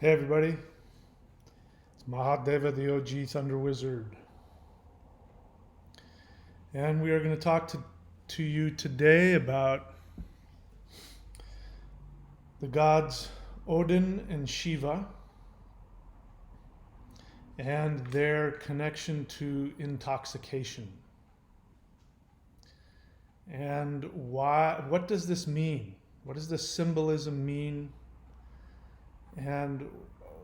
Hey everybody, it's Mahadeva the OG Thunder Wizard. And we are going to talk to you today about the gods Odin and Shiva and their connection to intoxication. And what does this mean? What does this symbolism mean? And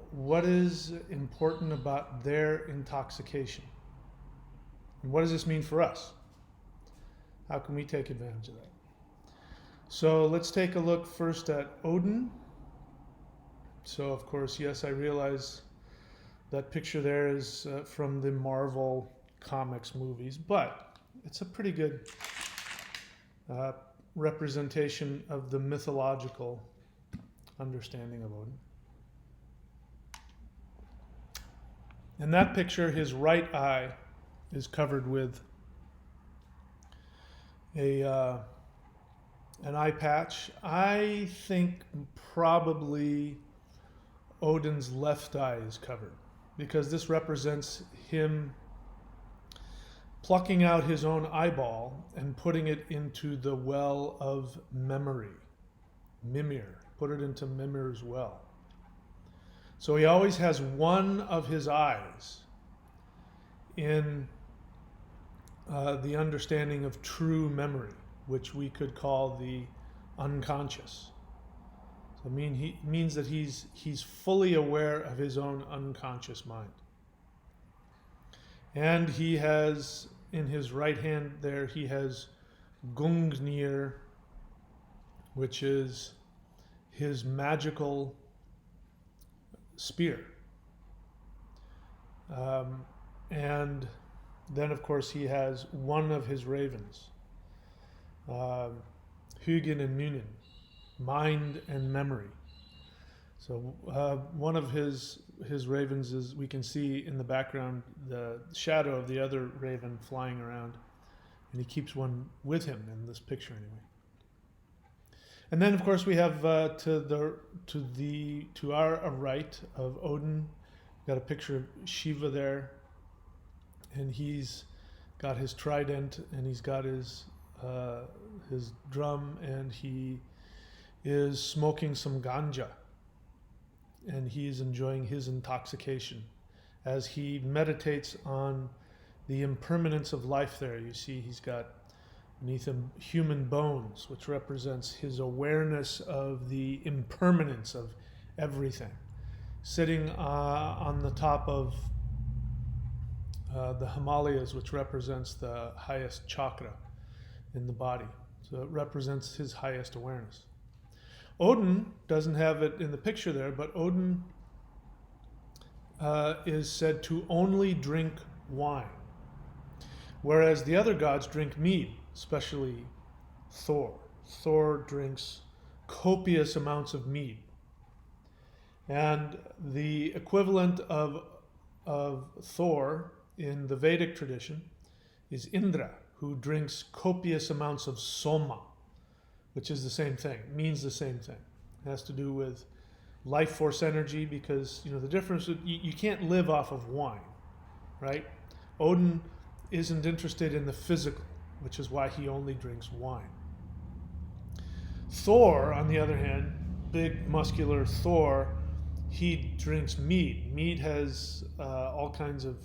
what is important about their intoxication? And what does this mean for us? How can we take advantage of that? So let's take a look first at Odin. So of course, yes, I realize that picture there is from the Marvel Comics movies, but it's a pretty good representation of the mythological understanding of Odin. In that picture, his right eye is covered with an eye patch. I think probably Odin's left eye is covered because this represents him plucking out his own eyeball and putting it into the well of memory, Mimir. Put it into Mimir's well. So he always has one of his eyes in the understanding of true memory, which we could call the unconscious. So he means that he's fully aware of his own unconscious mind. And he has, in his right hand there, he has Gungnir, which is his magical spear. And then, of course, he has one of his ravens, Hugin and Munin, mind and memory. So one of his ravens is, we can see in the background the shadow of the other raven flying around, and he keeps one with him in this picture anyway. And then, of course, we have to our right of Odin, got a picture of Shiva there, and he's got his trident and he's got his drum, and he is smoking some ganja, and he's enjoying his intoxication as he meditates on the impermanence of life. There, you see, he's got beneath him human bones, which represents his awareness of the impermanence of everything, sitting on the top of the Himalayas, which represents the highest chakra in the body. So it represents his highest awareness. Odin doesn't have it in the picture there, but Odin is said to only drink wine, whereas the other gods drink mead, especially Thor. Thor drinks copious amounts of mead. And the equivalent of Thor in the Vedic tradition is Indra, who drinks copious amounts of soma, which is the same thing, means the same thing. It has to do with life force energy, because the difference, you can't live off of wine, right? Odin isn't interested in the physical, which is why he only drinks wine. Thor, on the other hand, big muscular Thor, he drinks mead. Mead has all kinds of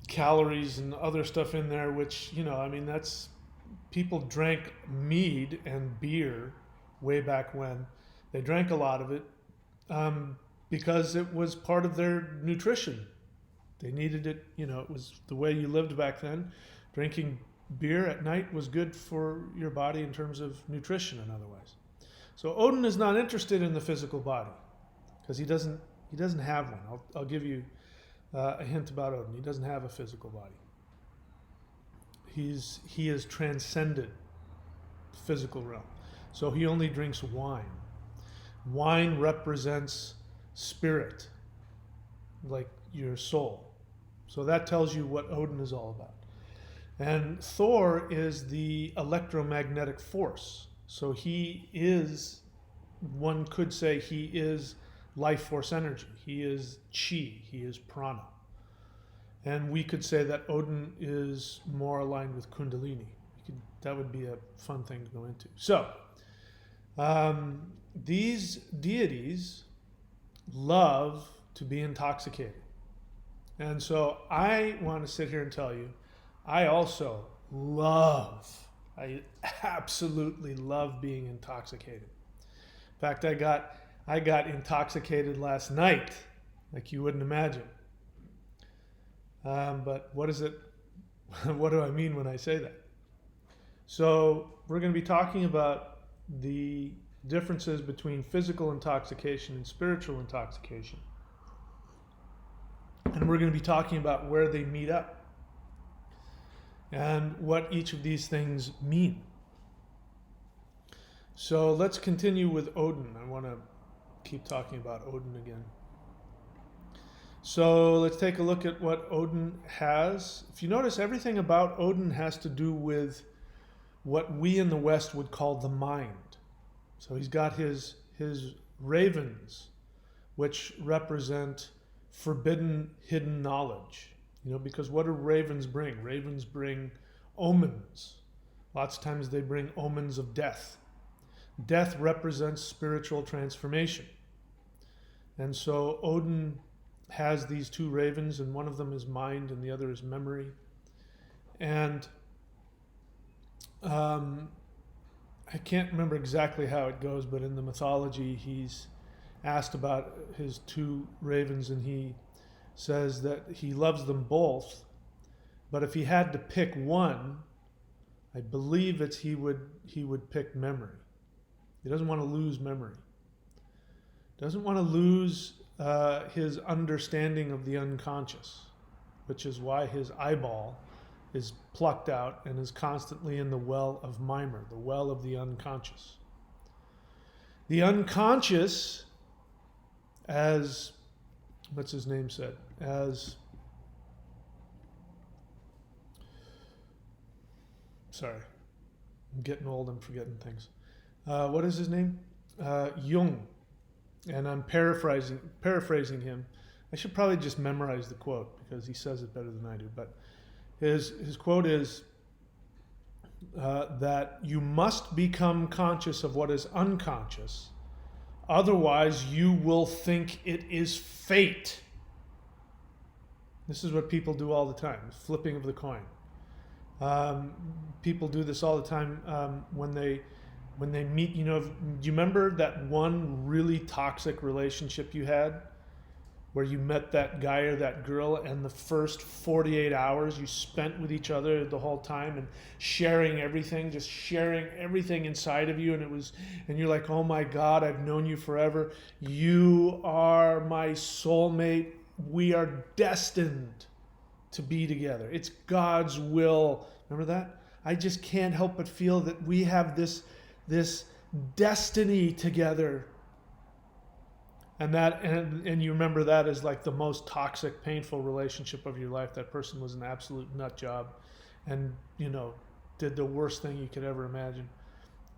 calories and other stuff in there, which that's, people drank mead and beer way back when. They drank a lot of it because it was part of their nutrition. They needed it, it was the way you lived back then. Drinking beer at night was good for your body in terms of nutrition and otherwise. So Odin is not interested in the physical body because he doesn't have one. I'll give you a hint about Odin. He doesn't have a physical body. He has transcended the physical realm. So he only drinks wine. Wine represents spirit, like your soul. So that tells you what Odin is all about. And Thor is the electromagnetic force. So he is one could say he is life force energy. He is chi. He is prana. And we could say that Odin is more aligned with Kundalini. That would be a fun thing to go into. So, these deities love to be intoxicated. And so I want to sit here and tell you, I also I absolutely love being intoxicated. In fact, I got intoxicated last night, like you wouldn't imagine. But what is it? What do I mean when I say that? So we're going to be talking about the differences between physical intoxication and spiritual intoxication. And we're going to be talking about where they meet up and what each of these things mean. So let's continue with Odin. I want to keep talking about Odin again. So let's take a look at what Odin has. If you notice, everything about Odin has to do with what we in the West would call the mind. So he's got his ravens, which represent forbidden, hidden knowledge. Because what do ravens bring? Ravens bring omens. Lots of times they bring omens of death. Death represents spiritual transformation. And so Odin has these two ravens, and one of them is mind and the other is memory. And I can't remember exactly how it goes, but in the mythology he's asked about his two ravens, and he says that he loves them both, but if he had to pick one, I believe he would pick memory. He doesn't want to lose memory. Doesn't want to lose his understanding of the unconscious, which is why his eyeball is plucked out and is constantly in the well of Mimer, the well of the unconscious. The unconscious, as what's his name said, sorry, I'm getting old, I'm forgetting things. What is his name? Jung. And I'm paraphrasing him. I should probably just memorize the quote because he says it better than I do. But his quote is that you must become conscious of what is unconscious, otherwise you will think it is fate. This is what people do all the time, flipping of the coin. People do this all the time when they meet. Do you remember that one really toxic relationship you had where you met that guy or that girl, and the first 48 hours you spent with each other the whole time and sharing everything inside of you, and you're like, oh my God, I've known you forever. You are my soulmate. We are destined to be together. It's God's will. Remember that? I just can't help but feel that we have this destiny together. And you remember that as like the most toxic, painful relationship of your life. That person was an absolute nut job and, did the worst thing you could ever imagine.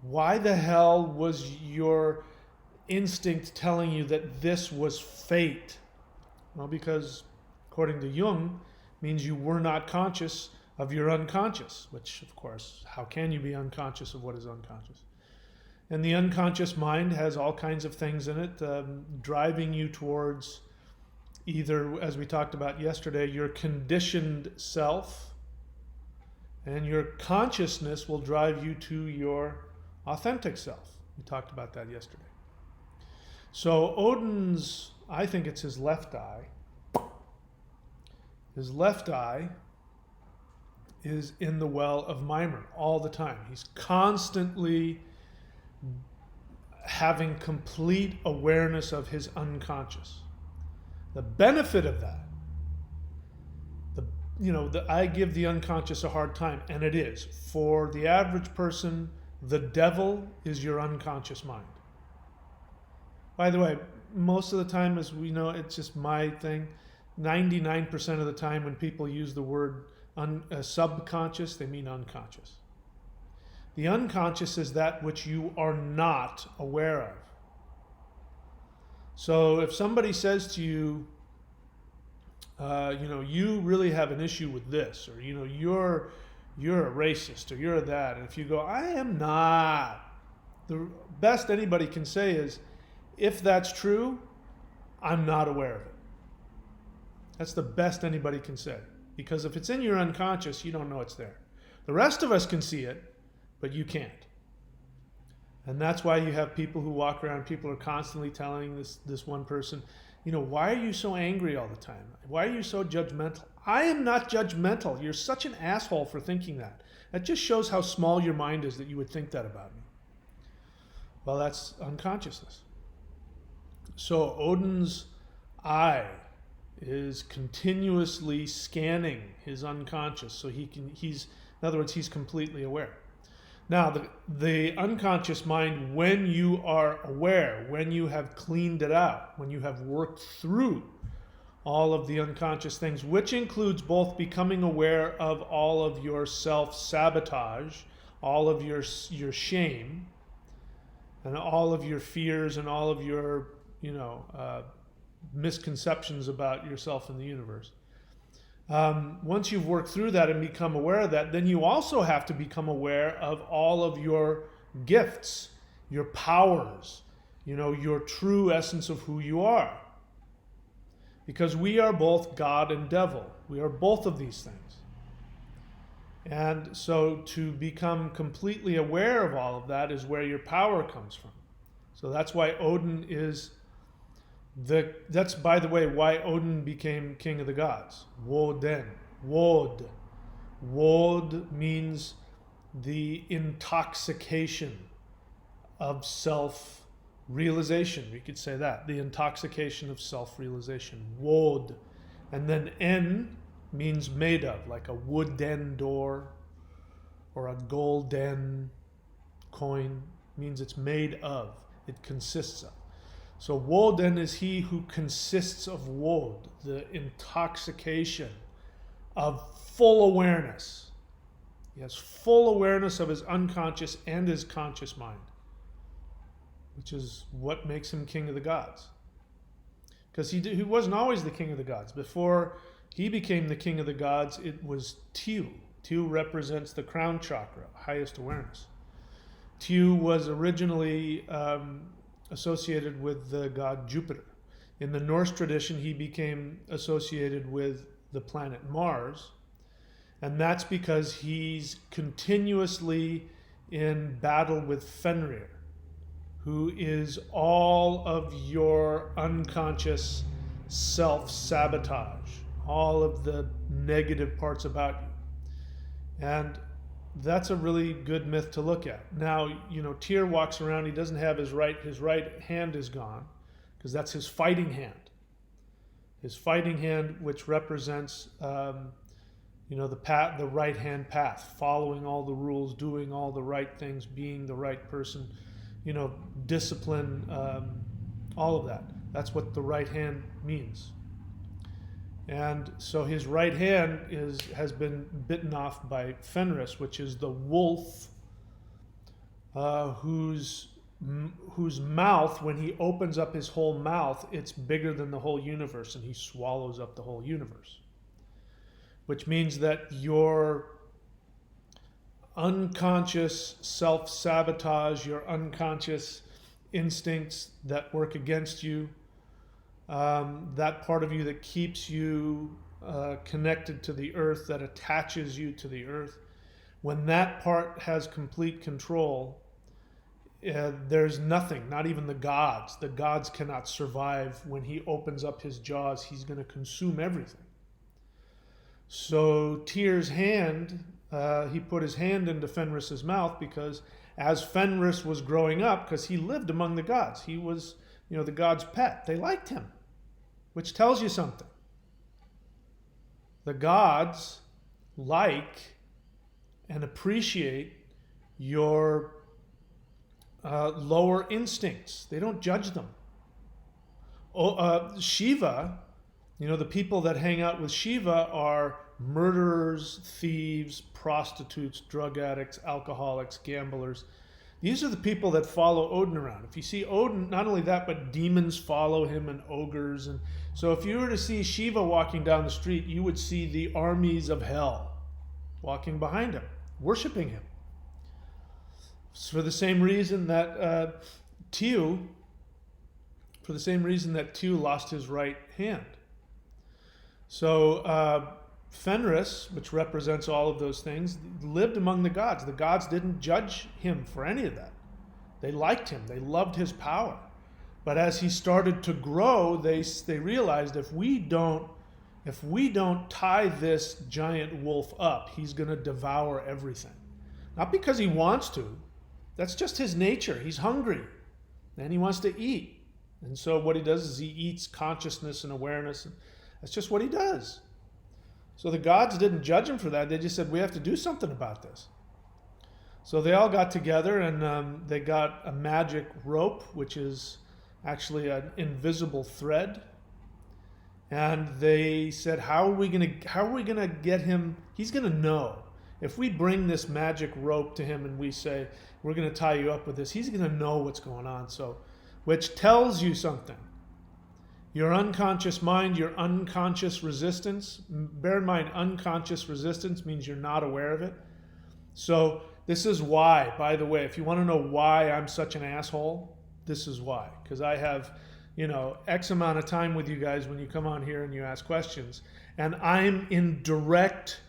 Why the hell was your instinct telling you that this was fate? Well, because according to Jung, means you were not conscious of your unconscious, which, of course, how can you be unconscious of what is unconscious? And the unconscious mind has all kinds of things in it, driving you towards either, as we talked about yesterday, your conditioned self, and your consciousness will drive you to your authentic self. We talked about that yesterday. So Odin's, I think it's his left eye. His left eye is in the well of Mimer all the time. He's constantly having complete awareness of his unconscious. The benefit of that, I give the unconscious a hard time, and it is. For the average person, the devil is your unconscious mind. By the way, most of the time, as we know, it's just my thing. 99% of the time when people use the word subconscious, they mean unconscious. The unconscious is that which you are not aware of. So if somebody says to you, you really have an issue with this, or you're a racist, or you're that, and if you go, I am not, the best anybody can say is, if that's true, I'm not aware of it. That's the best anybody can say. Because if it's in your unconscious, you don't know it's there. The rest of us can see it, but you can't. And that's why you have people who walk around, people are constantly telling this one person, why are you so angry all the time? Why are you so judgmental? I am not judgmental. You're such an asshole for thinking that. That just shows how small your mind is that you would think that about me. Well, that's unconsciousness. So Odin's eye is continuously scanning his unconscious, so he's in other words, he's completely aware. Now, the unconscious mind, when you are aware, when you have cleaned it out, when you have worked through all of the unconscious things, which includes both becoming aware of all of your self-sabotage, all of your shame, and all of your fears and all of your, misconceptions about yourself and the universe. Once you've worked through that and become aware of that, then you also have to become aware of all of your gifts, your powers, your true essence of who you are. Because we are both God and devil. We are both of these things. And so to become completely aware of all of that is where your power comes from. So that's why Odin is that's, by the way, why Odin became king of the gods. Woden. Wod. Wod means the intoxication of self-realization. We could say that. The intoxication of self-realization. Wod. And then En means made of, like a wooden door or a golden coin. Means it's made of. It consists of. So Woden is he who consists of Wod, the intoxication of full awareness. He has full awareness of his unconscious and his conscious mind, which is what makes him king of the gods. Because he wasn't always the king of the gods. Before he became the king of the gods, it was Tu. Tu represents the Crown Chakra, highest awareness. Tu was originally associated with the god Jupiter. In the Norse tradition, he became associated with the planet Mars, and that's because he's continuously in battle with Fenrir, who is all of your unconscious self-sabotage, all of the negative parts about you. And that's a really good myth to look at. Now, Tyr walks around, he doesn't have his right hand is gone, because that's his fighting hand. His fighting hand, which represents, the right hand path, following all the rules, doing all the right things, being the right person, discipline, all of that. That's what the right hand means. And so his right hand has been bitten off by Fenris, which is the wolf, whose mouth, when he opens up his whole mouth, it's bigger than the whole universe, and he swallows up the whole universe. Which means that your unconscious self-sabotage, your unconscious instincts that work against you, that part of you that keeps you connected to the earth, that attaches you to the earth, when that part has complete control, there's nothing, not even the gods. The gods cannot survive. When he opens up his jaws, he's going to consume everything. So Tyr's hand, he put his hand into Fenris's mouth because as Fenris was growing up, because he lived among the gods, he was, the gods' pet. They liked him, which tells you something. The gods like and appreciate your lower instincts. They don't judge them. Shiva, the people that hang out with Shiva are murderers, thieves, prostitutes, drug addicts, alcoholics, gamblers. These are the people that follow Odin around. If you see Odin, not only that, but demons follow him and ogres. And so if you were to see Shiva walking down the street, you would see the armies of hell walking behind him, worshiping him. For the same reason that Tiw lost his right hand. So Fenris, which represents all of those things, lived among the gods. The gods didn't judge him for any of that. They liked him. They loved his power. But as he started to grow, they realized if we don't tie this giant wolf up, he's going to devour everything. Not because he wants to. That's just his nature. He's hungry and he wants to eat. And so what he does is he eats consciousness and awareness. And that's just what he does. So the gods didn't judge him for that. They just said, we have to do something about this. So they all got together and they got a magic rope, which is actually an invisible thread. And they said, how are we gonna get him? He's gonna know. If we bring this magic rope to him and we say, we're gonna tie you up with this, he's gonna know what's going on. So, which tells you something. Your unconscious mind, your unconscious resistance. Bear in mind, unconscious resistance means you're not aware of it. So this is why, by the way, if you want to know why I'm such an asshole, this is why. Because I have, X amount of time with you guys when you come on here and you ask questions. And I'm in direct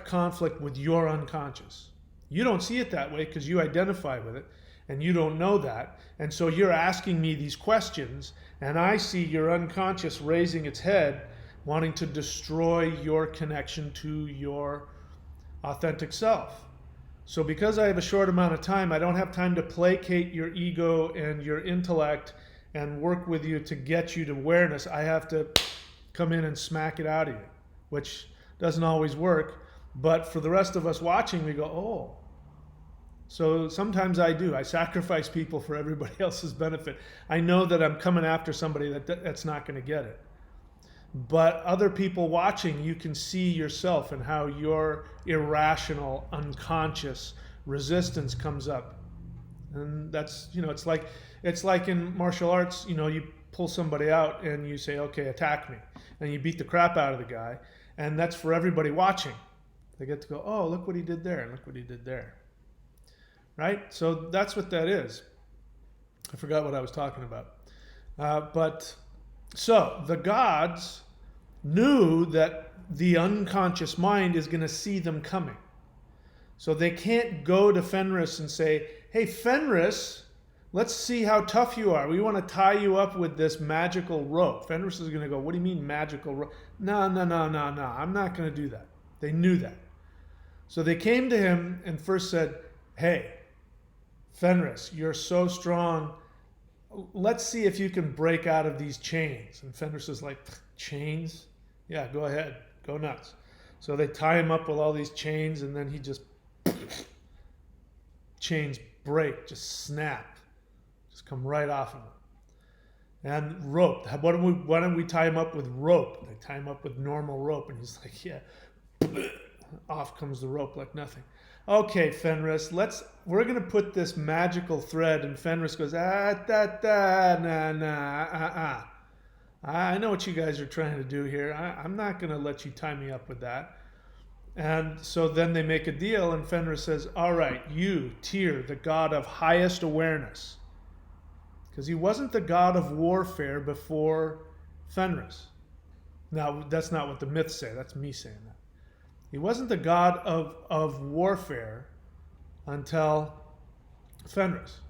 conflict with your unconscious. You don't see it that way because you identify with it. And you don't know that. And so you're asking me these questions, and I see your unconscious raising its head, wanting to destroy your connection to your authentic self. So because I have a short amount of time, I don't have time to placate your ego and your intellect and work with you to get you to awareness. I have to come in and smack it out of you, which doesn't always work. But for the rest of us watching, we go, oh. So sometimes I do. I sacrifice people for everybody else's benefit. I know that I'm coming after somebody that's not going to get it. But other people watching, you can see yourself and how your irrational, unconscious resistance comes up. And that's, it's like in martial arts, you pull somebody out and you say, okay, attack me. And you beat the crap out of the guy. And that's for everybody watching. They get to go, oh, look what he did there, and look what he did there. Right? So that's what that is. I forgot what I was talking about. So the gods knew that the unconscious mind is going to see them coming. So they can't go to Fenris and say, hey, Fenris, let's see how tough you are. We want to tie you up with this magical rope. Fenris is going to go, what do you mean magical rope? No. I'm not going to do that. They knew that. So they came to him and first said, hey, Fenris, you're so strong. Let's see if you can break out of these chains. And Fenris is like, chains? Yeah, go ahead. Go nuts. So they tie him up with all these chains, and then he just, chains break, just snap. Just come right off of him. And rope. Why don't we tie him up with rope? They tie him up with normal rope, and he's like, yeah. Off comes the rope like nothing. Okay, Fenris, we're going to put this magical thread, and Fenris goes, I know what you guys are trying to do here. I'm not going to let you tie me up with that. And so then they make a deal, and Fenris says, all right, you, Tyr, the god of highest awareness. Because he wasn't the god of warfare before Fenris. Now, that's not what the myths say. That's me saying that. He wasn't the god of warfare until Fenris.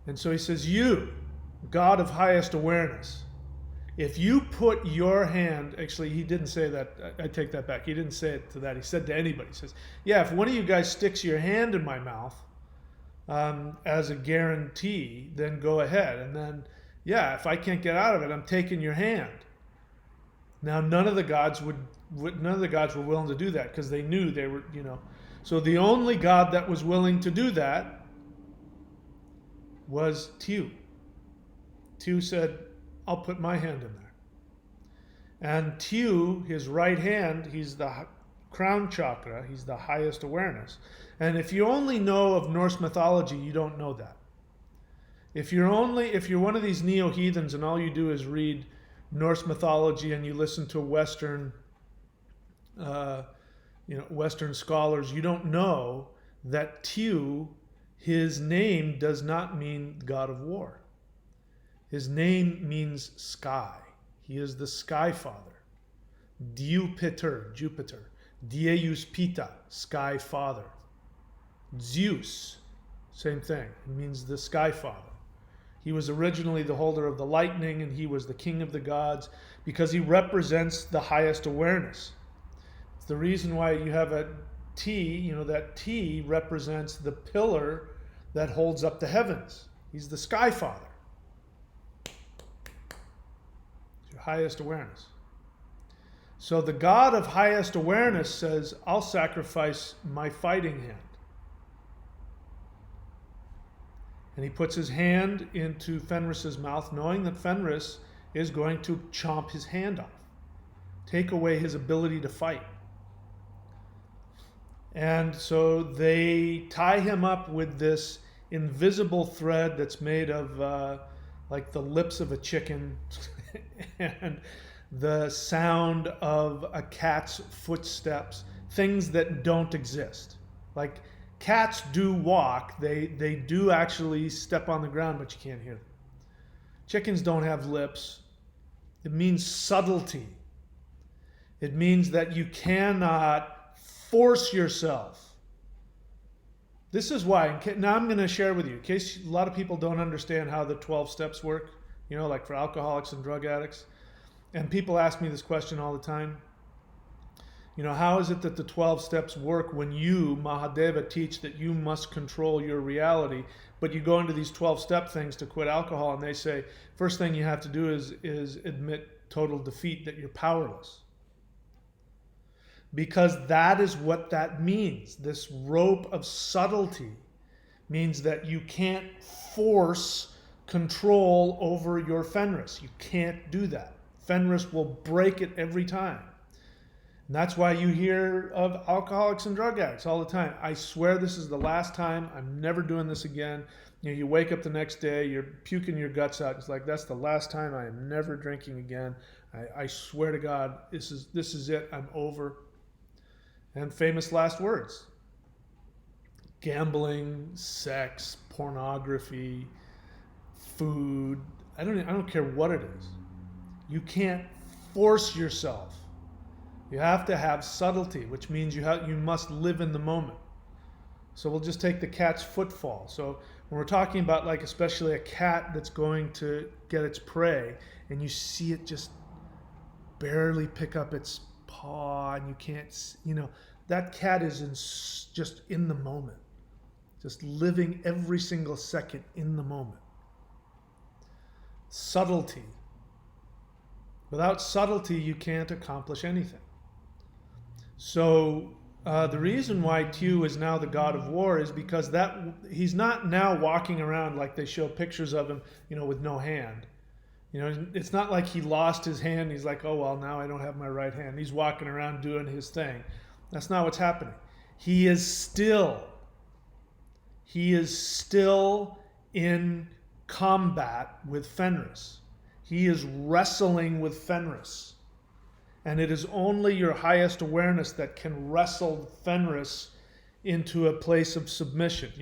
And so he says, you, god of highest awareness, if you put your hand, actually he didn't say that, I take that back. He didn't say it to that. He said to anybody, he says, yeah, if one of you guys sticks your hand in my mouth as a guarantee, then go ahead. And then, yeah, if I can't get out of it, I'm taking your hand. Now, none of the gods were willing to do that because they knew they were, So the only god that was willing to do that was Tiw. Tiw said, I'll put my hand in there. And Tiw, his right hand, he's the Crown Chakra. He's the highest awareness. And if you only know of Norse mythology, you don't know that. If you're one of these neo-heathens and all you do is read Norse mythology and you listen to Western Western scholars, you don't know that Tiw, his name does not mean God of War. His name means sky. He is the sky father. Jupiter. Dieus Pita, sky father. Zeus, same thing. It means the sky father. He was originally the holder of the lightning, and he was the king of the gods because he represents the highest awareness. It's the reason why you have a T, that T represents the pillar that holds up the heavens. He's the sky father. It's your highest awareness. So the God of highest awareness says, I'll sacrifice my fighting hand. And he puts his hand into Fenris's mouth, knowing that Fenris is going to chomp his hand off, take away his ability to fight. And so they tie him up with this invisible thread that's made of like the lips of a chicken and the sound of a cat's footsteps, things that don't exist. Like cats do walk, they do actually step on the ground, but you can't hear them. Chickens don't have lips. It means subtlety. It means that you cannot force yourself. This is why, now I'm going to share with you, in case a lot of people don't understand how the 12 steps work, like for alcoholics and drug addicts. And people ask me this question all the time. How is it that the 12 steps work when you, Mahadeva, teach that you must control your reality, but you go into these 12-step things to quit alcohol, and they say, first thing you have to do is admit total defeat, that you're powerless. Because that is what that means. This rope of subtlety means that you can't force control over your Fenris. You can't do that. Fenris will break it every time. And that's why you hear of alcoholics and drug addicts all the time. I swear this is the last time. I'm never doing this again. You wake up the next day, you're puking your guts out. It's like, that's the last time. I am never drinking again. I swear to God, this is it. I'm over. And famous last words. Gambling, sex, pornography, food. I don't care what it is. You can't force yourself. You have to have subtlety, which means you must live in the moment. So we'll just take the cat's footfall. So when we're talking about, like, especially a cat that's going to get its prey, and you see it just barely pick up its paw, and you can't, that cat is just in the moment, just living every single second in the moment. Subtlety. Without subtlety, you can't accomplish anything. So the reason why Tiw is now the god of war is because he's not now walking around like they show pictures of him, with no hand. It's not like he lost his hand. He's like, oh, well, now I don't have my right hand. He's walking around doing his thing. That's not what's happening. He is still in combat with Fenris. He is wrestling with Fenris. And it is only your highest awareness that can wrestle Fenris into a place of submission.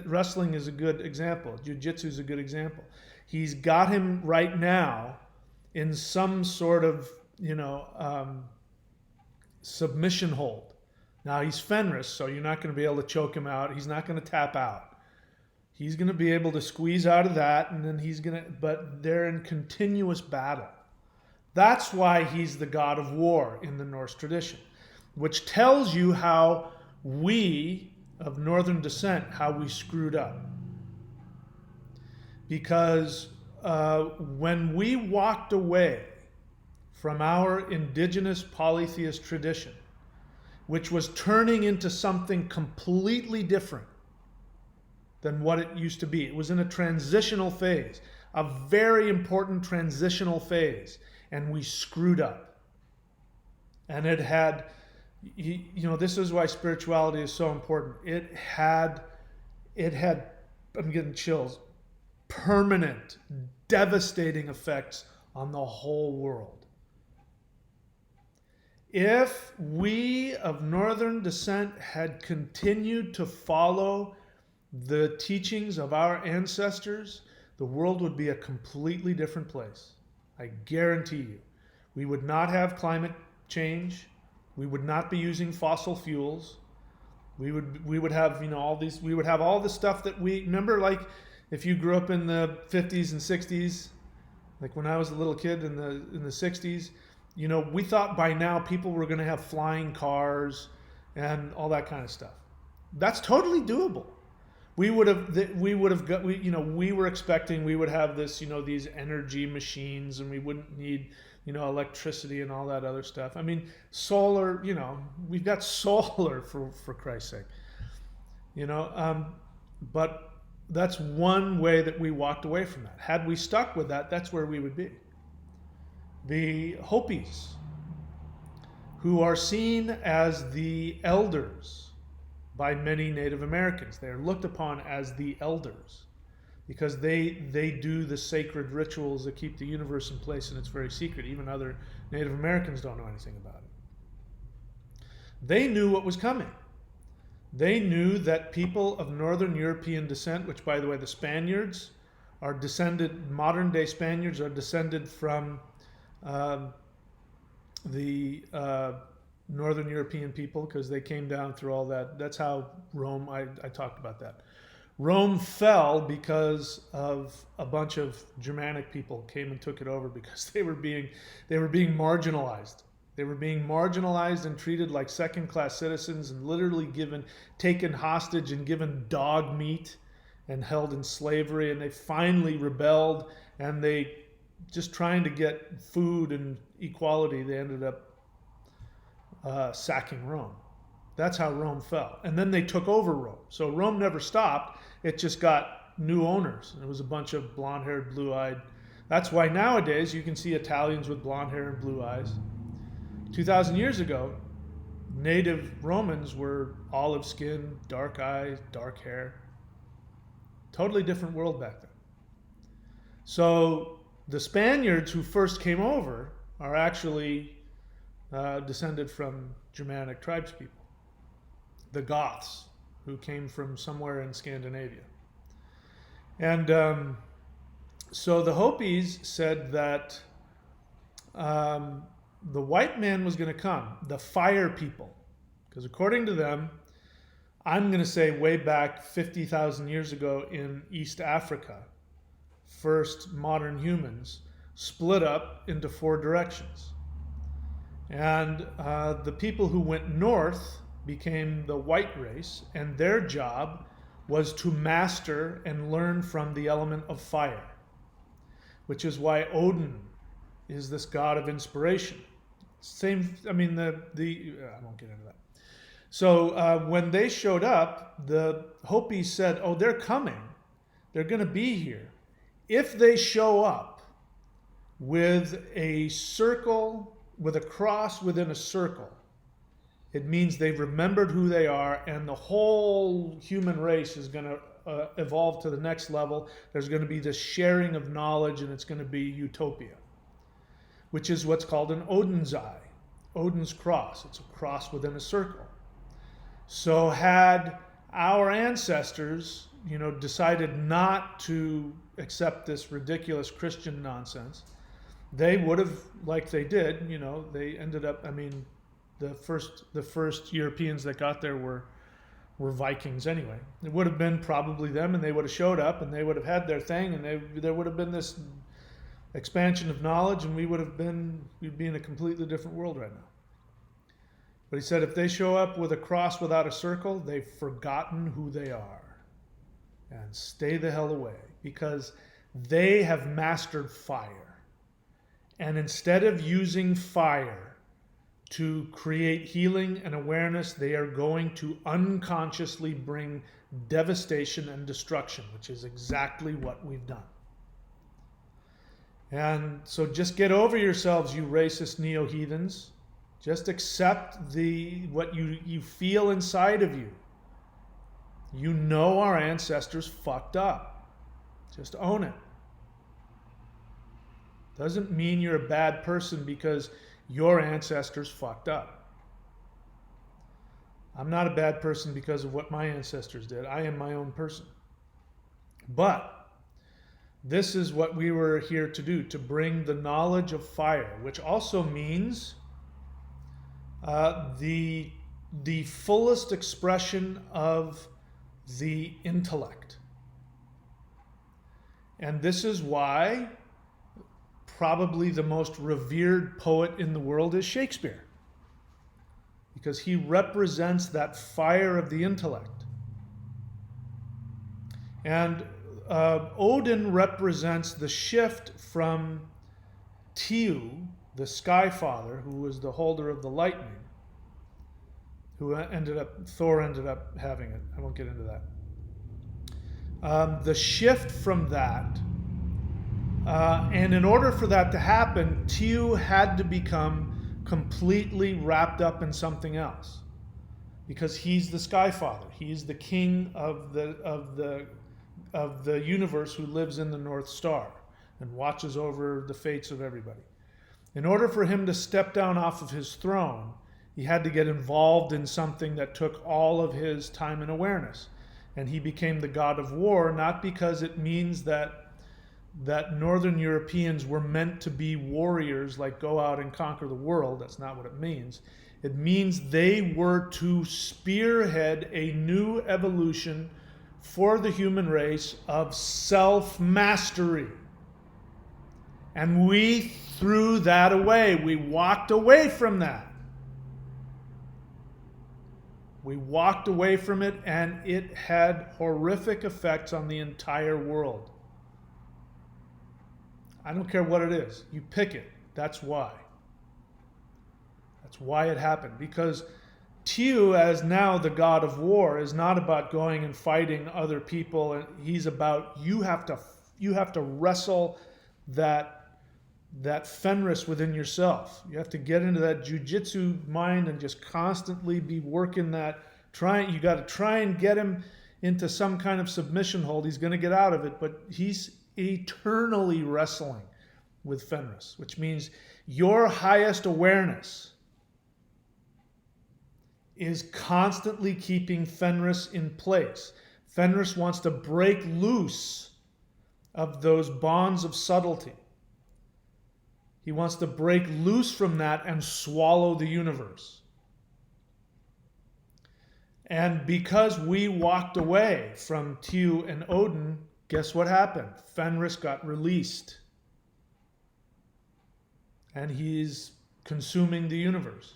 Wrestling is a good example. Jiu-jitsu is a good example. He's got him right now in some sort of, submission hold. Now he's Fenris, so you're not going to be able to choke him out. He's not going to tap out. He's going to be able to squeeze out of that, and then but they're in continuous battle. That's why he's the god of war in the Norse tradition, which tells you how we, of northern descent, how we screwed up. Because when we walked away from our indigenous polytheist tradition, which was turning into something completely different than what it used to be. It was in a transitional phase, a very important transitional phase, and we screwed up. And it had This is why spirituality is so important. It had, I'm getting chills, permanent, devastating effects on the whole world. If we of Northern descent had continued to follow the teachings of our ancestors, the world would be a completely different place. I guarantee you. We would not have climate change. We would not be using fossil fuels. We would have all these. We would have all the stuff that we remember. Like if you grew up in the 50s and 60s, like when I was a little kid in the 60s, we thought by now people were going to have flying cars and all that kind of stuff. That's totally doable. We were expecting we would have this, these energy machines, and we wouldn't need, electricity and all that other stuff. I mean, solar, we've got solar for Christ's sake, but that's one way that we walked away from that. Had we stuck with that, that's where we would be. The Hopis, who are seen as the elders by many Native Americans. They are looked upon as the elders because they do the sacred rituals that keep the universe in place, and it's very secret. Even other Native Americans don't know anything about it. They knew what was coming. They knew that people of Northern European descent, which by the way the Spaniards are descended, modern day Spaniards are descended from the Northern European people, because they came down through all that. That's how Rome, I talked about that. Rome fell because of a bunch of Germanic people came and took it over because they were being marginalized. They were being marginalized and treated like second-class citizens, and literally taken hostage and given dog meat and held in slavery. And they finally rebelled, and they, just trying to get food and equality, they ended up sacking Rome. That's how Rome fell. And then they took over Rome. So Rome never stopped. It just got new owners. It was a bunch of blonde-haired, blue-eyed. That's why nowadays you can see Italians with blonde hair and blue eyes. 2,000 years ago, native Romans were olive skin, dark eyes, dark hair. Totally different world back then. So the Spaniards who first came over are actually descended from Germanic tribespeople. The Goths, who came from somewhere in Scandinavia. And so the Hopis said that the white man was going to come, the fire people. Because according to them, I'm going to say way back 50,000 years ago in East Africa, first modern humans split up into 4 directions. And the people who went north became the white race, and their job was to master and learn from the element of fire, which is why Odin is this god of inspiration. I won't get into that. So when they showed up, the Hopis said, oh, they're coming. They're going to be here. If they show up with a circle, with a cross within a circle, it means they've remembered who they are, and the whole human race is going to evolve to the next level. There's going to be this sharing of knowledge, and it's going to be utopia, which is what's called an Odin's eye, Odin's cross. It's a cross within a circle. So had our ancestors, decided not to accept this ridiculous Christian nonsense, they would have, like they did, they ended up, the first Europeans that got there were Vikings anyway. It would have been probably them, and they would have showed up, and they would have had their thing, and there would have been this expansion of knowledge, and we'd be in a completely different world right now. But he said if they show up with a cross without a circle, they've forgotten who they are. And stay the hell away, because they have mastered fire. And instead of using fire to create healing and awareness, they are going to unconsciously bring devastation and destruction, which is exactly what we've done. And so just get over yourselves, you racist neo-heathens. Just accept what you feel inside of you. You know our ancestors fucked up. Just own it. Doesn't mean you're a bad person because your ancestors fucked up. I'm not a bad person because of what my ancestors did. I am my own person. But this is what we were here to do, to bring the knowledge of fire, which also means the fullest expression of the intellect. And this is why probably the most revered poet in the world is Shakespeare, because he represents that fire of the intellect. And Odin represents the shift from Tiu, the Sky Father, who was the holder of the lightning, Thor ended up having it. I won't get into that. The shift from that, and in order for that to happen, Tiu had to become completely wrapped up in something else, because he's the Sky Father. He's the king of the universe who lives in the North Star and watches over the fates of everybody. In order for him to step down off of his throne, he had to get involved in something that took all of his time and awareness. And he became the god of war, not because it means that Northern Europeans were meant to be warriors, like go out and conquer the world. That's not what it means. It means they were to spearhead a new evolution for the human race of self-mastery. And we threw that away. We walked away from that. We walked away from it, and it had horrific effects on the entire world. I don't care what it is. You pick it. That's why. That's why it happened. Because Tiu, as now the god of war, is not about going and fighting other people. He's about you have to wrestle that Fenris within yourself. You have to get into that jujitsu mind and just constantly be working that. You got to try and get him into some kind of submission hold. He's going to get out of it, but he's eternally wrestling with Fenris, which means your highest awareness is constantly keeping Fenris in place. Fenris wants to break loose of those bonds of subtlety. He wants to break loose from that and swallow the universe. And because we walked away from Tiu and Odin, guess what happened? Fenris got released. And he's consuming the universe.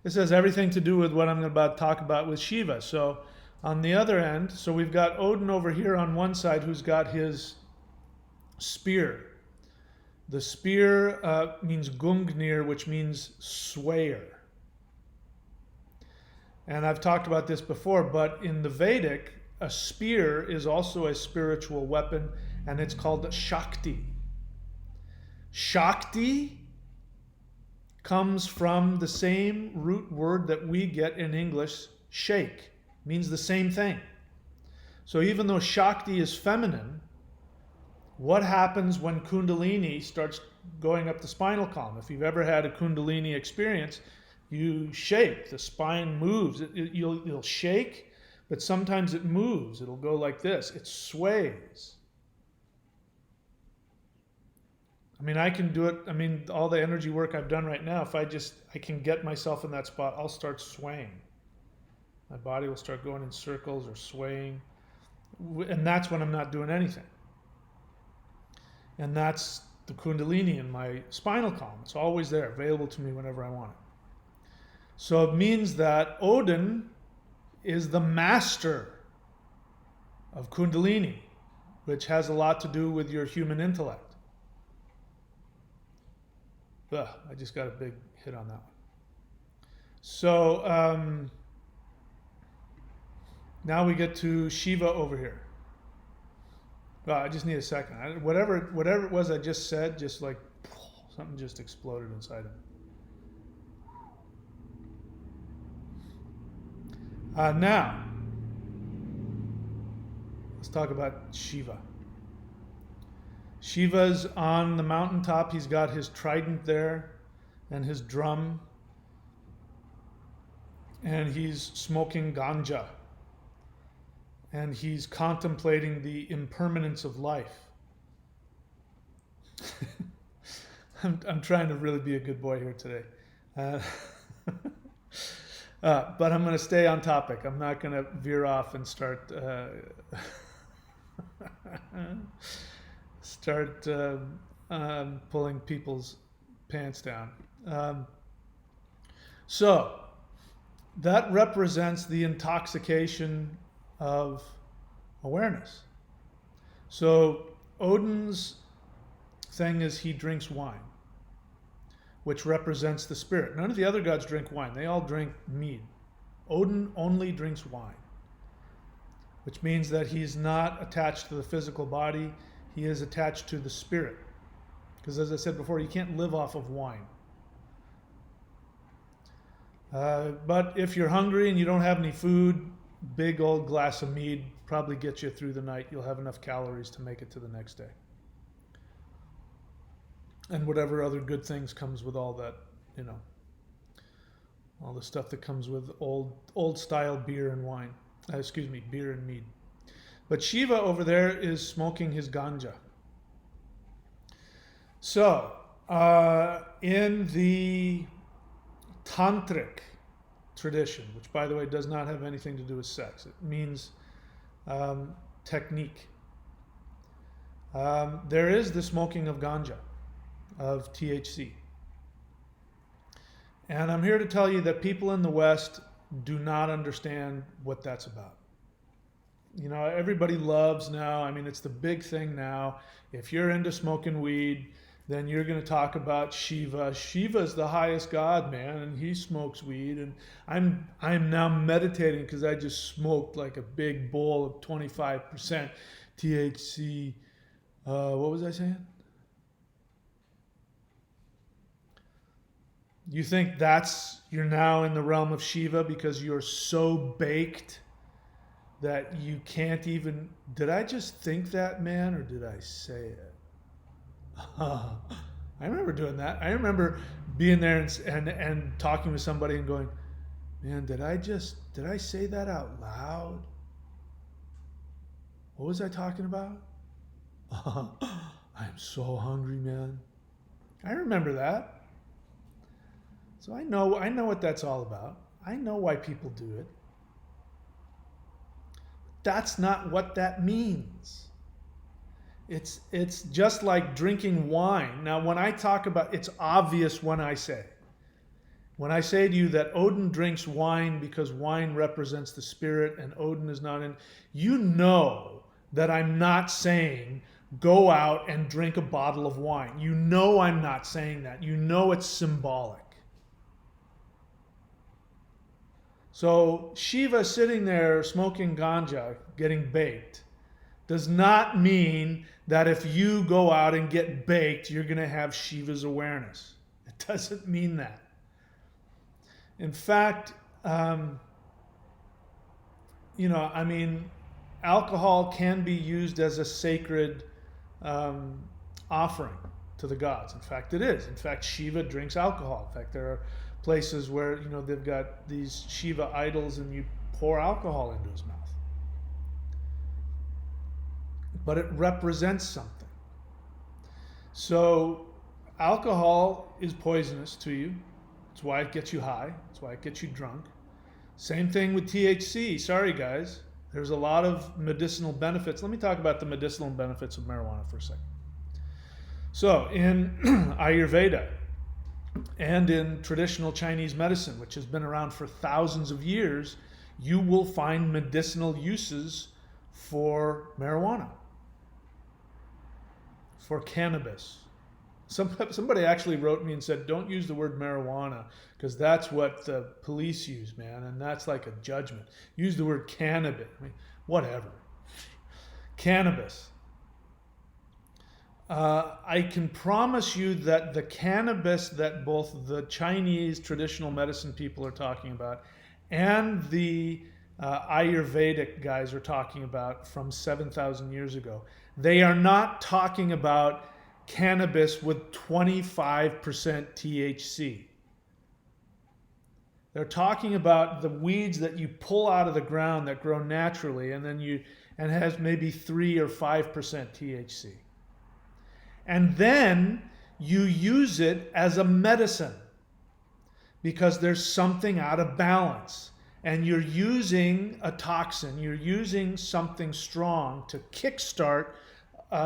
This has everything to do with what I'm about to talk about with Shiva. So on the other end, so we've got Odin over here on one side who's got his spear. The spear means Gungnir, which means swayer. And I've talked about this before, but in the Vedic, a spear is also a spiritual weapon, and it's called Shakti. Shakti comes from the same root word that we get in English, shake. It means the same thing. So even though Shakti is feminine, what happens when Kundalini starts going up the spinal column? If you've ever had a Kundalini experience, you shake. The spine moves. You'll shake, but sometimes it moves. It'll go like this. It sways. I mean, I can do it. I mean, all the energy work I've done right now, if I can get myself in that spot, I'll start swaying. My body will start going in circles or swaying. And that's when I'm not doing anything. And that's the Kundalini in my spinal column. It's always there, available to me whenever I want it. So it means that Odin is the master of Kundalini, which has a lot to do with your human intellect. Ugh, I just got a big hit on that one. So now we get to Shiva over here. Well, I just need a second. Whatever it was I just said, just like something just exploded inside of me. Now, let's talk about Shiva. Shiva's on the mountaintop. He's got his trident there and his drum. And he's smoking ganja. And he's contemplating the impermanence of life. I'm trying to really be a good boy here today. But I'm going to stay on topic. I'm not going to veer off and start pulling people's pants down. So that represents the intoxication of awareness. So Odin's thing is he drinks wine, which represents the spirit. None of the other gods drink wine. They all drink mead. Odin only drinks wine, which means that he's not attached to the physical body. He is attached to the spirit. Because as I said before, you can't live off of wine. But if you're hungry and you don't have any food, big old glass of mead probably gets you through the night. You'll have enough calories to make it to the next day. And whatever other good things comes with all that, all the stuff that comes with old style beer and wine. Beer and mead. But Shiva over there is smoking his ganja. So, in the tantric tradition, which by the way does not have anything to do with sex, it means technique. There is the smoking of ganja, of THC. And I'm here to tell you that people in the West do not understand what that's about. Everybody loves now, it's the big thing now. If you're into smoking weed, then you're going to talk about Shiva. Shiva's the highest god, man, and he smokes weed. And I'm now meditating because I just smoked like a big bowl of 25% THC. What was I saying? You think you're now in the realm of Shiva because you're so baked that you can't even... Did I just think that, man, or did I say it? I remember doing that. I remember being there and talking with somebody and going, man, did I say that out loud? What was I talking about? I'm so hungry, man. I remember that. So I know what that's all about. I know why people do it. That's not what that means. It's just like drinking wine. Now, when I talk about, it's obvious when I say to you that Odin drinks wine because wine represents the spirit and Odin is not in, you know that I'm not saying go out and drink a bottle of wine. You know I'm not saying that. You know it's symbolic. So Shiva sitting there smoking ganja, getting baked, does not mean that if you go out and get baked, you're going to have Shiva's awareness. It doesn't mean that. In fact, alcohol can be used as a sacred offering to the gods. In fact, it is. In fact, Shiva drinks alcohol. In fact, there are places where they've got these Shiva idols and you pour alcohol into his mouth. But it represents something. So alcohol is poisonous to you. That's why it gets you high. That's why it gets you drunk. Same thing with THC. Sorry, guys. There's a lot of medicinal benefits. Let me talk about the medicinal benefits of marijuana for a second. So in Ayurveda and in traditional Chinese medicine, which has been around for thousands of years, you will find medicinal uses for marijuana, for cannabis. Somebody actually wrote me and said, don't use the word marijuana because that's what the police use, man, and that's like a judgment. Use the word cannabis. Whatever. Cannabis. I can promise you that the cannabis that both the Chinese traditional medicine people are talking about and the Ayurvedic guys are talking about from 7,000 years ago. They are not talking about cannabis with 25% THC. They're talking about the weeds that you pull out of the ground that grow naturally and has maybe 3 or 5% THC. And then you use it as a medicine because there's something out of balance. And you're using a toxin, you're using something strong to kickstart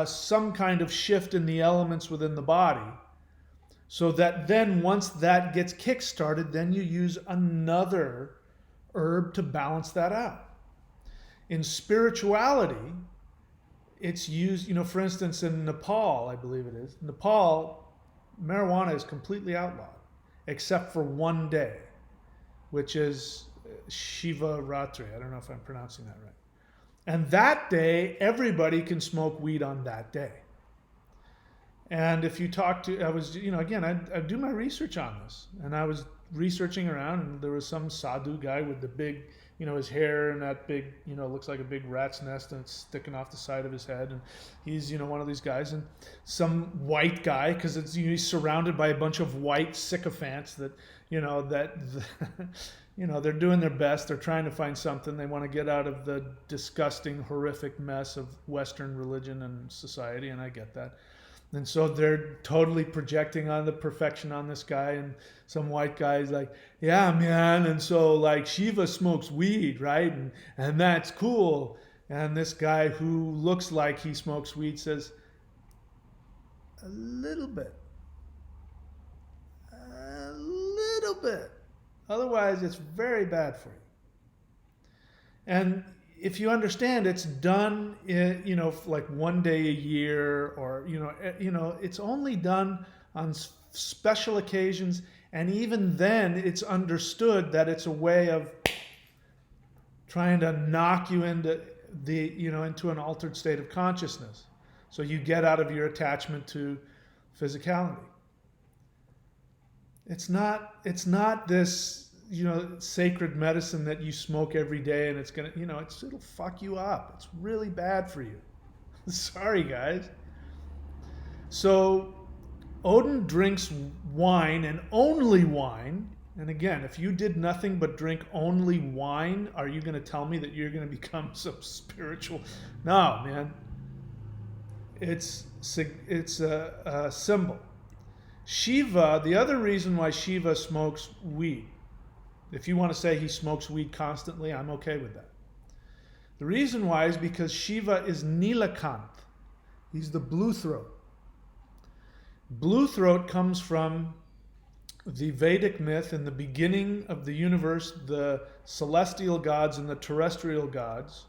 some kind of shift in the elements within the body. So that then once that gets kickstarted, then you use another herb to balance that out. In spirituality, it's used, for instance, in Nepal, I believe it is. Nepal, marijuana is completely outlawed, except for one day, which is Shiva Ratri. I don't know if I'm pronouncing that right. And that day, everybody can smoke weed on that day. And if you talk to, I was, again, I do my research on this. And I was researching around, and there was some sadhu guy with the big, his hair and that big, looks like a big rat's nest and it's sticking off the side of his head. And he's, one of these guys. And some white guy, because he's surrounded by a bunch of white sycophants that, they're doing their best. They're trying to find something. They want to get out of the disgusting, horrific mess of Western religion and society, and I get that. And so they're totally projecting on the perfection on this guy, and some white guy's like, yeah, man, and so like Shiva smokes weed, right? And that's cool. And this guy who looks like he smokes weed says, a little bit. A little bit. Otherwise, it's very bad for you. And if you understand, it's done, like one day a year, or it's only done on special occasions, and even then, it's understood that it's a way of trying to knock you into into an altered state of consciousness, so you get out of your attachment to physicality. It's not this sacred medicine that you smoke every day and it's gonna, it'll fuck you up. It's really bad for you. Sorry, guys. So Odin drinks wine, and only wine. And again, if you did nothing but drink only wine, are you going to tell me that you're going to become some spiritual? No, man. It's a symbol. Shiva, the other reason why Shiva smokes weed, if you want to say he smokes weed constantly, I'm okay with that. The reason why is because Shiva is Nilakant. He's the blue throat. Blue throat comes from the Vedic myth. In the beginning of the universe, the celestial gods and the terrestrial gods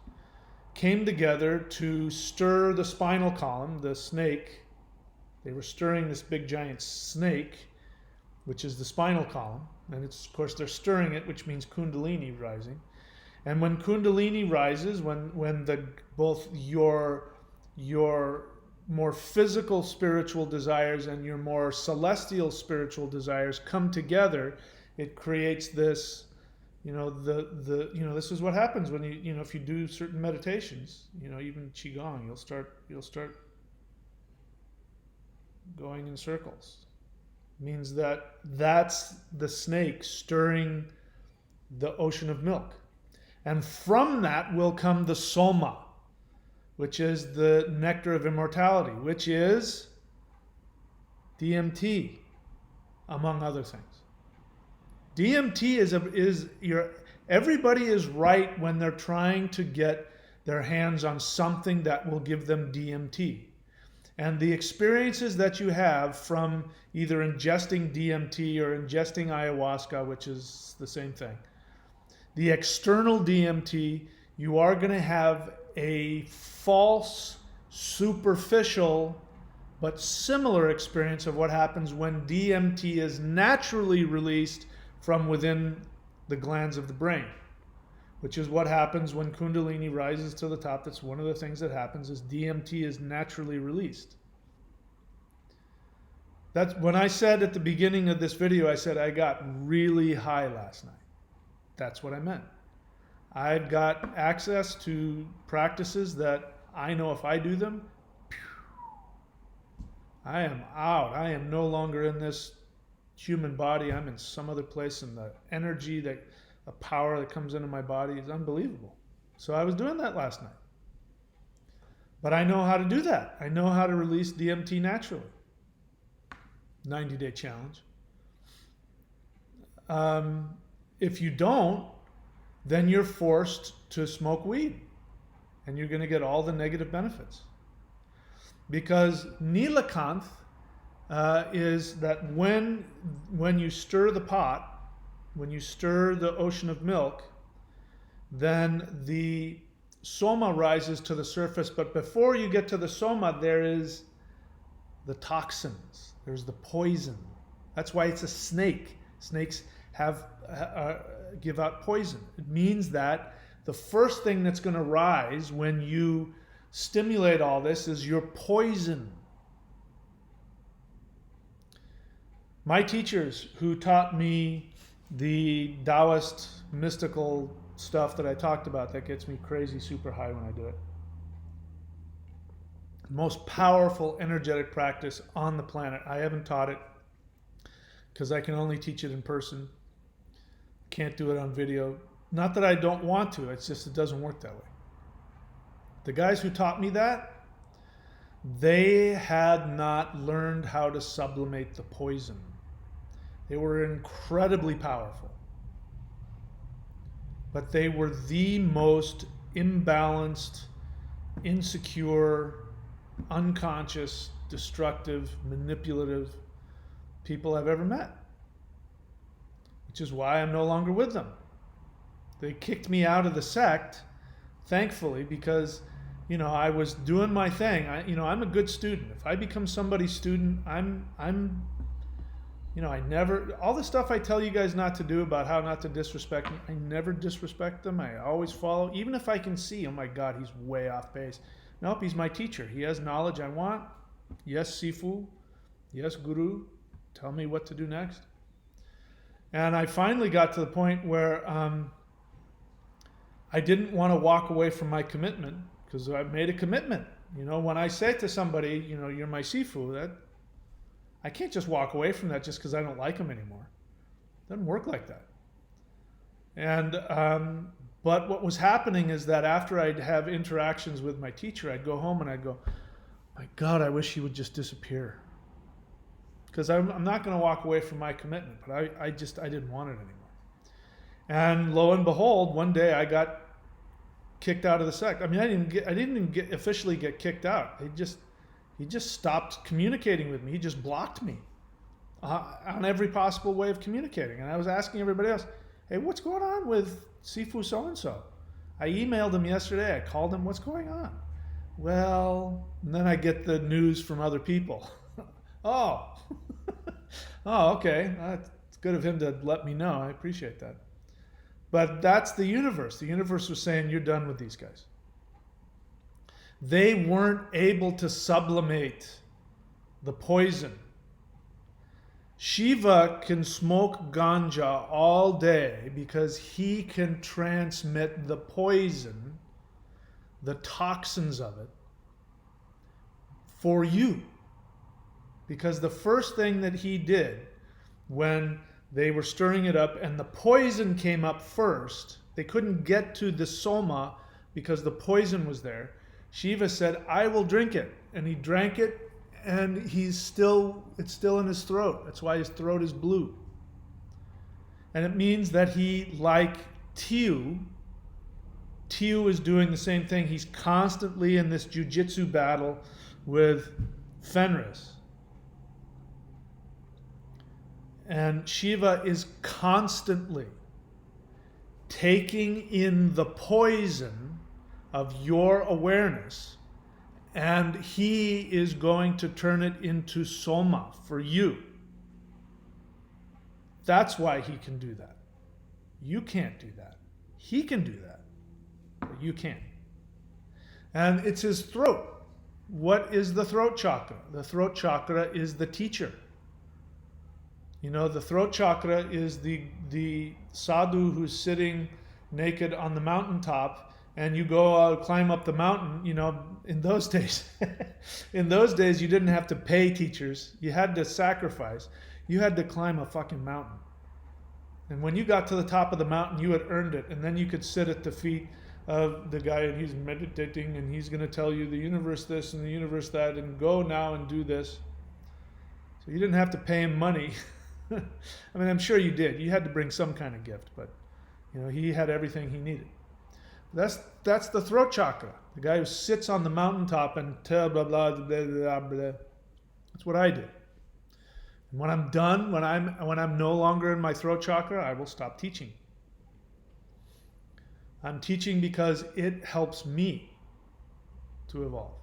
came together to stir the spinal column, the snake. They were stirring this big giant snake, which is the spinal column. And it's, of course, they're stirring it, which means Kundalini rising. And when Kundalini rises, when both your more physical spiritual desires and your more celestial spiritual desires come together, it creates this, this is what happens when if you do certain meditations, even Qigong, you'll start going in circles. It means that's the snake stirring the ocean of milk. And from that will come the Soma, which is the Nectar of Immortality, which is DMT, among other things. DMT everybody is right when they're trying to get their hands on something that will give them DMT. And the experiences that you have from either ingesting DMT or ingesting ayahuasca, which is the same thing, the external DMT, you are going to have a false, superficial, but similar experience of what happens when DMT is naturally released from within the glands of the brain, which is what happens when Kundalini rises to the top. That's one of the things that happens, is DMT is naturally released. That's when I said at the beginning of this video, I said I got really high last night. That's what I meant. I've got access to practices that I know if I do them, I am out. I am no longer in this human body. I'm in some other place, and the energy, the power that comes into my body is unbelievable. So I was doing that last night. But I know how to do that. I know how to release DMT naturally. 90-day challenge. If you don't, then you're forced to smoke weed, and you're going to get all the negative benefits. Because Nilakanth is that when you stir the pot, when you stir the ocean of milk, then the soma rises to the surface. But before you get to the soma, there is the toxins. There's the poison. That's why it's a snake. Snakes give out poison. It means that the first thing that's going to rise when you stimulate all this is your poison. My teachers who taught me the Taoist mystical stuff that I talked about that gets me crazy super high when I do it. Most powerful energetic practice on the planet. I haven't taught it because I can only teach it in person. Can't do it on video. Not that I don't want to, it's just it doesn't work that way. The guys who taught me that, they had not learned how to sublimate the poison. They were incredibly powerful. But they were the most imbalanced, insecure, unconscious, destructive, manipulative people I've ever met. Which is why I'm no longer with them. They kicked me out of the sect, thankfully, because I was doing my thing. I'm a good student. If I become somebody's student, I never, all the stuff I tell you guys not to do about how not to disrespect me, I never disrespect them. I always follow, even if I can see, oh my God, he's way off base. Nope, he's my teacher. He has knowledge I want. Yes, Sifu. Yes, Guru. Tell me what to do next. And I finally got to the point where I didn't want to walk away from my commitment because I made a commitment. When I say to somebody, you're my Sifu, that I can't just walk away from that just because I don't like him anymore. It doesn't work like that. And but what was happening is that after I'd have interactions with my teacher, I'd go home and I'd go, my God, I wish he would just disappear. Because I'm not going to walk away from my commitment, but I didn't want it anymore. And lo and behold, one day I got kicked out of the sect. I mean, I didn't even officially get kicked out. He just stopped communicating with me. He just blocked me on every possible way of communicating. And I was asking everybody else, hey, what's going on with Sifu so-and-so? I emailed him yesterday. I called him. What's going on? Well, and then I get the news from other people. Oh, okay. It's good of him to let me know. I appreciate that. But that's the universe. The universe was saying, you're done with these guys. They weren't able to sublimate the poison. Shiva can smoke ganja all day because he can transmit the poison, the toxins of it, for you. Because the first thing that he did when they were stirring it up and the poison came up first, they couldn't get to the soma because the poison was there. Shiva said, I will drink it. And he drank it, and it's still in his throat. That's why his throat is blue. And it means that he, like Tiu is doing the same thing. He's constantly in this jujitsu battle with Fenris. And Shiva is constantly taking in the poison of your awareness, and he is going to turn it into soma for you. That's why he can do that. You can't do that. He can do that, but you can't. And it's his throat. What is the throat chakra? The throat chakra is the teacher. The throat chakra is the sadhu who's sitting naked on the mountaintop, and you go climb up the mountain. In those days, in those days, you didn't have to pay teachers. You had to sacrifice. You had to climb a fucking mountain. And when you got to the top of the mountain, you had earned it. And then you could sit at the feet of the guy, and he's meditating, and he's going to tell you the universe this and the universe that, and go now and do this. So you didn't have to pay him money. I mean, I'm sure you did. You had to bring some kind of gift, but he had everything he needed. That's the throat chakra. The guy who sits on the mountaintop and blah blah blah blah blah blah. That's what I do. And when I'm done, when I'm no longer in my throat chakra, I will stop teaching. I'm teaching because it helps me to evolve.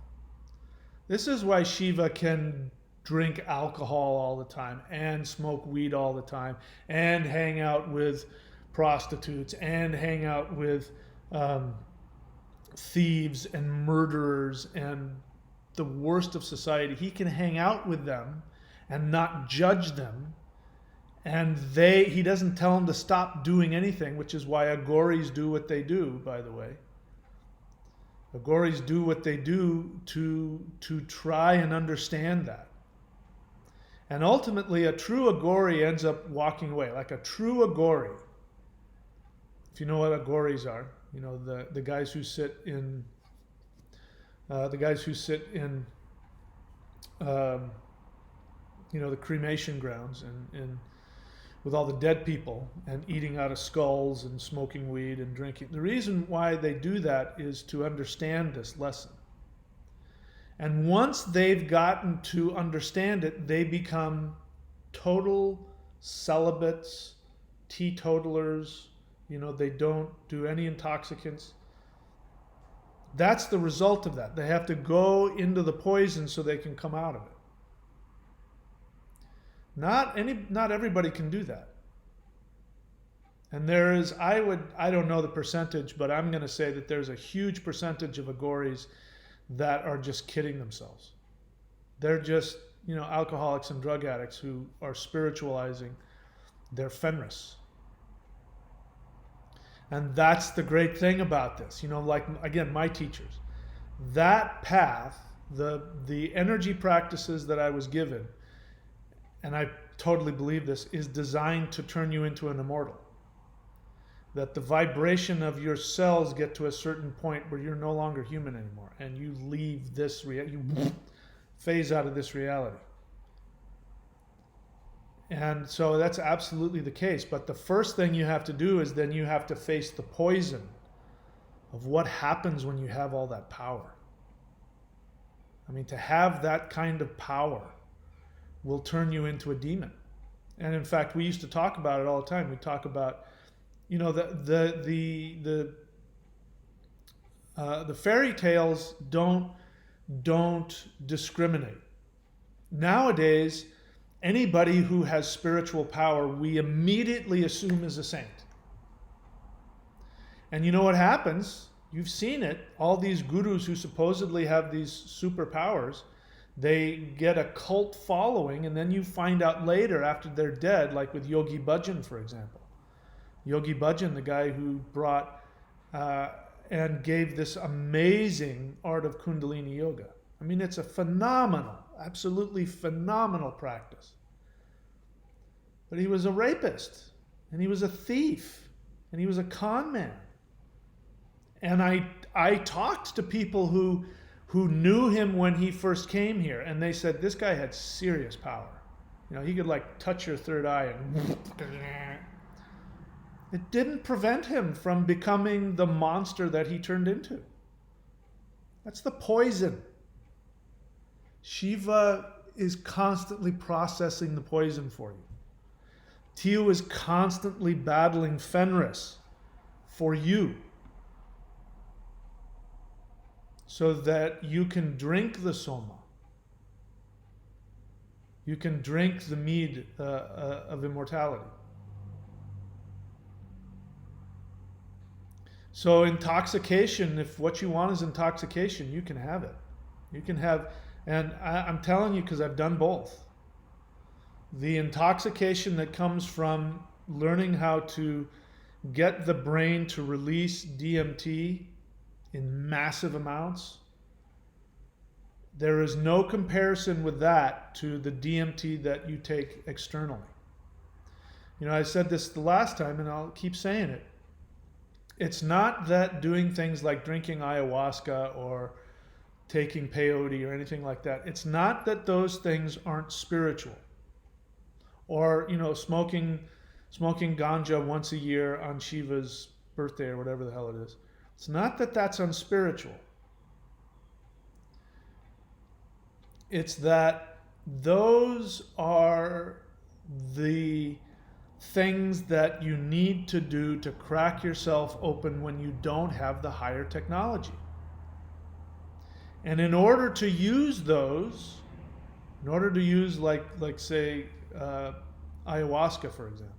This is why Shiva can drink alcohol all the time and smoke weed all the time and hang out with prostitutes and hang out with thieves and murderers and the worst of society. He can hang out with them and not judge them, and he doesn't tell them to stop doing anything, which is why Aghoris do what they do, by the way. Aghoris do what they do to try and understand that. And ultimately, a true Aghori ends up walking away. Like a true Aghori, if you know what Aghoris are, the guys who sit in the cremation grounds and with all the dead people and eating out of skulls and smoking weed and drinking. The reason why they do that is to understand this lesson. And once they've gotten to understand it, they become total celibates, teetotalers. They don't do any intoxicants. That's the result of that. They have to go into the poison so they can come out of it. Not everybody can do that. And there is, I don't know the percentage, but I'm going to say that there's a huge percentage of Aghoris that are just kidding themselves. They're just, alcoholics and drug addicts who are spiritualizing their Fenris. And that's the great thing about this. Like, again, my teachers. That path, the energy practices that I was given, and I totally believe this, is designed to turn you into an immortal. That the vibration of your cells get to a certain point where you're no longer human anymore, and you leave this you phase out of this reality. And so that's absolutely the case. But the first thing you have to do is then you have to face the poison of what happens when you have all that power. I mean, to have that kind of power will turn you into a demon. And in fact, we used to talk about it all the time. We talk about, the fairy tales don't discriminate. Nowadays, anybody who has spiritual power, we immediately assume is a saint. And you know what happens? You've seen it. All these gurus who supposedly have these superpowers, they get a cult following, and then you find out later after they're dead, like with Yogi Bhajan, for example. Yogi Bhajan, the guy who brought and gave this amazing art of Kundalini yoga. I mean, it's a phenomenal, absolutely phenomenal practice. But he was a rapist, and he was a thief, and he was a con man. And I talked to people who knew him when he first came here, and they said this guy had serious power. He could like touch your third eye and it didn't prevent him from becoming the monster that he turned into. That's the poison. Shiva is constantly processing the poison for you. Tiu is constantly battling Fenris for you so that you can drink the soma. You can drink the mead of immortality. So intoxication, if what you want is intoxication, you can have it. You can have, and I'm telling you because I've done both. The intoxication that comes from learning how to get the brain to release DMT in massive amounts, there is no comparison with that to the DMT that you take externally. You know, I said this the last time and I'll keep saying it. It's not that doing things like drinking ayahuasca or taking peyote or anything like that, it's not that those things aren't spiritual. Or, you know, smoking ganja once a year on Shiva's birthday or whatever the hell it is. It's not that that's unspiritual. It's that those are the things that you need to do to crack yourself open when you don't have the higher technology. And in order to use those, in order to use like say ayahuasca, for example,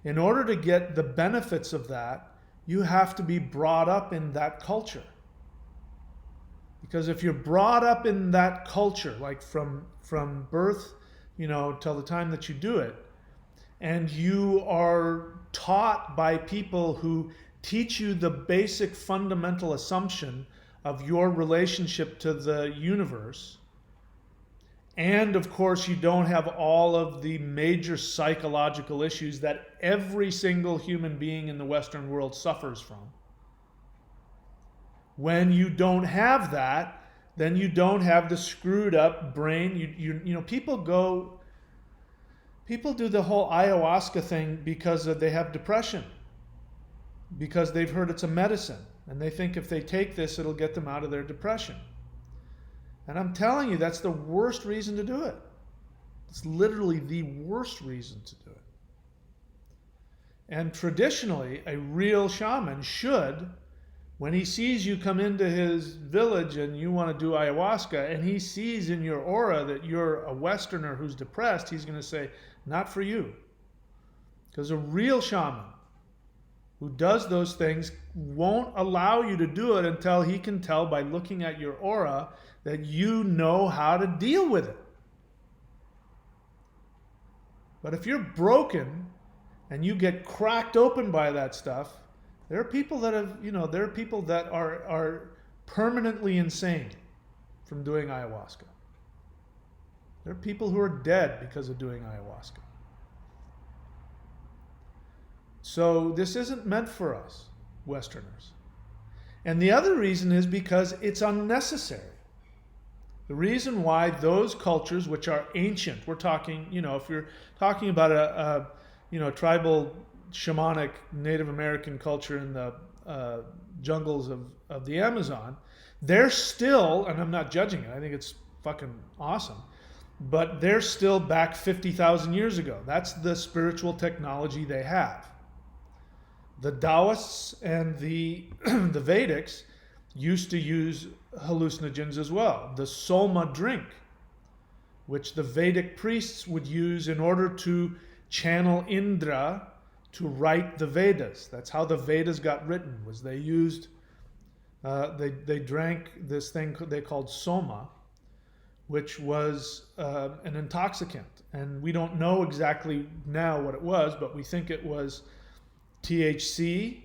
in order to get the benefits of that, you have to be brought up in that culture. Because if you're brought up in that culture, like from birth, you know, till the time that you do it, and you are taught by people who teach you the basic fundamental assumption of your relationship to the universe, and of course you don't have all of the major psychological issues that every single human being in the Western world suffers from. When you don't have that, then you don't have the screwed up brain. You know, people do the whole ayahuasca thing because they have depression, because they've heard it's a medicine, and they think if they take this, it'll get them out of their depression. And I'm telling you, that's the worst reason to do it. It's literally the worst reason to do it. And traditionally, a real shaman should, when he sees you come into his village and you want to do ayahuasca, and he sees in your aura that you're a Westerner who's depressed, he's going to say, not for you. Because a real shaman who does those things won't allow you to do it until he can tell by looking at your aura that you know how to deal with it. But if you're broken and you get cracked open by that stuff, there are people that are permanently insane from doing ayahuasca. There are people who are dead because of doing ayahuasca. So this isn't meant for us, Westerners. And the other reason is because it's unnecessary. The reason why those cultures, which are ancient, we're talking, you know, if you're talking about a tribal shamanic Native American culture in the jungles of the Amazon, they're still, and I'm not judging it, I think it's fucking awesome, but they're still back 50,000 years ago. That's the spiritual technology they have. The Taoists and the Vedics used to use hallucinogens as well. The Soma drink, which the Vedic priests would use in order to channel Indra to write the Vedas. That's how the Vedas got written, was they used, they drank this thing they called Soma, which was an intoxicant. And we don't know exactly now what it was, but we think it was THC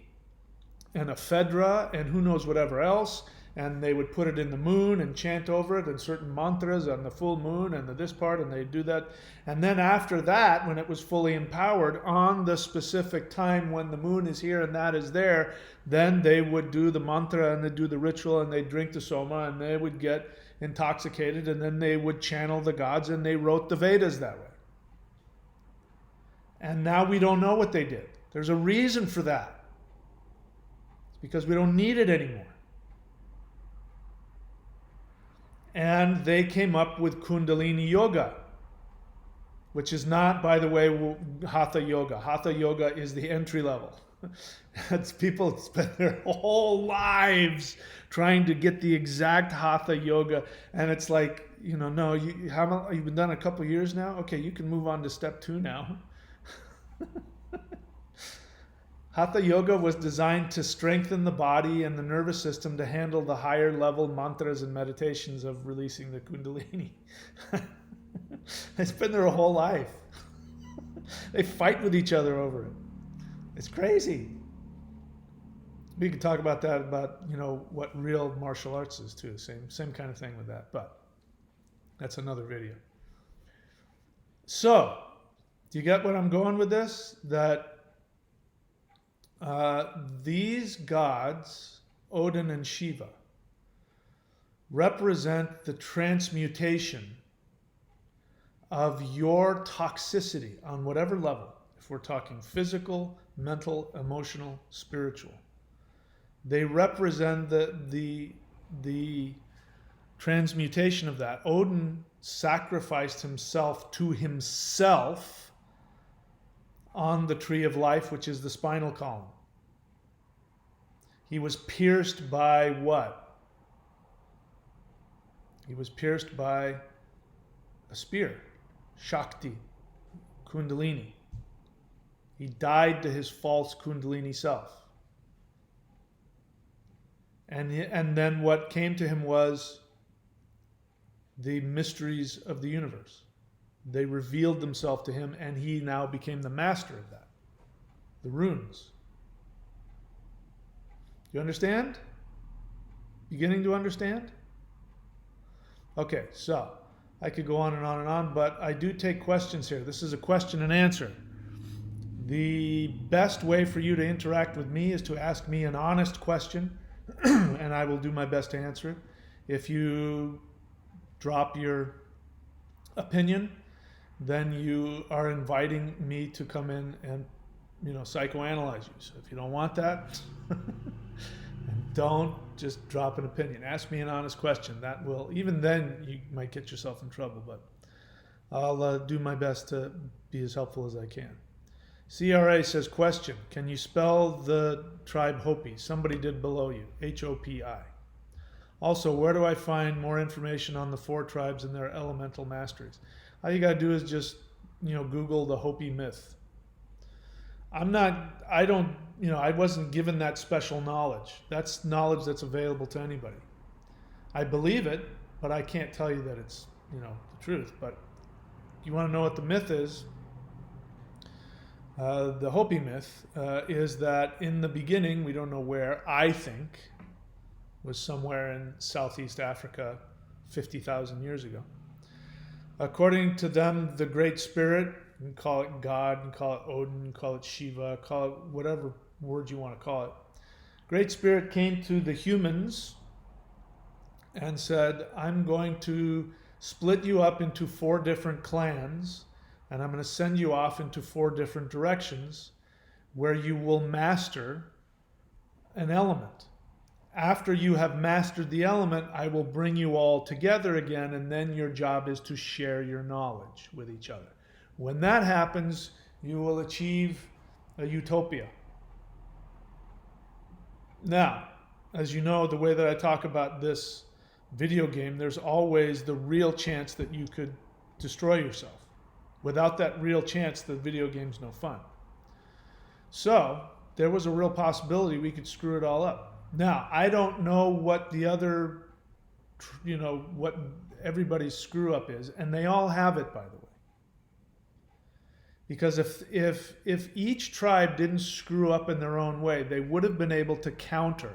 and ephedra and who knows whatever else. And they would put it in the moon and chant over it and certain mantras on the full moon and this part, and they'd do that. And then after that, when it was fully empowered, on the specific time when the moon is here and that is there, then they would do the mantra and they'd do the ritual and they'd drink the soma and they would get intoxicated, and then they would channel the gods, and they wrote the Vedas that way. And now we don't know what they did. There's a reason for that. It's because we don't need it anymore. And they came up with Kundalini Yoga, which is not, by the way, Hatha Yoga. Hatha Yoga is the entry level. It's people spend their whole lives trying to get the exact Hatha Yoga, and it's like, you know, no, you've been done a couple years now? Okay, you can move on to step 2 now. Hatha Yoga was designed to strengthen the body and the nervous system to handle the higher level mantras and meditations of releasing the Kundalini. They spend their whole life. They fight with each other over it. They It's crazy. We could talk about that, about what real martial arts is too. Same kind of thing with that, but that's another video. So, do you get what I'm going with this? That these gods, Odin and Shiva, represent the transmutation of your toxicity on whatever level. If we're talking physical, mental, emotional, spiritual, they represent the transmutation of that. Odin sacrificed himself to himself on the tree of life, which is the spinal column. He was pierced by what? He was pierced by a spear, Shakti, Kundalini. He died to his false Kundalini self. And then what came to him was the mysteries of the universe. They revealed themselves to him, and he now became the master of that. The runes. You understand? Beginning to understand? Okay, so I could go on and on and on, but I do take questions here. This is a question and answer. The best way for you to interact with me is to ask me an honest question, and I will do my best to answer it. If you drop your opinion, then you are inviting me to come in and psychoanalyze you. So if you don't want that, don't just drop an opinion. Ask me an honest question. That will, even then, you might get yourself in trouble, but I'll do my best to be as helpful as I can. CRA says, question, can you spell the tribe Hopi? Somebody did below you, H-O-P-I. Also, where do I find more information on the 4 tribes and their elemental masteries? All you got to do is just, Google the Hopi myth. I wasn't given that special knowledge. That's knowledge that's available to anybody. I believe it, but I can't tell you that it's, the truth. But you want to know what the myth is? The Hopi myth is that in the beginning, we don't know where, I think, was somewhere in Southeast Africa 50,000 years ago. According to them, the Great Spirit, you can call it God, you can call it Odin, you can call it Shiva, call it whatever word you want to call it. Great Spirit came to the humans and said, I'm going to split you up into 4 different clans, and I'm going to send you off into 4 different directions where you will master an element. After you have mastered the element, I will bring you all together again, and then your job is to share your knowledge with each other. When that happens, you will achieve a utopia. Now, as you know, the way that I talk about this video game, there's always the real chance that you could destroy yourself. Without that real chance, the video game's no fun. So, there was a real possibility we could screw it all up. Now, I don't know what the other, what everybody's screw up is, and they all have it, by the way. Because if each tribe didn't screw up in their own way, they would have been able to counter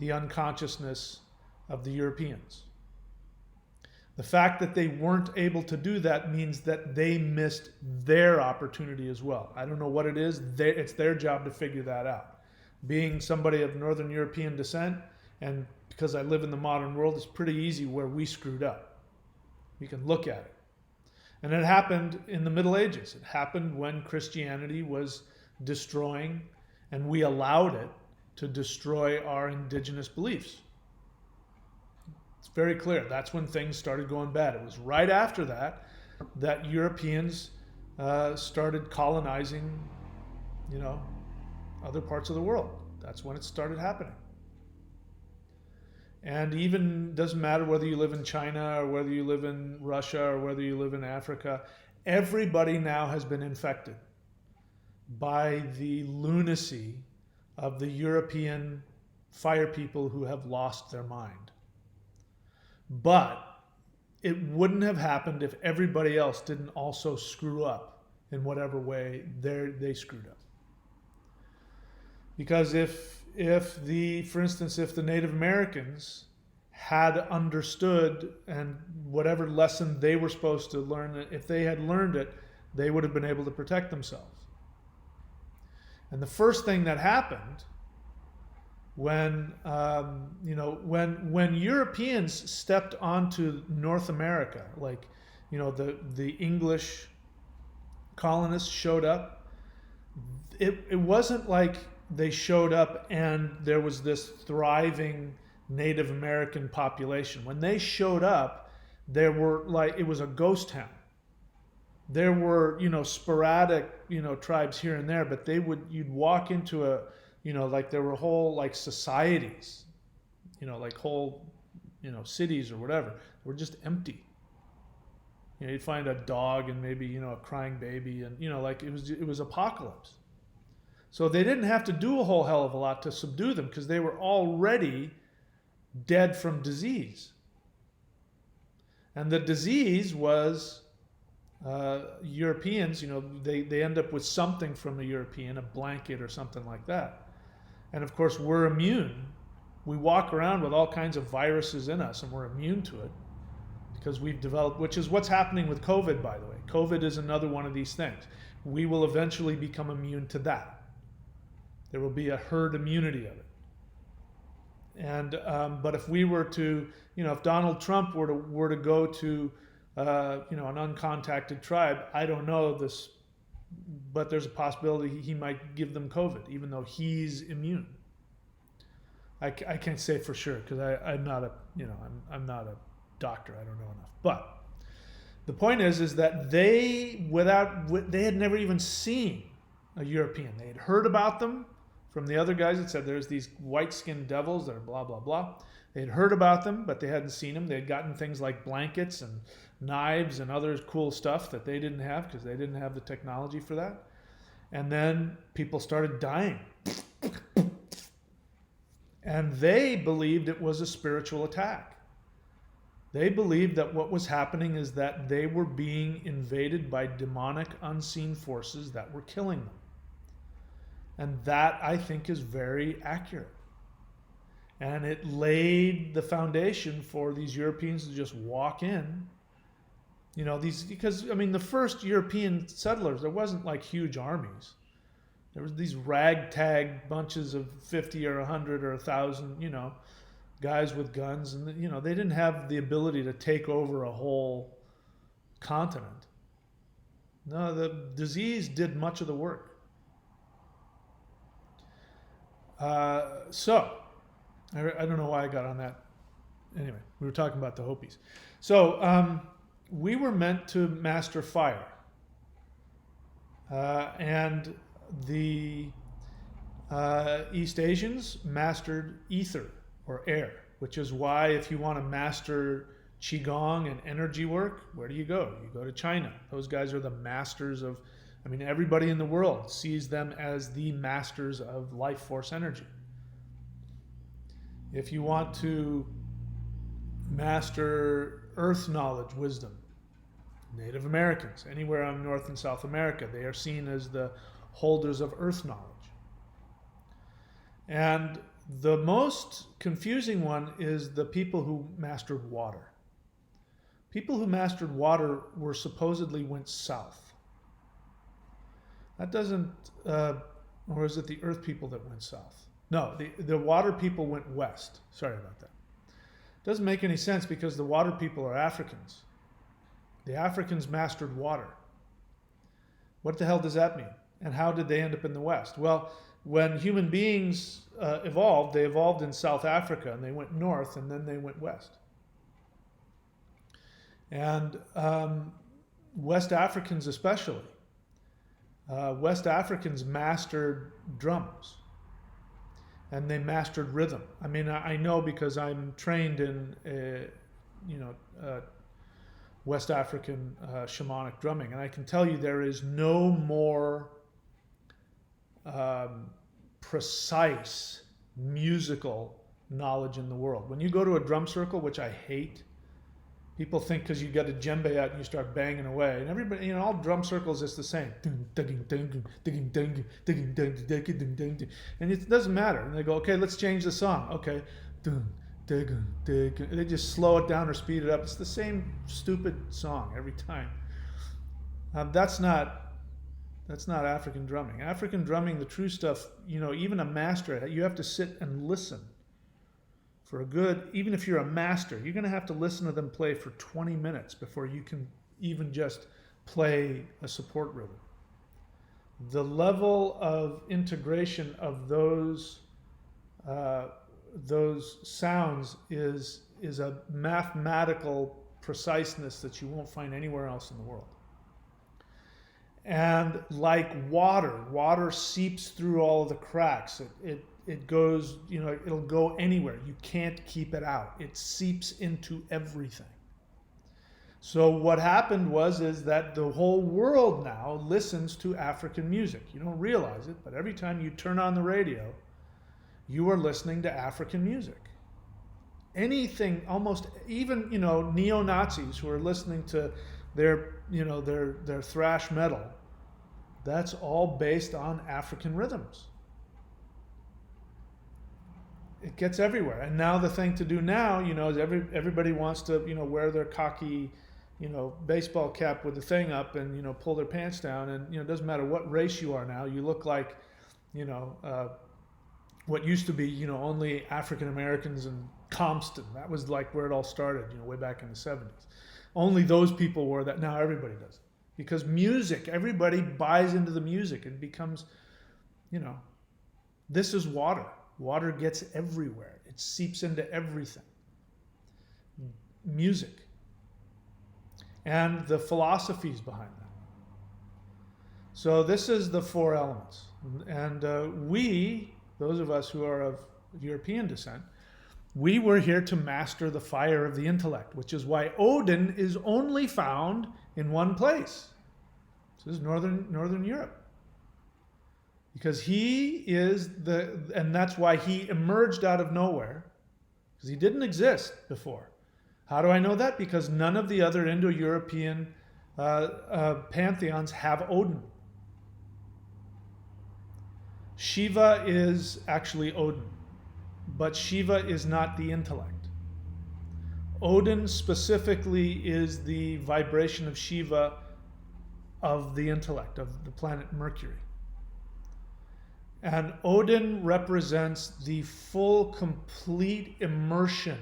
the unconsciousness of the Europeans. The fact that they weren't able to do that means that they missed their opportunity as well. I don't know what it is. It's their job to figure that out. Being somebody of Northern European descent, and because I live in the modern world, it's pretty easy where we screwed up. You can look at it. And it happened in the Middle Ages. It happened when Christianity was destroying, and we allowed it to destroy our indigenous beliefs. It's very clear. That's when things started going bad. It was right after that Europeans started colonizing, other parts of the world. That's when it started happening. And even doesn't matter whether you live in China or whether you live in Russia or whether you live in Africa, everybody now has been infected by the lunacy of the European fire people who have lost their mind. But it wouldn't have happened if everybody else didn't also screw up in whatever way they screwed up. Because for instance, if the Native Americans had understood and whatever lesson they were supposed to learn, if they had learned it, they would have been able to protect themselves. And the first thing that happened when when Europeans stepped onto North America, like the English colonists showed up, it wasn't like they showed up and there was this thriving Native American population. When they showed up, there were it was a ghost town. There were sporadic tribes here and there, but you'd walk into a there were whole societies, whole cities or whatever, were just empty. You'd find a dog and maybe a crying baby, and it was apocalypse. So they didn't have to do a whole hell of a lot to subdue them because they were already dead from disease. And the disease was Europeans, they end up with something from a European, a blanket or something like that. And of course, we're immune. We walk around with all kinds of viruses in us and we're immune to it because we've developed, which is what's happening with COVID, by the way. COVID is another one of these things. We will eventually become immune to that. There will be a herd immunity of it. And but if we were to, if Donald Trump were to go to an uncontacted tribe, I don't know this, but there's a possibility he might give them COVID, even though he's immune. I can't say for sure because I'm not a I'm not a doctor. I don't know enough. But the point is that they had never even seen a European. They had heard about them from the other guys that said there's these white-skinned devils that are blah blah blah. They had heard about them, but they hadn't seen them. They had gotten things like blankets and knives and other cool stuff that they didn't have because they didn't have the technology for that. And then people started dying. And they believed it was a spiritual attack. They believed that what was happening is that they were being invaded by demonic unseen forces that were killing them. And that, I think, is very accurate. And it laid the foundation for these Europeans to just walk in. Because the first European settlers, there wasn't like huge armies. There was these ragtag bunches of 50 or 100 or 1,000, guys with guns. And, they didn't have the ability to take over a whole continent. No, the disease did much of the work. So, I don't know why I got on that. Anyway, we were talking about the Hopis. So, we were meant to master fire. And the East Asians mastered ether or air, which is why if you want to master Qigong and energy work, where do you go? You go to China. Those guys are the masters of, everybody in the world sees them as the masters of life force energy. If you want to master earth knowledge, wisdom, Native Americans, anywhere in North and South America, they are seen as the holders of earth knowledge. And the most confusing one is the people who mastered water. People who mastered water supposedly went south. That doesn't, or is it the earth people that went south? No, the water people went west. Sorry about that. Doesn't make any sense because the water people are Africans. The Africans mastered water. What the hell does that mean? And how did they end up in the West? Well, when human beings evolved, they evolved in South Africa and they went north and then they went west. And West Africans especially. West Africans mastered drums and they mastered rhythm. I know because I'm trained in, West African shamanic drumming, and I can tell you there is no more precise musical knowledge in the world. When you go to a drum circle, which I hate People think because you got a djembe out and you start banging away, and everybody, all drum circles, it's the same. And it doesn't matter. And they go, okay, let's change the song. Okay, they just slow it down or speed it up. It's the same stupid song every time. That's not African drumming. African drumming, the true stuff, even a master, you have to sit and listen. Even if you're a master, you're going to have to listen to them play for 20 minutes before you can even just play a support rhythm. The level of integration of those sounds is a mathematical preciseness that you won't find anywhere else in the world. And like water seeps through all of the cracks. It goes, it'll go anywhere. You can't keep it out. It seeps into everything. So what happened is that the whole world now listens to African music. You don't realize it, but every time you turn on the radio, you are listening to African music. Anything, almost even, neo-Nazis who are listening to their thrash metal, that's all based on African rhythms. It gets everywhere. And now the thing to do now, is everybody wants to, wear their cocky, baseball cap with the thing up and, pull their pants down. And, it doesn't matter what race you are now. You look like, what used to be, only African Americans and Compton. That was like where it all started, way back in the 70s. Only those people wore that. Now everybody does it. Because music, everybody buys into the music and becomes, this is water. Water gets everywhere. It seeps into everything. Music. And the philosophies behind that. So this is the four elements. And we, those of us who are of European descent, we were here to master the fire of the intellect, which is why Odin is only found in one place. This is Northern Europe. Because he is and that's why he emerged out of nowhere, because he didn't exist before. How do I know that? Because none of the other Indo-European pantheons have Odin. Shiva is actually Odin, but Shiva is not the intellect. Odin specifically is the vibration of Shiva of the intellect, of the planet Mercury. And Odin represents the full, complete immersion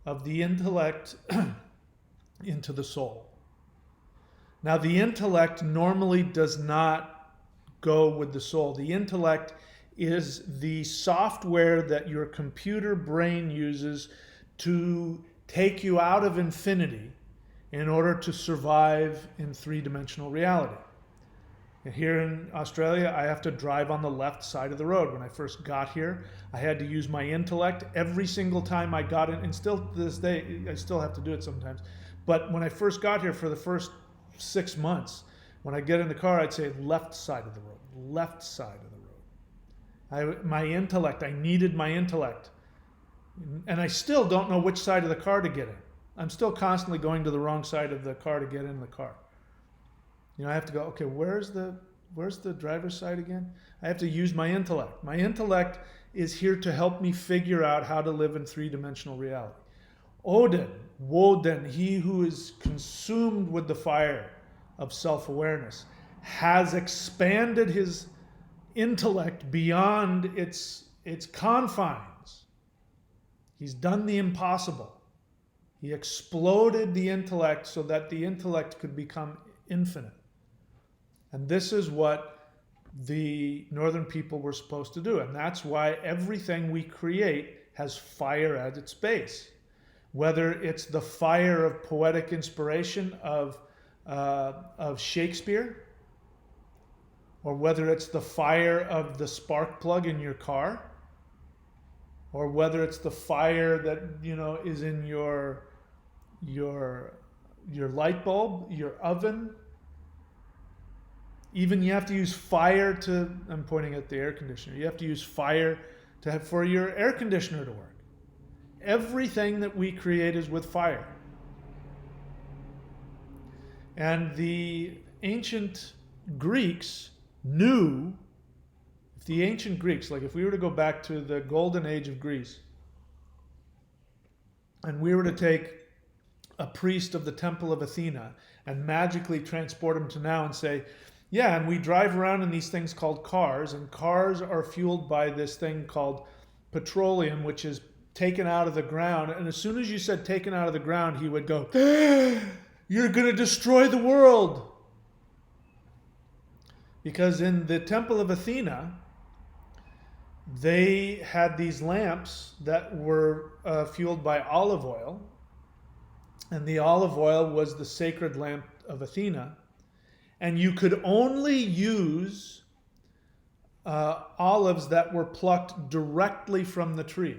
of the intellect into the soul. Now, the intellect normally does not go with the soul. The intellect is the software that your computer brain uses to take you out of infinity in order to survive in three-dimensional reality. Here in Australia, I have to drive on the left side of the road. When I first got here, I had to use my intellect every single time I got in, and still to this day, I still have to do it sometimes. But when I first got here for the first 6 months, when I get in the car, I'd say left side of the road, left side of the road. My intellect, I needed my intellect. And I still don't know which side of the car to get in. I'm still constantly going to the wrong side of the car to get in the car. I have to go, okay, where's the driver's side again? I have to use my intellect. My intellect is here to help me figure out how to live in three-dimensional reality. Odin, Woden, he who is consumed with the fire of self-awareness, has expanded his intellect beyond its confines. He's done the impossible. He exploded the intellect so that the intellect could become infinite. And this is what the northern people were supposed to do. And that's why everything we create has fire at its base. Whether it's the fire of poetic inspiration of Shakespeare, or whether it's the fire of the spark plug in your car, or whether it's the fire that is in your light bulb, your oven. Even you have to use fire to, I'm pointing at the air conditioner, you have to use fire for your air conditioner to work. Everything that we create is with fire. And the ancient Greeks knew, if the ancient Greeks, like if we were to go back to the golden age of Greece, and we were to take a priest of the Temple of Athena and magically transport him to now and say, yeah, and we drive around in these things called cars, and cars are fueled by this thing called petroleum, which is taken out of the ground. And as soon as you said taken out of the ground, he would go, you're going to destroy the world. Because in the Temple of Athena, they had these lamps that were fueled by olive oil. And the olive oil was the sacred lamp of Athena. And you could only use olives that were plucked directly from the tree.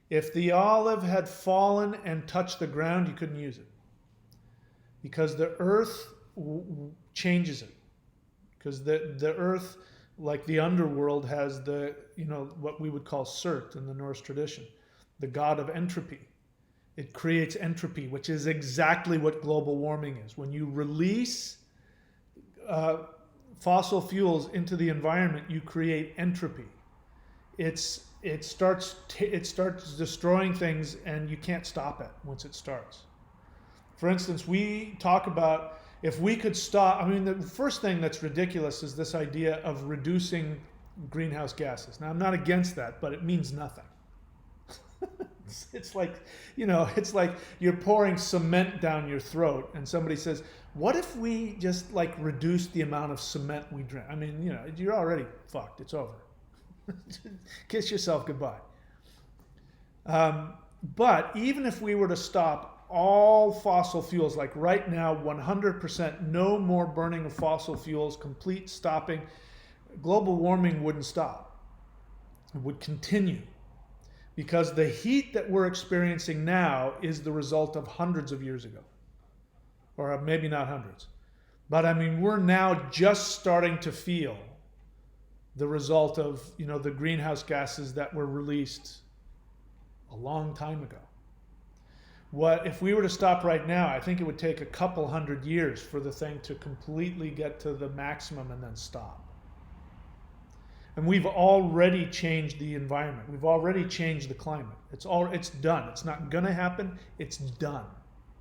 If the olive had fallen and touched the ground, you couldn't use it. Because the earth changes it. Because the earth, like the underworld, has the, what we would call Surt in the Norse tradition, the god of entropy. It creates entropy, which is exactly what global warming is. When you release fossil fuels into the environment, you create entropy. It starts destroying things, and you can't stop it once it starts. For instance, we talk about if we could stop. I mean, the first thing that's ridiculous is this idea of reducing greenhouse gases. Now, I'm not against that, but it means nothing. It's like, it's like you're pouring cement down your throat, and somebody says, what if we just like reduce the amount of cement we drink? I mean, you're already fucked. It's over. Kiss yourself goodbye. But even if we were to stop all fossil fuels, like right now, 100%, no more burning of fossil fuels, complete stopping, global warming wouldn't stop. It would continue. Because the heat that we're experiencing now is the result of hundreds of years ago. Or maybe not hundreds. But I mean, we're now just starting to feel the result of, the greenhouse gases that were released a long time ago. What if we were to stop right now, I think it would take a couple hundred years for the thing to completely get to the maximum and then stop. And we've already changed the environment. We've already changed the climate. It's done. It's not going to happen. It's done.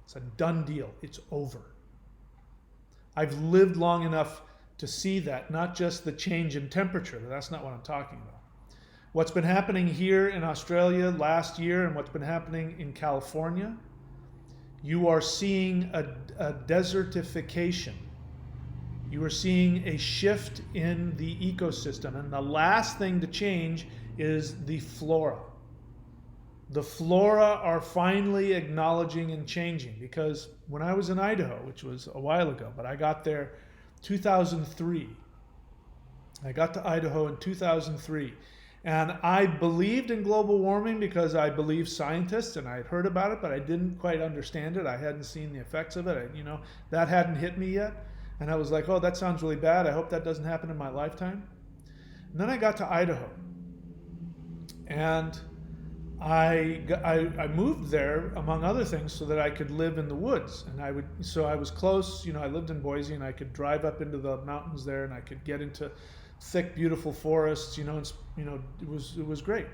It's a done deal. It's over. I've lived long enough to see that, not just the change in temperature. That's not what I'm talking about. What's been happening here in Australia last year and what's been happening in California, you are seeing a desertification. You are seeing a shift in the ecosystem. And the last thing to change is the flora. The flora are finally acknowledging and changing, because when I was in Idaho, which was a while ago, but I got there 2003. I got to Idaho in 2003. And I believed in global warming because I believed scientists, and I had heard about it, but I didn't quite understand it. I hadn't seen the effects of it. That hadn't hit me yet. And I was like, oh, that sounds really bad. I hope that doesn't happen in my lifetime. And then I got to Idaho. And I moved there, among other things, so that I could live in the woods. And so I was close. I lived in Boise, and I could drive up into the mountains there, and I could get into thick, beautiful forests. It was great.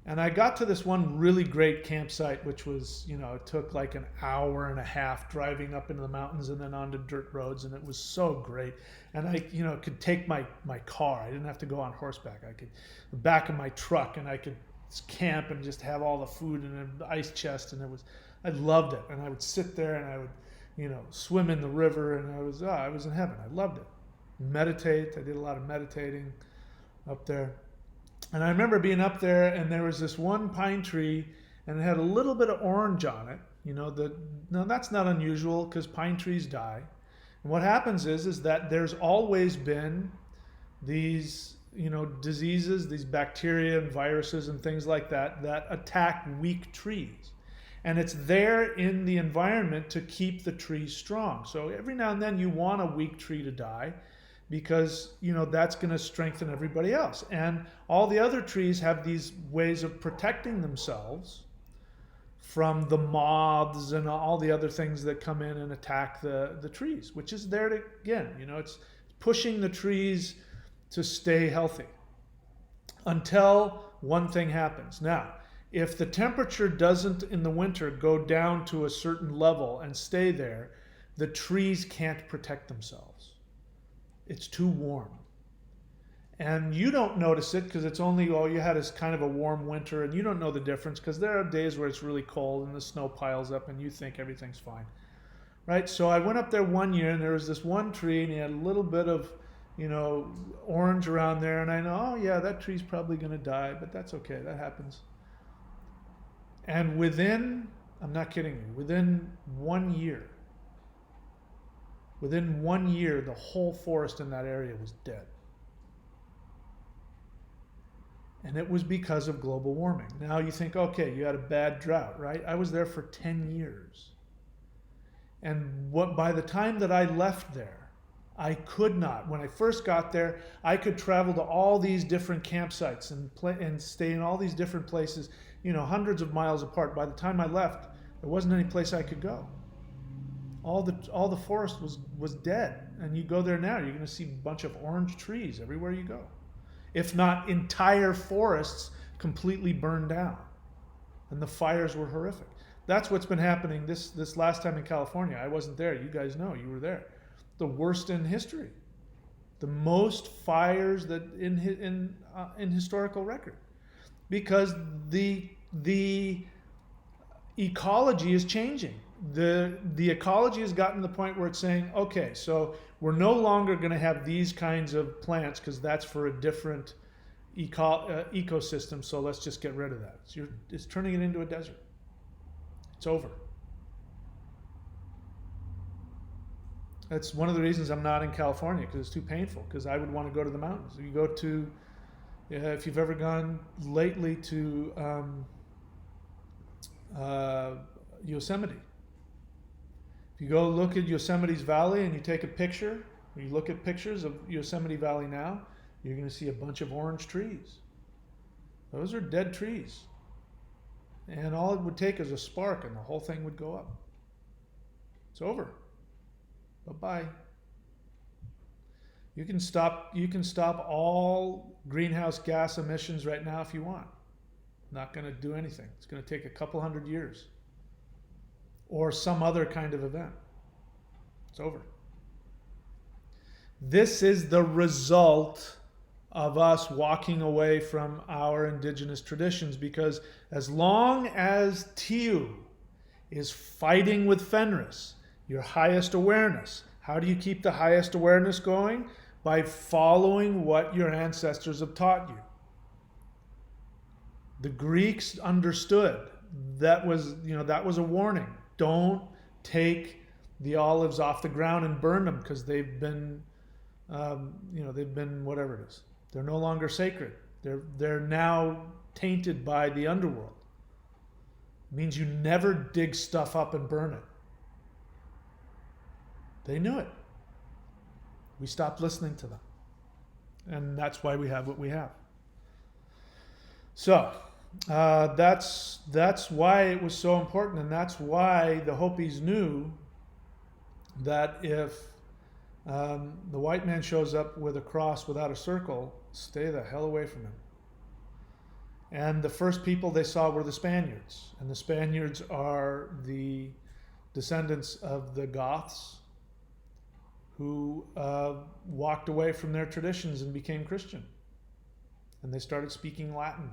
And I got to this one really great campsite, which was, it took like an hour and a half driving up into the mountains and then onto dirt roads, and it was so great. And I, could take my car. I didn't have to go on horseback. I could the back of my truck, and I could camp and just have all the food in an ice chest, and I loved it. And I would sit there and I would, swim in the river, and I was in heaven. I loved it. Meditate. I did a lot of meditating up there. And I remember being up there, and there was this one pine tree, and it had a little bit of orange on it. Now that's not unusual, because pine trees die. And what happens is that there's always been these, diseases, these bacteria and viruses and things like that attack weak trees. And it's there in the environment to keep the trees strong. So every now and then you want a weak tree to die, because that's going to strengthen everybody else. And all the other trees have these ways of protecting themselves from the moths and all the other things that come in and attack the trees, which is there to, again, it's pushing the trees to stay healthy until one thing happens. Now, if the temperature doesn't in the winter go down to a certain level and stay there, the trees can't protect themselves. It's too warm. And you don't notice it because it's only, you had this kind of a warm winter and you don't know the difference because there are days where it's really cold and the snow piles up and you think everything's fine, right? So I went up there one year and there was this one tree and he had a little bit of, orange around there, and I know, oh yeah, that tree's probably going to die, but that's okay, that happens. And I'm not kidding you, within 1 year, the whole forest in that area was dead. And it was because of global warming. Now you think, okay, you had a bad drought, right? I was there for 10 years. And by the time that I left there, I could not. When I first got there, I could travel to all these different campsites and stay in all these different places, hundreds of miles apart. By the time I left, there wasn't any place I could go. All the forest was dead. And you go there now, you're going to see a bunch of orange trees everywhere you go. If not entire forests completely burned down. And the fires were horrific. That's what's been happening this last time in California. I wasn't there. You guys know, you were there. The worst in history. The most fires that in historical record. Because the ecology is changing. The ecology has gotten to the point where it's saying, okay, so we're no longer going to have these kinds of plants because that's for a different ecosystem, so let's just get rid of that. It's turning it into a desert. It's over. That's one of the reasons I'm not in California, because it's too painful, because I would want to go to the mountains. If you go to, if you've ever gone lately to Yosemite, if you go look at Yosemite's valley and you take a picture, or you look at pictures of Yosemite Valley now, you're going to see a bunch of orange trees. Those are dead trees. And all it would take is a spark and the whole thing would go up. It's over. Bye-bye. You can stop all greenhouse gas emissions right now if you want. Not going to do anything. It's going to take a couple hundred years. Or some other kind of event. It's over. This is the result of us walking away from our indigenous traditions, because as long as Tiu is fighting with Fenris, your highest awareness, how do you keep the highest awareness going? By following what your ancestors have taught you. The Greeks understood that was a warning. Don't take the olives off the ground and burn them because they've been whatever it is. They're no longer sacred. They're now tainted by the underworld. It means you never dig stuff up and burn it. They knew it. We stopped listening to them. And that's why we have what we have. So that's why it was so important, and that's why the Hopis knew that if the white man shows up with a cross without a circle, stay the hell away from him. And the first people they saw were the Spaniards. And the Spaniards are the descendants of the Goths who walked away from their traditions and became Christian. And they started speaking Latin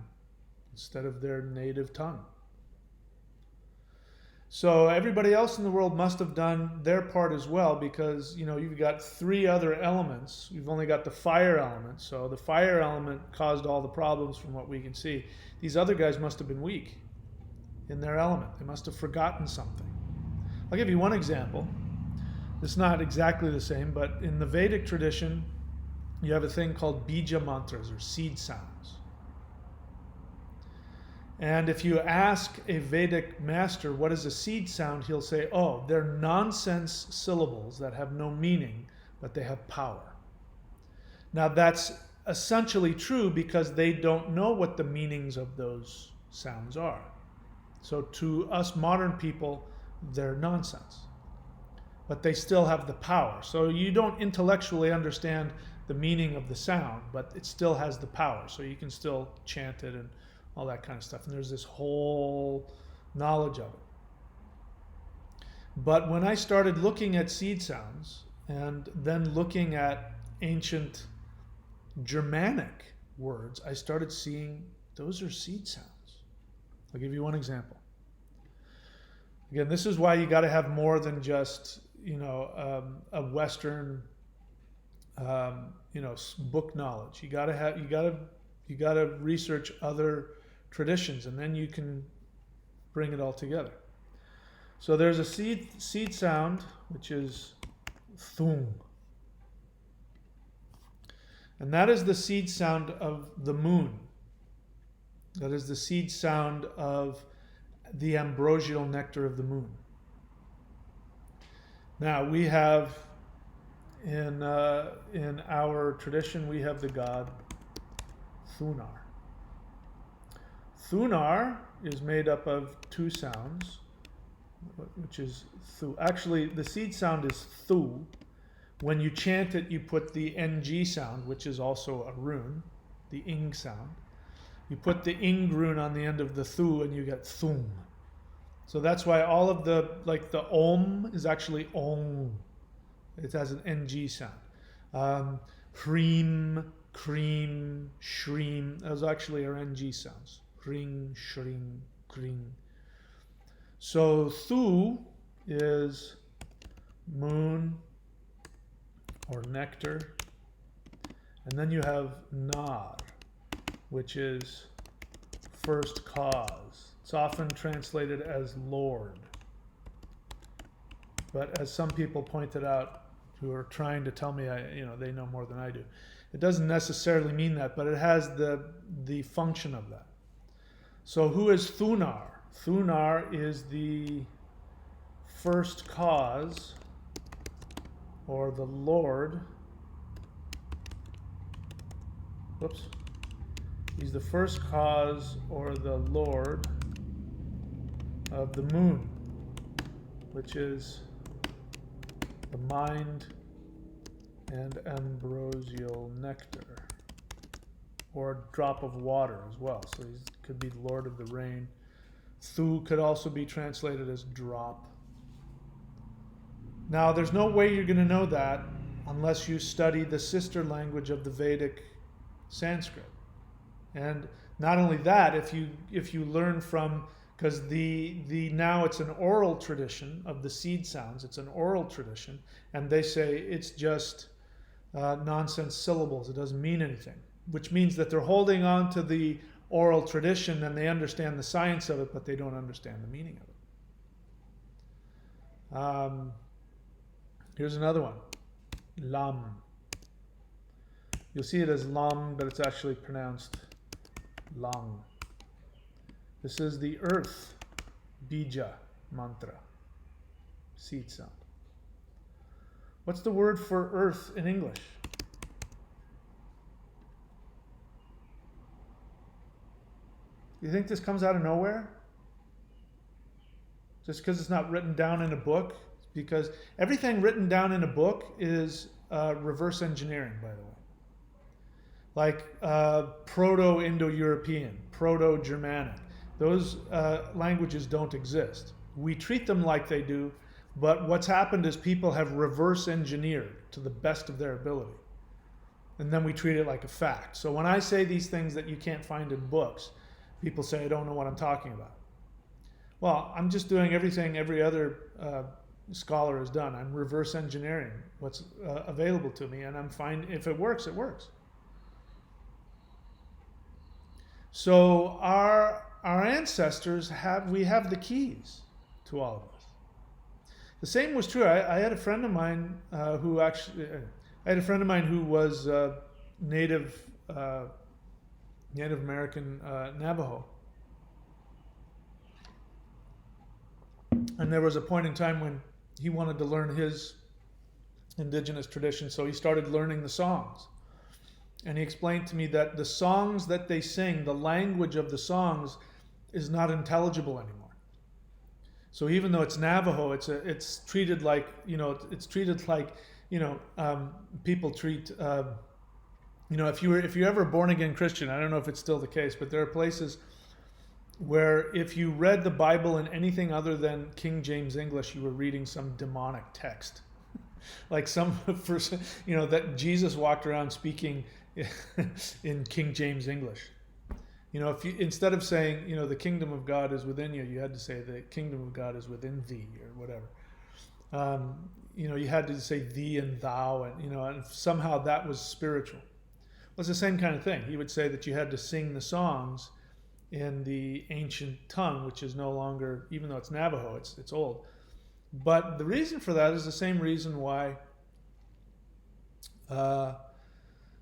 instead of their native tongue. So everybody else in the world must have done their part as well, because you've got three other elements. You've only got the fire element. So the fire element caused all the problems from what we can see. These other guys must have been weak in their element. They must have forgotten something. I'll give you one example. It's not exactly the same, but in the Vedic tradition, you have a thing called bija mantras, or seed sounds. And if you ask a Vedic master what is a seed sound, he'll say, oh, they're nonsense syllables that have no meaning, but they have power. Now that's essentially true because they don't know what the meanings of those sounds are. So to us modern people, they're nonsense. But they still have the power. So you don't intellectually understand the meaning of the sound, but it still has the power. So you can still chant it and all that kind of stuff. And there's this whole knowledge of it. But when I started looking at seed sounds and then looking at ancient Germanic words, I started seeing those are seed sounds. I'll give you one example. Again, this is why you got to have more than just, a Western, book knowledge. You got to research other traditions, and then you can bring it all together. So there's a seed sound, which is thum. And that is the seed sound of the moon. That is the seed sound of the ambrosial nectar of the moon. Now we have in our tradition we have the god Thunar. Thunar is made up of two sounds, which is thu. Actually, the seed sound is thu. When you chant it, you put the ng sound, which is also a rune, the ing sound. You put the ing rune on the end of the thu, and you get thum. So that's why all of the om is actually ong. It has an ng sound. Hreem, cream, shreem, those actually are ng sounds. Ring, shring, kring. So thu is moon or nectar. And then you have nar, which is first cause. It's often translated as Lord. But as some people pointed out who are trying to tell me they know more than I do, it doesn't necessarily mean that, but it has the function of that. So who is Thunar? Thunar is the first cause or the Lord. Whoops. He's the first cause or the Lord of the moon, which is the mind and ambrosial nectar, or a drop of water as well. So he could be Lord of the rain. Thu could also be translated as drop. Now, there's no way you're going to know that unless you study the sister language of the Vedic Sanskrit. And not only that, if you learn from, because now it's an oral tradition of the seed sounds, it's an oral tradition, and they say it's just nonsense syllables, it doesn't mean anything, which means that they're holding on to the oral tradition and they understand the science of it, but they don't understand the meaning of it. Here's another one, lam. You'll see it as lam, but it's actually pronounced lang. This is the earth bija mantra, seed sound. What's the word for earth in English? You think this comes out of nowhere? Just because it's not written down in a book? Because everything written down in a book is reverse engineering, by the way. Like Proto-Indo-European, Proto-Germanic. Those languages don't exist. We treat them like they do, but what's happened is people have reverse engineered to the best of their ability. And then we treat it like a fact. So when I say these things that you can't find in books, people say, I don't know what I'm talking about. Well, I'm just doing everything every other scholar has done. I'm reverse engineering what's available to me, and I'm fine. If it works, it works. So our ancestors have the keys to all of this. The same was true. I had a friend of mine who was Native American Navajo. And there was a point in time when he wanted to learn his indigenous tradition, so he started learning the songs. And he explained to me that the songs that they sing, the language of the songs, is not intelligible anymore. So even though it's Navajo, it's treated like, it's treated like, people treat, if you're ever a born again Christian, I don't know if it's still the case, but there are places where if you read the Bible in anything other than King James English, you were reading some demonic text. Like some person, that Jesus walked around speaking in King James English. If you, instead of saying, the kingdom of God is within you, you had to say the kingdom of God is within thee, or whatever. You had to say thee and thou, and somehow that was spiritual. Well, it's the same kind of thing. He would say that you had to sing the songs in the ancient tongue, which is no longer, even though it's Navajo, it's old. But the reason for that is the same reason why. What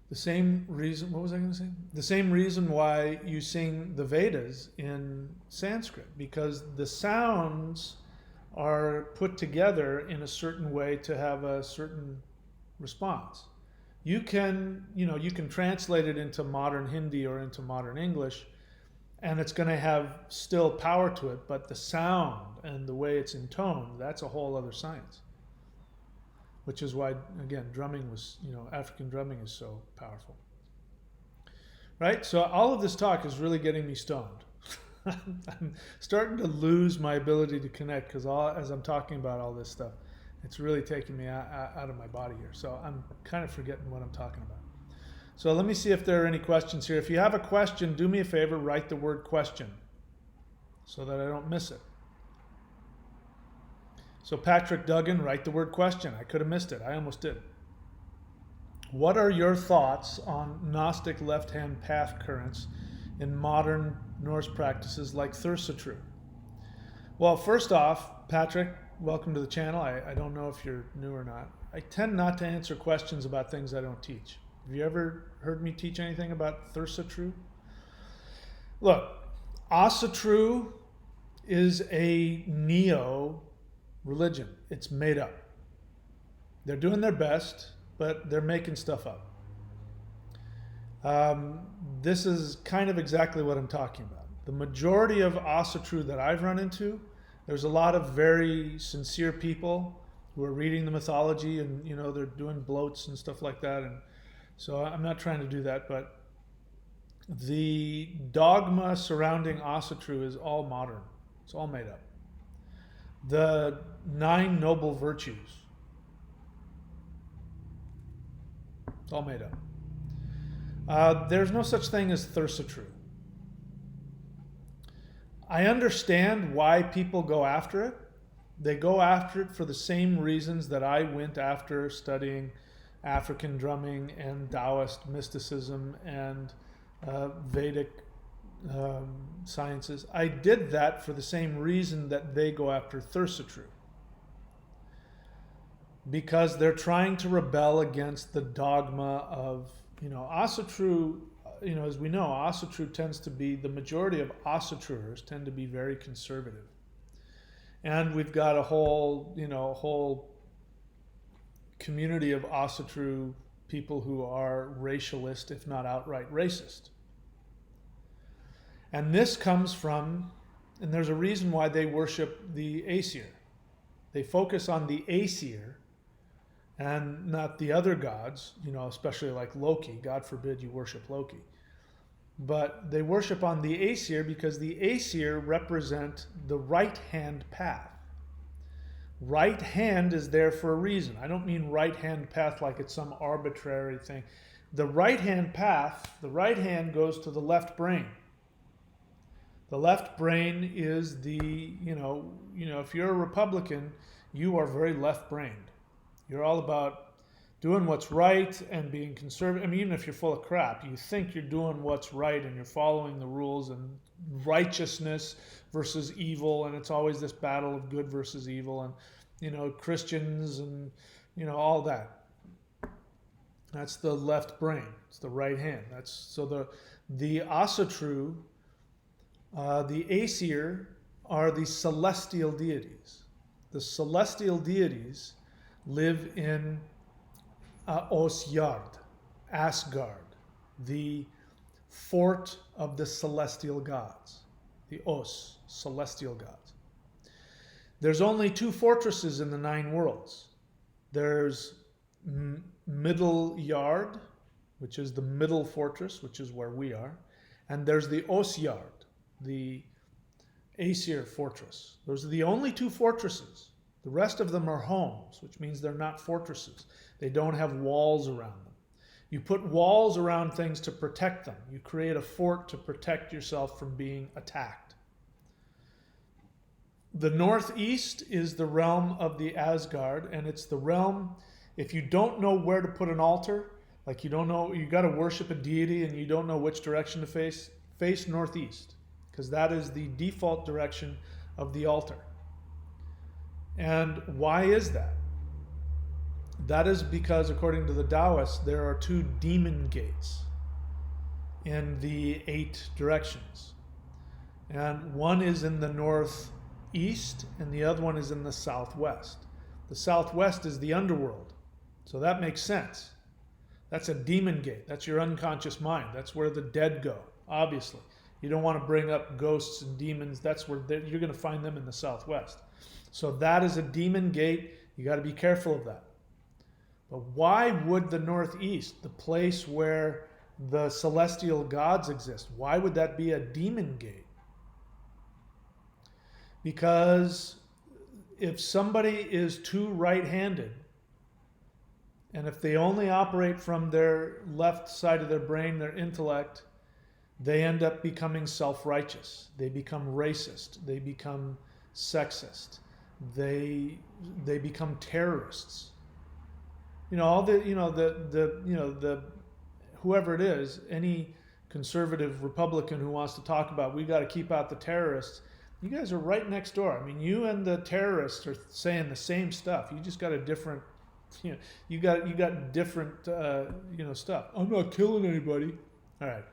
was I going to say? The same reason why you sing the Vedas in Sanskrit, because the sounds are put together in a certain way to have a certain response. You can translate it into modern Hindi or into modern English, and it's going to have still power to it, but the sound and the way it's intoned, that's a whole other science. Which is why, again, drumming was, African drumming is so powerful. Right? So all of this talk is really getting me stoned. I'm starting to lose my ability to connect because as I'm talking about all this stuff, it's really taking me out of my body here. So I'm kind of forgetting what I'm talking about. So let me see if there are any questions here. If you have a question, do me a favor, write the word question so that I don't miss it. So Patrick Duggan, write the word question. I could have missed it. I almost did. What are your thoughts on Gnostic left-hand path currents in modern Norse practices like Thursatru? Well, first off, Patrick, welcome to the channel. I don't know if you're new or not. I tend not to answer questions about things I don't teach. Have you ever heard me teach anything about Thursatru? Look, Asatru is a neo-religion. It's made up. They're doing their best, but they're making stuff up. This is kind of exactly what I'm talking about. The majority of Asatru that I've run into, there's a lot of very sincere people who are reading the mythology and, they're doing bloats and stuff like that. And so I'm not trying to do that, but the dogma surrounding Asatru is all modern. It's all made up. The 9 noble virtues, it's all made up. There's no such thing as Thursatru. I understand why people go after it. They go after it for the same reasons that I went after studying African drumming and Taoist mysticism and Vedic sciences. I did that for the same reason that they go after Thursatru. Because they're trying to rebel against the dogma of, Asatru, as we know, Asatru tends to be, the majority of Asatruers tend to be very conservative. And we've got a whole community of Asatru people who are racialist, if not outright racist. And this comes from, and there's a reason why they worship the Aesir. They focus on the Aesir and not the other gods, especially like Loki. God forbid you worship Loki. But they worship on the Aesir because the Aesir represent the right-hand path. Right hand is there for a reason. I don't mean right-hand path like it's some arbitrary thing. The right-hand path, the right hand goes to the left brain. The left brain is the, if you're a Republican, you are very left-brained. You're all about doing what's right and being conservative. I mean, even if you're full of crap, you think you're doing what's right and you're following the rules and righteousness versus evil, and it's always this battle of good versus evil, and Christians and all that. That's the left brain. It's the right hand. That's so the Asatru, the Aesir are the celestial deities. The celestial deities live in Asgard, the fort of the celestial gods, the celestial gods. There's only two fortresses in the 9 worlds. There's Middle Yard, which is the middle fortress, which is where we are. And there's the Osyard, the Aesir fortress. Those are the only 2 fortresses. The rest of them are homes, which means they're not fortresses. They don't have walls around them. You put walls around things to protect them. You create a fort to protect yourself from being attacked. The northeast is the realm of the Asgard, and it's the realm, if you don't know where to put an altar, like you don't know, you got to worship a deity and you don't know which direction to face northeast, because that is the default direction of the altar. And why is that? That is because, according to the Taoists, there are 2 demon gates in the 8 directions. And one is in the northeast and the other one is in the southwest. The southwest is the underworld. So that makes sense. That's a demon gate. That's your unconscious mind. That's where the dead go, obviously. You don't want to bring up ghosts and demons. That's where you're going to find them in the southwest. So that is a demon gate. You got to be careful of that. But why would the northeast, the place where the celestial gods exist, why would that be a demon gate? Because if somebody is too right-handed, and if they only operate from their left side of their brain, their intellect, they end up becoming self-righteous. They become racist. They become sexist. They become terrorists. All the whoever it is, any conservative Republican who wants to talk about we got to keep out the terrorists, you guys are right next door. I mean, you and the terrorists are saying the same stuff. You just got a different, you got different, stuff. I'm not killing anybody. All right,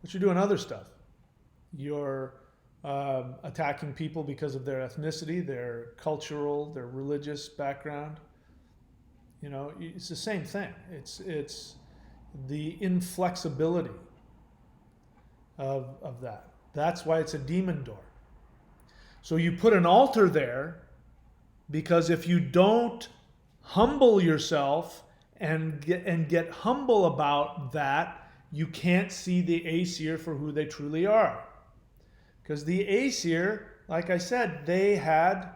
but you're doing other stuff. You're attacking people because of their ethnicity, their cultural, their religious background. It's the same thing. It's the inflexibility of that. That's why it's a demon door. So you put an altar there because if you don't humble yourself and get humble about that, you can't see the Aesir for who they truly are. Because the Aesir, like I said, they had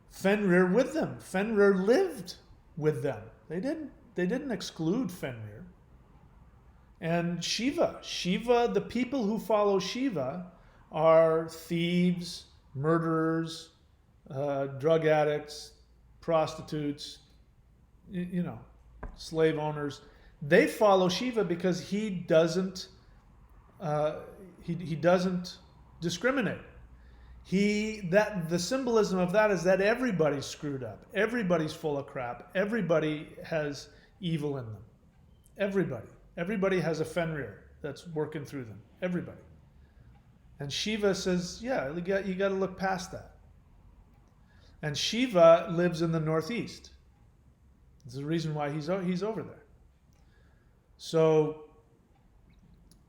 Fenrir with them. Fenrir lived with them. They didn't exclude Fenrir. And Shiva, the people who follow Shiva are thieves, murderers, drug addicts, prostitutes, slave owners. They follow Shiva because he doesn't discriminate. The symbolism of that is that everybody's screwed up. Everybody's full of crap. Everybody has evil in them. Everybody has a Fenrir that's working through them. Everybody. And Shiva says, yeah, you got to look past that. And Shiva lives in the northeast. There's a reason why he's over there. So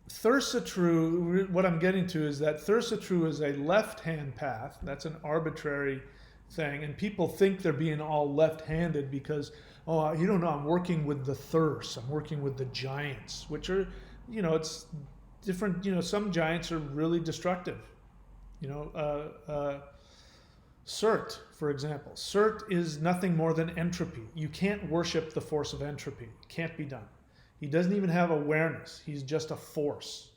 Thursatru, what I'm getting to is that Thursatru is a left-hand path. That's an arbitrary thing. And people think they're being all left-handed because, you don't know, I'm working with the Thurs. I'm working with the giants, which are, it's different. Some giants are really destructive. Surt, for example. Surt is nothing more than entropy. You can't worship the force of entropy. It can't be done. He doesn't even have awareness. He's just a force.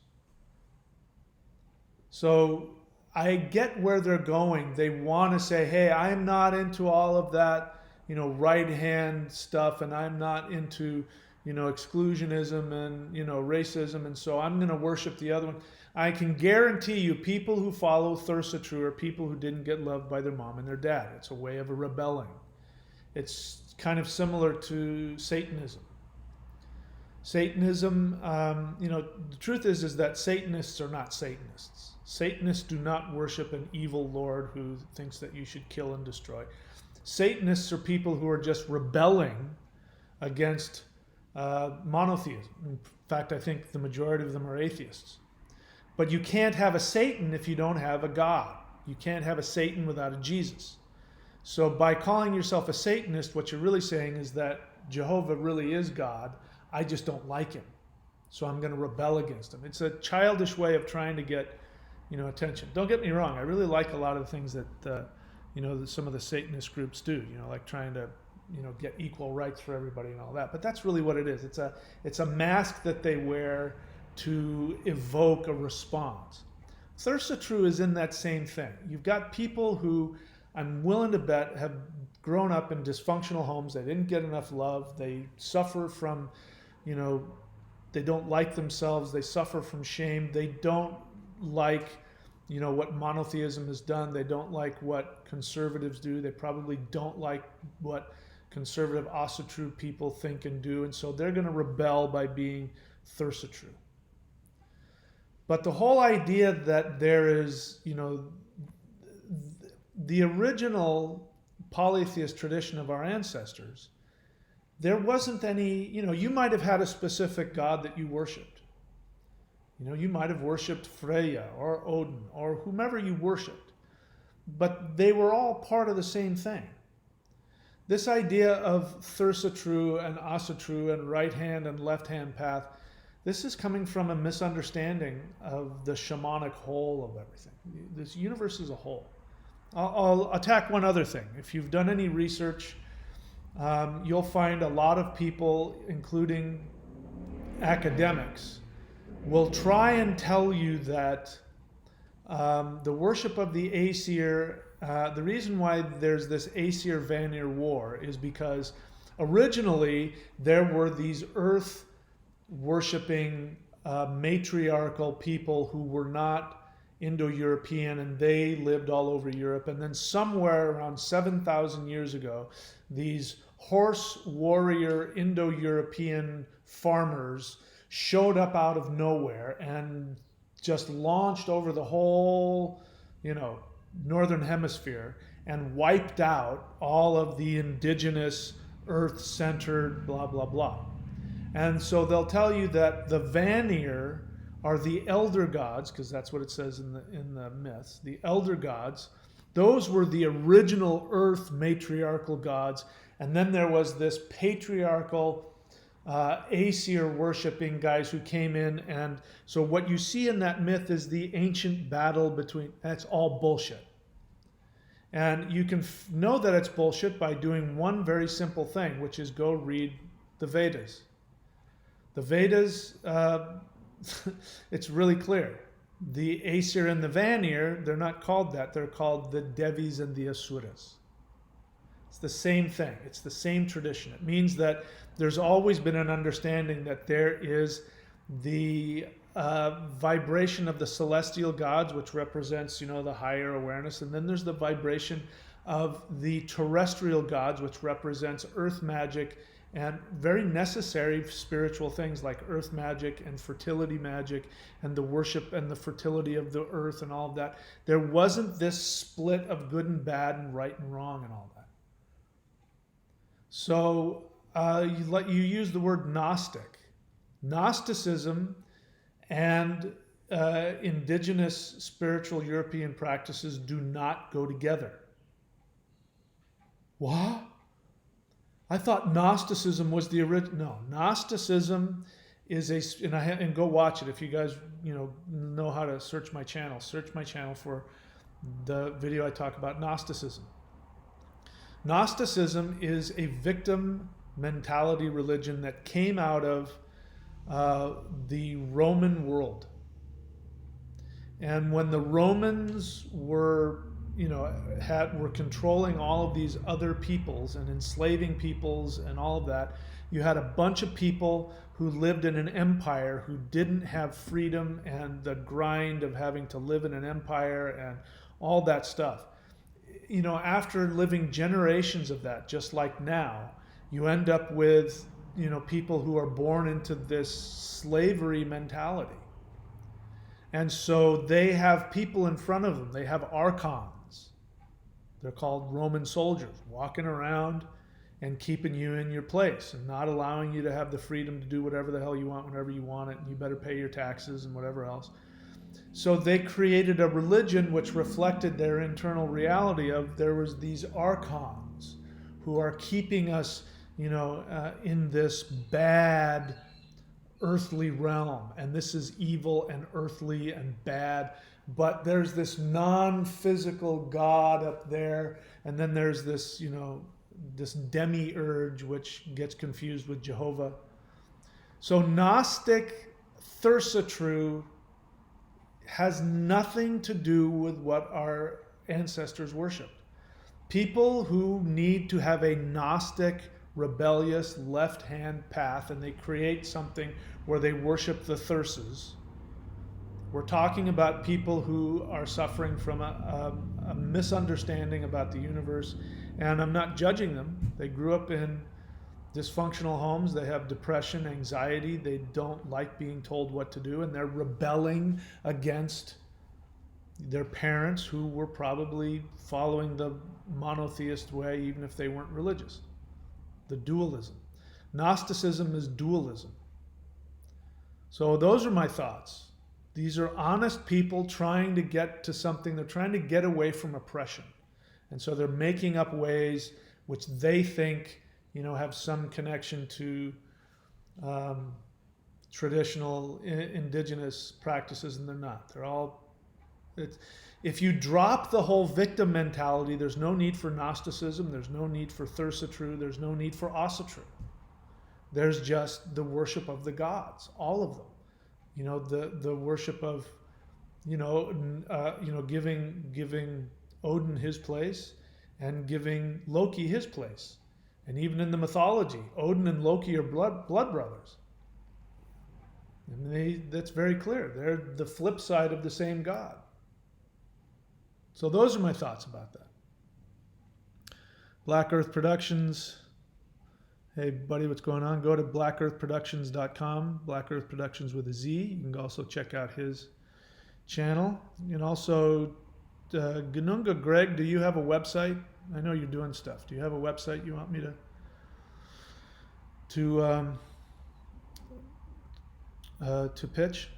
So I get where they're going. They want to say, hey, I'm not into all of that, right-hand stuff, and I'm not into, exclusionism and, racism, and so I'm going to worship the other one. I can guarantee you people who follow Thursatru are people who didn't get loved by their mom and their dad. It's a way of rebelling. It's kind of similar to Satanism. Satanism, the truth is that Satanists are not Satanists. Satanists do not worship an evil Lord who thinks that you should kill and destroy. Satanists are people who are just rebelling against monotheism. In fact, I think the majority of them are atheists. But you can't have a Satan if you don't have a God. You can't have a Satan without a Jesus. So by calling yourself a Satanist, what you're really saying is that Jehovah really is God. I just don't like him. So I'm going to rebel against him. It's a childish way of trying to get, attention. Don't get me wrong. I really like a lot of the things that, that some of the Satanist groups do, like trying to, get equal rights for everybody and all that. But that's really what it is. It's a mask that they wear to evoke a response. Thursatru is in that same thing. You've got people who, I'm willing to bet, have grown up in dysfunctional homes. They didn't get enough love. They suffer from, they don't like themselves. They suffer from shame. They don't like, what monotheism has done. They don't like what conservatives do. They probably don't like what conservative Asatru people think and do. And so they're going to rebel by being Thursatru. But the whole idea that there is, the original polytheist tradition of our ancestors, there wasn't any, you might have had a specific god that you worshipped. You might have worshipped Freya or Odin or whomever you worshipped, but they were all part of the same thing. This idea of Thursatru and Asatru and right hand and left hand path, this is coming from a misunderstanding of the shamanic whole of everything. This universe is a whole. I'll attack one other thing. If you've done any research, you'll find a lot of people, including academics, will try and tell you that the worship of the Aesir, the reason why there's this Aesir-Vanir war is because originally there were these earth worshipping matriarchal people who were not Indo-European, and they lived all over Europe. And then somewhere around 7,000 years ago, these horse warrior Indo-European farmers showed up out of nowhere and just launched over the whole, northern hemisphere and wiped out all of the indigenous earth-centered blah, blah, blah. And so they'll tell you that the Vanir are the elder gods, because that's what it says in the myths. The elder gods, those were the original earth matriarchal gods. And then there was this patriarchal Aesir worshipping guys who came in. And so what you see in that myth is the ancient battle between, that's all bullshit. And you can know that it's bullshit by doing one very simple thing, which is go read the Vedas. The Vedas, it's really clear. The Aesir and the Vanir, they're not called that. They're called the Devis and the Asuras. It's the same thing. It's the same tradition. It means that there's always been an understanding that there is the vibration of the celestial gods, which represents, the higher awareness. And then there's the vibration of the terrestrial gods, which represents earth magic and very necessary spiritual things like earth magic and fertility magic and the worship and the fertility of the earth and all of that. There wasn't this split of good and bad and right and wrong and all that. So you use the word Gnostic. Gnosticism and indigenous spiritual European practices do not go together. What? I thought Gnosticism was the original. No, Gnosticism is and go watch it if you guys know how to search my channel. Search my channel for the video I talk about Gnosticism. Gnosticism is a victim mentality religion that came out of the Roman world. And when the Romans were were controlling all of these other peoples and enslaving peoples and all of that, you had a bunch of people who lived in an empire who didn't have freedom and the grind of having to live in an empire and all that stuff. After living generations of that, just like now, you end up with, people who are born into this slavery mentality. And so they have people in front of them. They have archons. They're called Roman soldiers, walking around and keeping you in your place and not allowing you to have the freedom to do whatever the hell you want whenever you want it. And you better pay your taxes and whatever else. So they created a religion which reflected their internal reality of there was these archons who are keeping us, in this bad earthly realm, and this is evil and earthly and bad. But there's this non-physical God up there, and then there's this, this demiurge which gets confused with Jehovah. So Gnostic Thursatru has nothing to do with what our ancestors worshipped. People who need to have a Gnostic, rebellious, left-hand path, and they create something where they worship the Thyrses. We're talking about people who are suffering from a misunderstanding about the universe, and I'm not judging them. They grew up in dysfunctional homes, they have depression, anxiety, they don't like being told what to do, and they're rebelling against their parents who were probably following the monotheist way even if they weren't religious. The dualism. Gnosticism is dualism. So those are my thoughts. These are honest people trying to get to something. They're trying to get away from oppression. And so they're making up ways which they think have some connection to traditional indigenous practices, and they're not. They're all. If you drop the whole victim mentality, there's no need for Gnosticism. There's no need for Thursatru. There's no need for Asatru. There's just the worship of the gods, all of them. The worship of, giving Odin his place, and giving Loki his place. And even in the mythology, Odin and Loki are blood brothers. And that's very clear. They're the flip side of the same god. So those are my thoughts about that. Black Earth Productions. Hey, buddy, what's going on? Go to blackearthproductions.com. Black Earth Productions with a Z. You can also check out his channel. And also, Gununga Greg, do you have a website? I know you're doing stuff. Do you have a website you want me to pitch?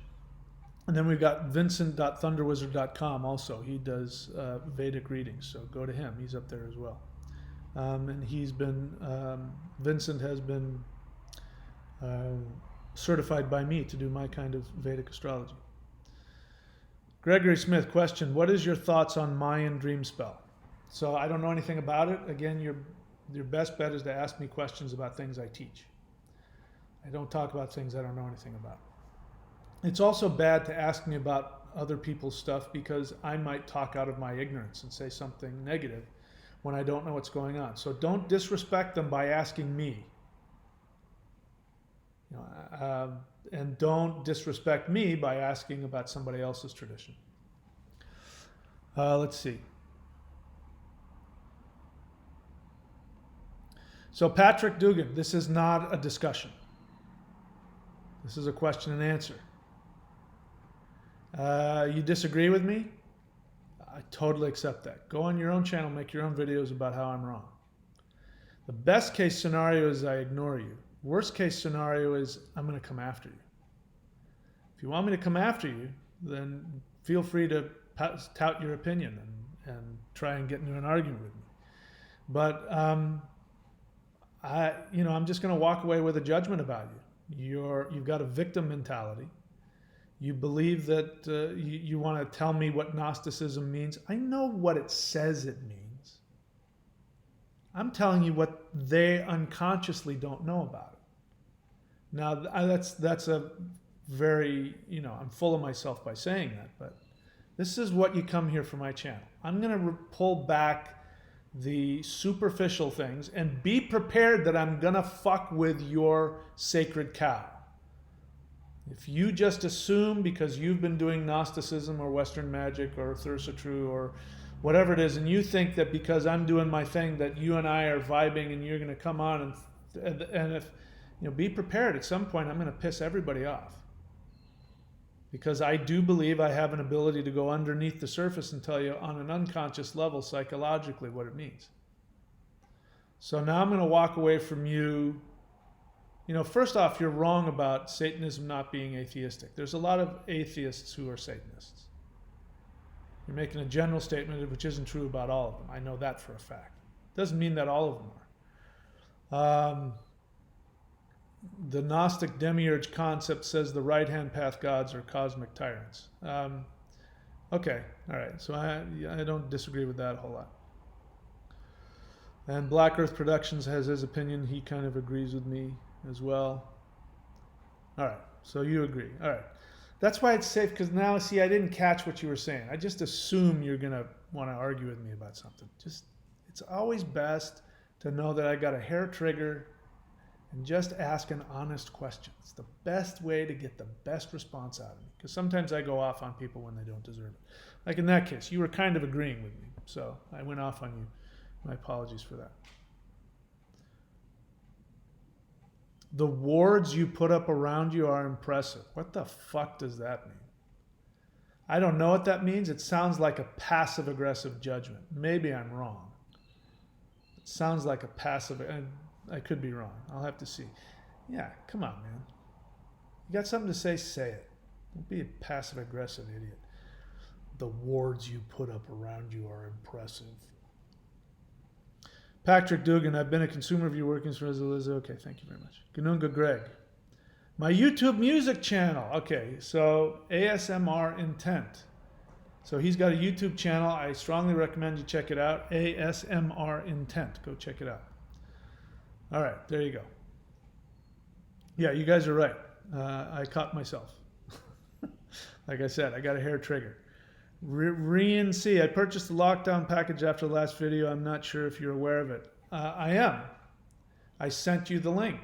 And then we've got vincent.thunderwizard.com also. He does Vedic readings, so go to him. He's up there as well. And he's been, Vincent has been certified by me to do my kind of Vedic astrology. Gregory Smith, question, what is your thoughts on Mayan dream spell? So I don't know anything about it. Again, your best bet is to ask me questions about things I teach. I don't talk about things I don't know anything about. It's also bad to ask me about other people's stuff because I might talk out of my ignorance and say something negative when I don't know what's going on. So don't disrespect them by asking me. And don't disrespect me by asking about somebody else's tradition. Let's see. So Patrick Dugan, this is not a discussion. This is a question and answer. You disagree with me? I totally accept that. Go on your own channel, make your own videos about how I'm wrong. The best case scenario is I ignore you. Worst case scenario is I'm going to come after you. If you want me to come after you, then feel free to tout your opinion and try and get into an argument with me. But I'm just going to walk away with a judgment about you. You've got a victim mentality. You believe that you want to tell me what Gnosticism means. I know what it says it means. I'm telling you what they unconsciously don't know about it. Now, that's a very, I'm full of myself by saying that, but this is what you come here for my channel. I'm going to pull back the superficial things and be prepared that I'm going to fuck with your sacred cow. If you just assume because you've been doing Gnosticism or Western magic or Thursatru or whatever it is, and you think that because I'm doing my thing that you and I are vibing and you're going to come on and if, be prepared. At some point I'm going to piss everybody off. Because I do believe I have an ability to go underneath the surface and tell you on an unconscious level psychologically what it means. So now I'm going to walk away from you, first off, you're wrong about Satanism not being atheistic. There's a lot of atheists who are Satanists. You're making a general statement which isn't true about all of them. I know that for a fact. Doesn't mean that all of them are. The Gnostic demiurge concept says the right-hand path gods are cosmic tyrants. Okay, all right. So I don't disagree with that a whole lot. And Black Earth Productions has his opinion. He kind of agrees with me as well. All right, so you agree. All right. That's why it's safe, because now, see, I didn't catch what you were saying. I just assume you're going to want to argue with me about something. It's always best to know that I got a hair trigger and just ask an honest question. It's the best way to get the best response out of me, because sometimes I go off on people when they don't deserve it. Like in that case, you were kind of agreeing with me, so I went off on you. My apologies for that. The wards you put up around you are impressive. What the fuck does that mean? I don't know what that means. It sounds like a passive-aggressive judgment. Maybe I'm wrong. It sounds like a passive... I could be wrong. I'll have to see. Yeah, come on, man. You got something to say, say it. Don't be a passive-aggressive idiot. The wards you put up around you are impressive. Patrick Dugan, I've been a consumer of your workings for Liz. Okay, thank you very much. Ganunga Greg. My YouTube music channel. Okay, so ASMR Intent. So he's got a YouTube channel. I strongly recommend you check it out. ASMR Intent. Go check it out. All right, there you go. Yeah, you guys are right. I caught myself. Like I said, I got a hair trigger. Rian C. I purchased the lockdown package after the last video. I'm not sure if you're aware of it. I am. I sent you the link.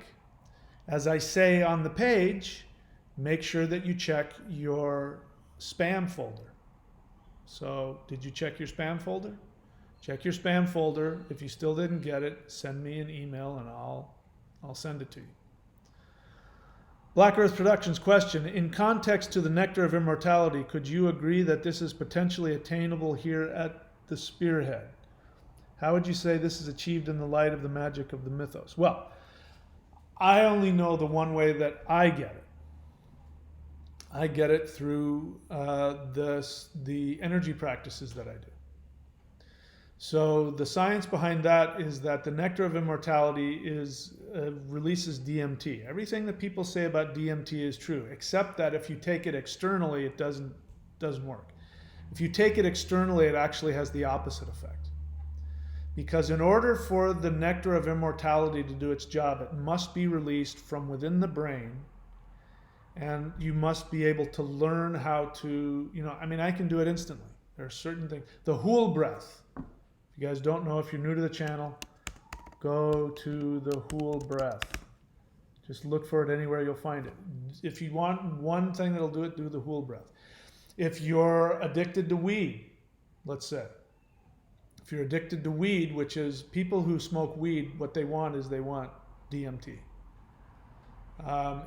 As I say on the page, make sure that you check your spam folder. So, did you check your spam folder? Check your spam folder. If you still didn't get it, send me an email and I'll send it to you. Black Earth Productions question. In context to the Nectar of Immortality, could you agree that this is potentially attainable here at the spearhead? How would you say this is achieved in the light of the magic of the mythos? Well, I only know the one way that I get it. I get it through the energy practices that I do. So the science behind that is that the Nectar of Immortality releases DMT. Everything that people say about DMT is true, except that if you take it externally, it doesn't work. If you take it externally, it actually has the opposite effect. Because in order for the Nectar of Immortality to do its job, it must be released from within the brain, and you must be able to learn how to, I can do it instantly. There are certain things. The Hool breath. If you guys don't know, if you're new to the channel, go to the Hool breath. Just look for it anywhere, you'll find it. If you want one thing that'll do it, do the Hool breath. If you're addicted to weed, let's say, if you're addicted to weed, which is people who smoke weed, what they want is they want DMT.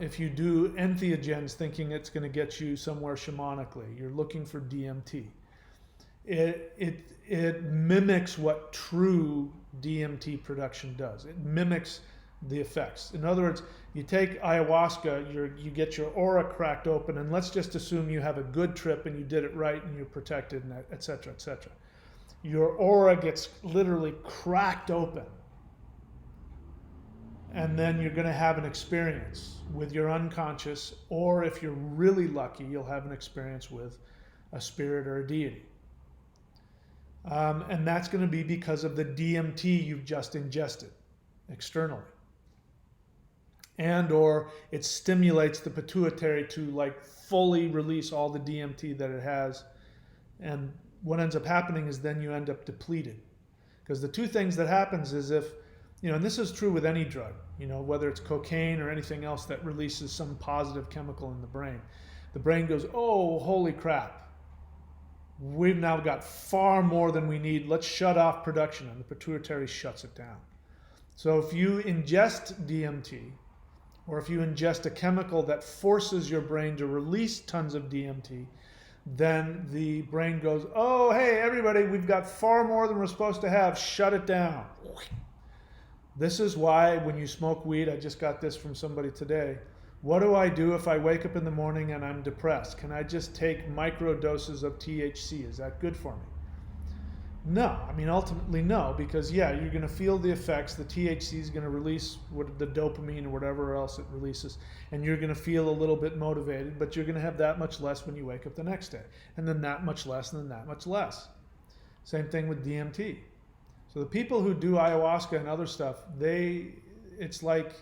If you do entheogens thinking it's going to get you somewhere shamanically, you're looking for DMT. It mimics what true DMT production does. It mimics the effects. In other words, you take ayahuasca, you get your aura cracked open, and let's just assume you have a good trip and you did it right and you're protected, and et cetera, et cetera. Your aura gets literally cracked open. And then you're going to have an experience with your unconscious, or if you're really lucky, you'll have an experience with a spirit or a deity. And that's going to be because of the DMT you've just ingested externally. And or it stimulates the pituitary to fully release all the DMT that it has. And what ends up happening is then you end up depleted. Because the two things that happens is if, and this is true with any drug, whether it's cocaine or anything else that releases some positive chemical in the brain goes, oh, holy crap. We've now got far more than we need. Let's shut off production, and the pituitary shuts it down. So if you ingest DMT, or if you ingest a chemical that forces your brain to release tons of DMT, then the brain goes, oh, hey, everybody, we've got far more than we're supposed to have. Shut it down. This is why when you smoke weed, I just got this from somebody today. What do I do if I wake up in the morning and I'm depressed? Can I just take micro doses of THC? Is that good for me? No, I mean, ultimately no, because yeah, you're going to feel the effects. The THC is going to release the dopamine or whatever else it releases, and you're going to feel a little bit motivated, but you're going to have that much less when you wake up the next day, and then that much less, and then that much less. Same thing with DMT. So the people who do ayahuasca and other stuff, it's like,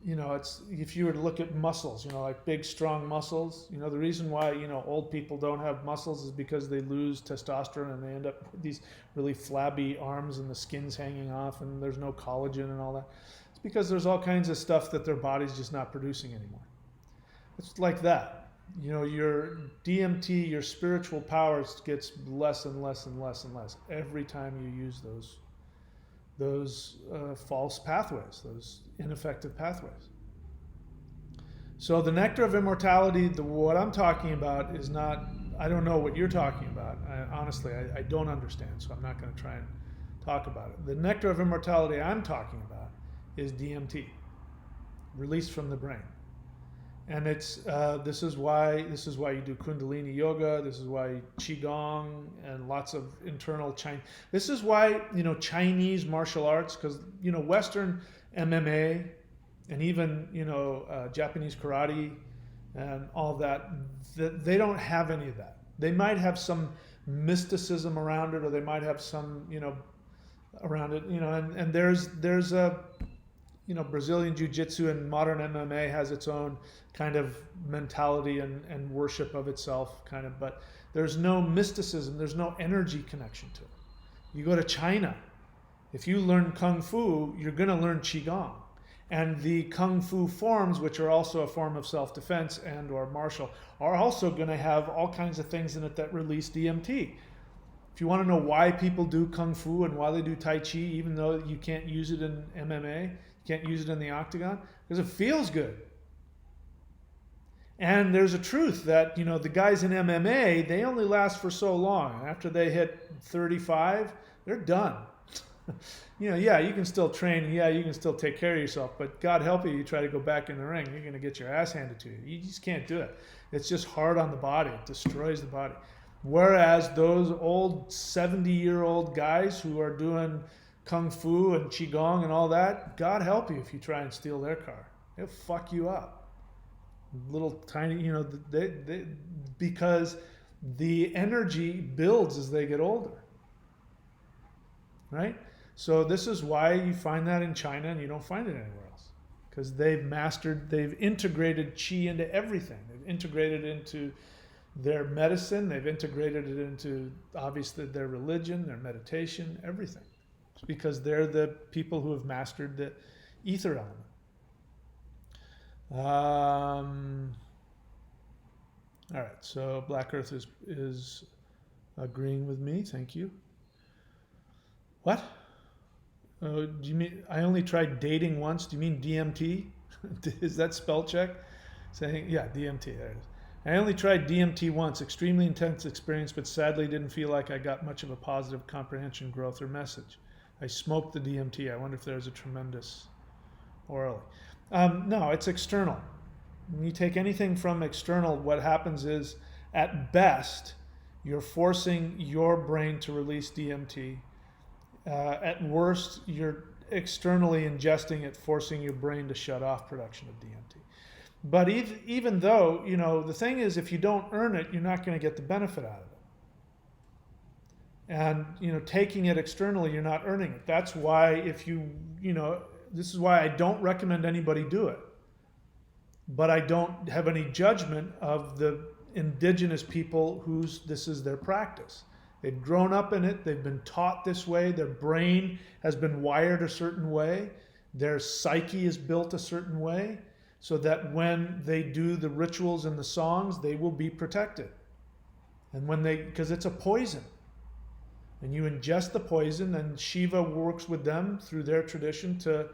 it's if you were to look at muscles, like big, strong muscles, the reason why, old people don't have muscles is because they lose testosterone and they end up with these really flabby arms and the skin's hanging off and there's no collagen and all that. It's because there's all kinds of stuff that their body's just not producing anymore. It's like that. Your DMT, your spiritual powers gets less and less and less and less every time you use those false pathways, those ineffective pathways. So the Nectar of Immortality, what I'm talking about is not, I don't know what you're talking about. Honestly, I don't understand, so I'm not going to try and talk about it. The Nectar of Immortality I'm talking about is DMT, released from the brain. And it's this is why you do Kundalini yoga. This is why Qigong and lots of internal Chinese. This is why Chinese martial arts, because Western MMA and even Japanese karate and all that, they don't have any of that. They might have some mysticism around it, or they might have some around it. And there's a Brazilian Jiu-Jitsu and modern MMA has its own kind of mentality and worship of itself, but there's no mysticism, there's no energy connection to it. You go to China, if you learn Kung Fu, you're going to learn Qigong. And the Kung Fu forms, which are also a form of self-defense and or martial, are also going to have all kinds of things in it that release DMT. If you want to know why people do Kung Fu and why they do Tai Chi, even though you can't use it in MMA, you can't use it in the octagon, because it feels good. And there's a truth that, the guys in MMA, they only last for so long. After they hit 35, they're done. Yeah, you can still train, yeah, you can still take care of yourself, but God help you try to go back in the ring, you're going to get your ass handed to you. You just can't do it. It's just hard on the body. It destroys the body. Whereas those old 70-year-old guys who are doing Kung Fu and Qigong and all that, God help you if you try and steal their car. They'll fuck you up. Little tiny, because the energy builds as they get older. Right? So this is why you find that in China and you don't find it anywhere else. Because they've integrated qi into everything. They've integrated it into their medicine, they've integrated it into, obviously, their religion, their meditation, everything. It's because they're the people who have mastered the ether element. All right, so Black Earth is agreeing with me. Thank you. What? Do you mean I only tried dating once? Do you mean DMT? Is that spell check? Saying, yeah, DMT. There it is. I only tried DMT once. Extremely intense experience, but sadly didn't feel like I got much of a positive comprehension, growth, or message. I smoked the DMT. I wonder if there's a tremendous orally. No, it's external. When you take anything from external, what happens is, at best, you're forcing your brain to release DMT. At worst, you're externally ingesting it, forcing your brain to shut off production of DMT. But even though, the thing is, if you don't earn it, you're not going to get the benefit out of it. And, taking it externally, you're not earning it. That's why this is why I don't recommend anybody do it. But I don't have any judgment of the indigenous people this is their practice. They've grown up in it. They've been taught this way. Their brain has been wired a certain way. Their psyche is built a certain way, so that when they do the rituals and the songs, they will be protected. And because it's a poison. And you ingest the poison, and Shiva works with them through their tradition to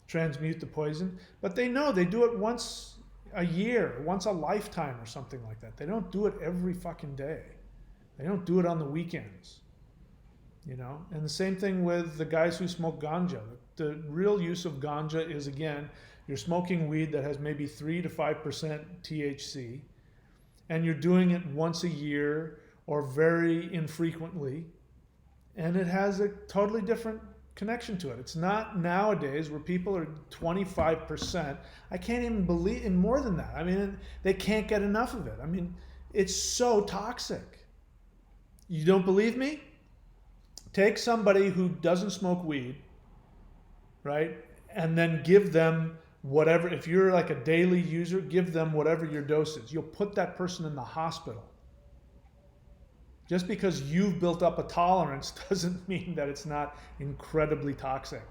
transmute the poison. But they know they do it once a year, once a lifetime or something like that. They don't do it every fucking day. They don't do it on the weekends. And the same thing with the guys who smoke ganja. the real use of ganja is, again, you're smoking weed that has maybe 3 to 5% THC, and you're doing it once a year or very infrequently, and it has a totally different connection to it. It's not nowadays where people are 25%. I can't even believe in more than that. I mean, they can't get enough of it. I mean, it's so toxic. You don't believe me? Take somebody who doesn't smoke weed, right? And then give them whatever, if you're like a daily user, give them whatever your dose is. You'll put that person in the hospital. Just because you've built up a tolerance doesn't mean that it's not incredibly toxic.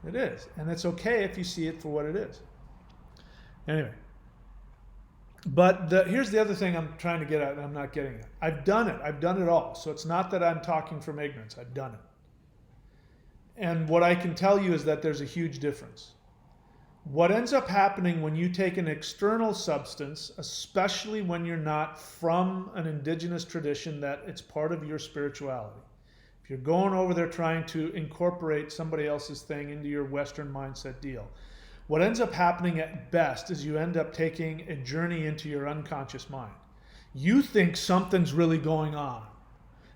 It is. And it's okay if you see it for what it is. Anyway. But here's the other thing I'm trying to get at and I'm not getting at. I've done it. I've done it all. So it's not that I'm talking from ignorance. I've done it. And what I can tell you is that there's a huge difference. What ends up happening when you take an external substance, especially when you're not from an indigenous tradition that it's part of your spirituality. If you're going over there trying to incorporate somebody else's thing into your Western mindset deal, what ends up happening at best is you end up taking a journey into your unconscious mind. You think something's really going on.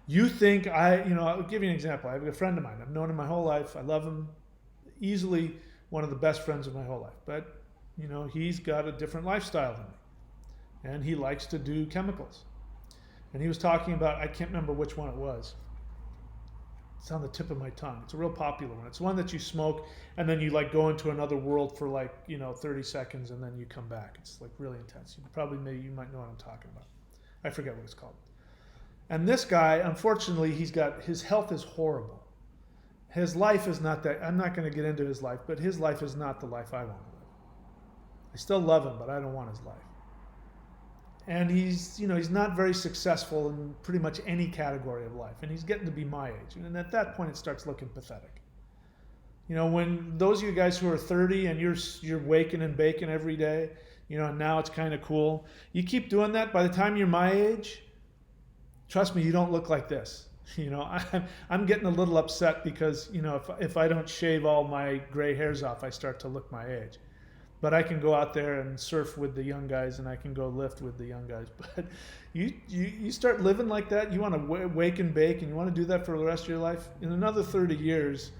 You think I'll give you an example. I have a friend of mine. I've known him my whole life. I love him. Easily one of the best friends of my whole life. But, he's got a different lifestyle than me. And he likes to do chemicals. And he was talking about, I can't remember which one it was. It's on the tip of my tongue. It's a real popular one. It's one that you smoke and then you go into another world for 30 seconds and then you come back. It's really intense. You might know what I'm talking about. I forget what it's called. And this guy, unfortunately, his health is horrible. His life is not that, I'm not going to get into his life, but his life is not the life I want to live. I still love him, but I don't want his life. And he's not very successful in pretty much any category of life. And he's getting to be my age. And at that point, it starts looking pathetic. When those of you guys who are 30 and you're waking and baking every day, and now it's kind of cool. You keep doing that, by the time you're my age, trust me, you don't look like this. I'm getting a little upset because, if I don't shave all my gray hairs off, I start to look my age. But I can go out there and surf with the young guys and I can go lift with the young guys. But you start living like that, you want to wake and bake and you want to do that for the rest of your life, in another 30 years,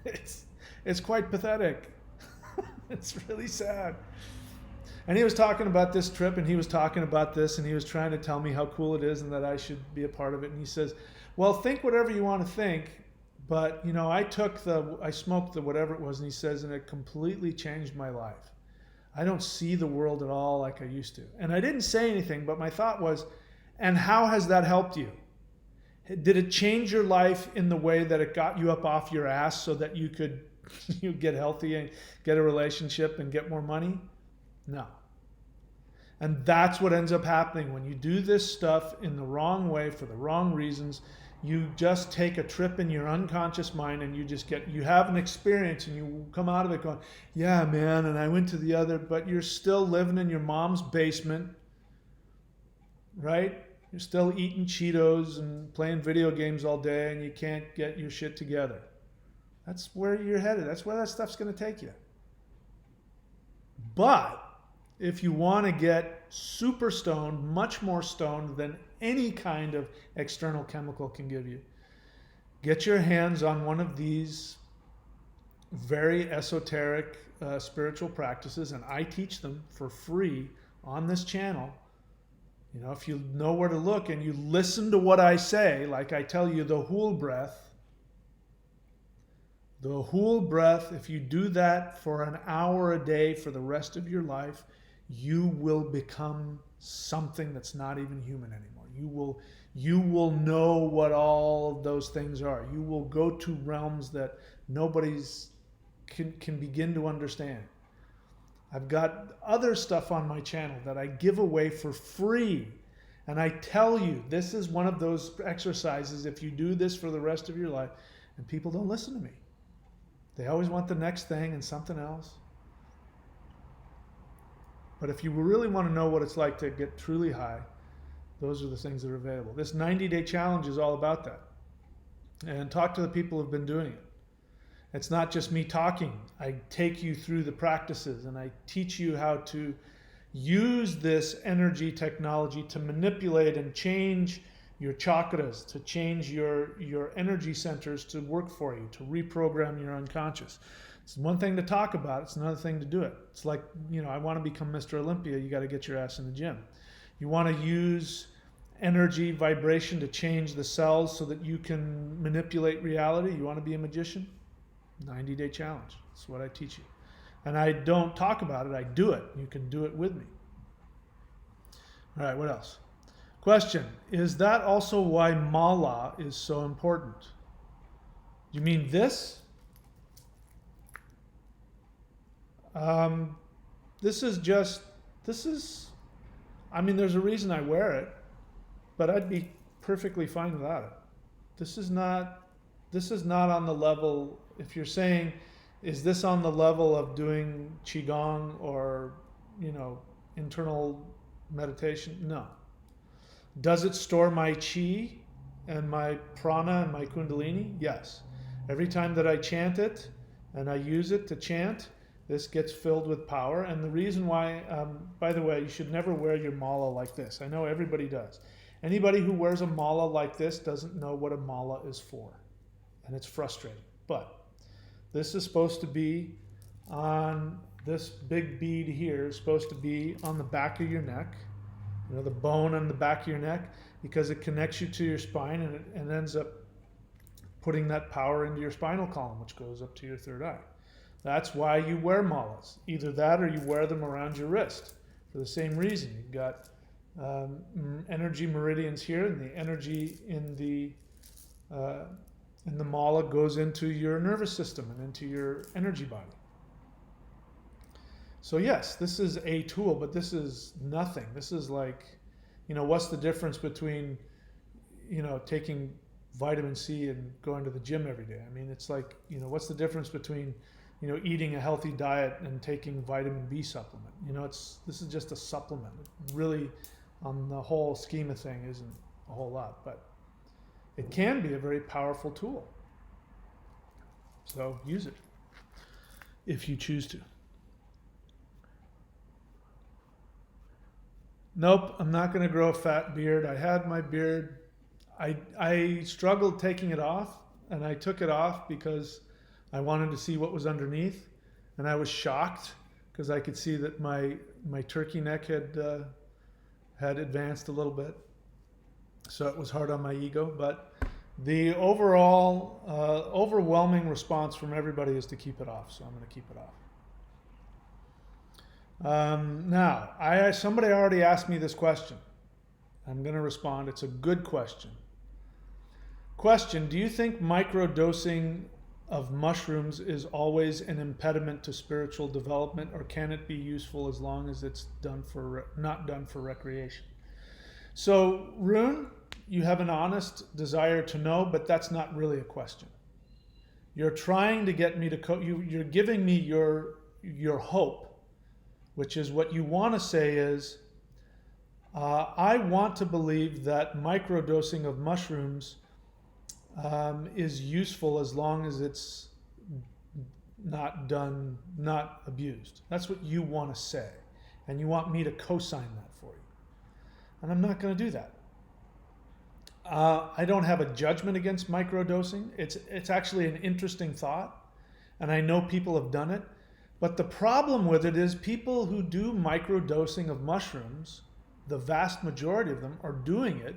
it's quite pathetic. It's really sad. And he was talking about this trip and he was talking about this and he was trying to tell me how cool it is and that I should be a part of it. And he says, well, think whatever you want to think, but I smoked the whatever it was, and he says, and it completely changed my life. I don't see the world at all like I used to. And I didn't say anything, but my thought was, and how has that helped you? Did it change your life in the way that it got you up off your ass so that you could get healthy and get a relationship and get more money? No. And that's what ends up happening when you do this stuff in the wrong way for the wrong reasons. You just take a trip in your unconscious mind and you have an experience and you come out of it going, yeah, man, and I went to the other, but you're still living in your mom's basement, right? You're still eating Cheetos and playing video games all day and you can't get your shit together. That's where you're headed. That's where that stuff's going to take you. But if you want to get super stoned, much more stoned than any kind of external chemical can give you, get your hands on one of these very esoteric spiritual practices, and I teach them for free on this channel. If you know where to look and you listen to what I say, like I tell you, the whole breath, if you do that for an hour a day for the rest of your life, you will become something that's not even human anymore. You will know what all of those things are. You will go to realms that nobody's can begin to understand. I've got other stuff on my channel that I give away for free. And I tell you, this is one of those exercises, if you do this for the rest of your life, and people don't listen to me. They always want the next thing and something else. But if you really want to know what it's like to get truly high, those are the things that are available. This 90-day challenge is all about that. And talk to the people who have been doing it. It's not just me talking. I take you through the practices and I teach you how to use this energy technology to manipulate and change your chakras, to change your energy centers to work for you, to reprogram your unconscious. It's one thing to talk about, it's another thing to do it. It's like, I want to become Mr. Olympia, you got to get your ass in the gym. You want to use energy, vibration to change the cells so that you can manipulate reality. You want to be a magician? 90-day challenge. That's what I teach you. And I don't talk about it, I do it. You can do it with me. All right, what else? Question, is that also why mala is so important? You mean this? There's a reason I wear it, but I'd be perfectly fine without it. This is not on the level, if you're saying, is this on the level of doing qigong or, internal meditation? No. Does it store my chi and my prana and my kundalini? Yes. Every time that I chant it and I use it to chant, this gets filled with power. And the reason why, by the way, you should never wear your mala like this. I know everybody does. Anybody who wears a mala like this doesn't know what a mala is for. And it's frustrating. But this is supposed to be on, this big bead here is supposed to be on the back of your neck. The bone on the back of your neck, because it connects you to your spine and it ends up putting that power into your spinal column, which goes up to your third eye. That's why you wear malas. Either that or you wear them around your wrist for the same reason. You've got energy meridians here, and the energy in the mala goes into your nervous system and into your energy body. So yes, this is a tool, but this is nothing. This is like, what's the difference between, taking vitamin C and going to the gym every day? I mean, it's like, what's the difference between, eating a healthy diet and taking vitamin B supplement? This is just a supplement. It really, on the whole scheme of thing, isn't a whole lot, but it can be a very powerful tool. So use it if you choose to. Nope, I'm not going to grow a fat beard. I had my beard. I struggled taking it off, and I took it off because I wanted to see what was underneath, and I was shocked because I could see that my turkey neck had advanced a little bit. So it was hard on my ego, but the overall overwhelming response from everybody is to keep it off, so I'm going to keep it off. Now, somebody already asked me this question. I'm going to respond. It's a good question. Question, do you think microdosing of mushrooms is always an impediment to spiritual development, or can it be useful as long as it's not done for recreation? So, Rune, you have an honest desire to know, but that's not really a question. You're trying to get me to you're giving me your hope, which is what you want to say is, I want to believe that microdosing of mushrooms is useful as long as it's not abused. That's what you want to say. And you want me to co-sign that for you. And I'm not going to do that. I don't have a judgment against microdosing. It's actually an interesting thought. And I know people have done it. But the problem with it is people who do microdosing of mushrooms, the vast majority of them are doing it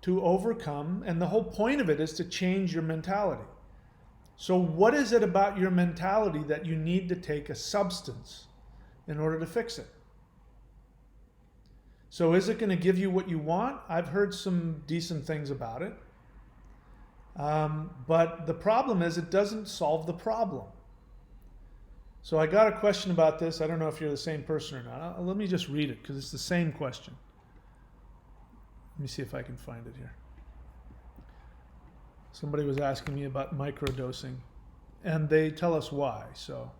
to overcome, and the whole point of it is to change your mentality. So what is it about your mentality that you need to take a substance in order to fix it? So is it going to give you what you want? I've heard some decent things about it. But the problem is it doesn't solve the problem. So I got a question about this. I don't know if you're the same person or not. Let me just read it because it's the same question. Let me see if I can find it here. Somebody was asking me about microdosing, and they tell us why. So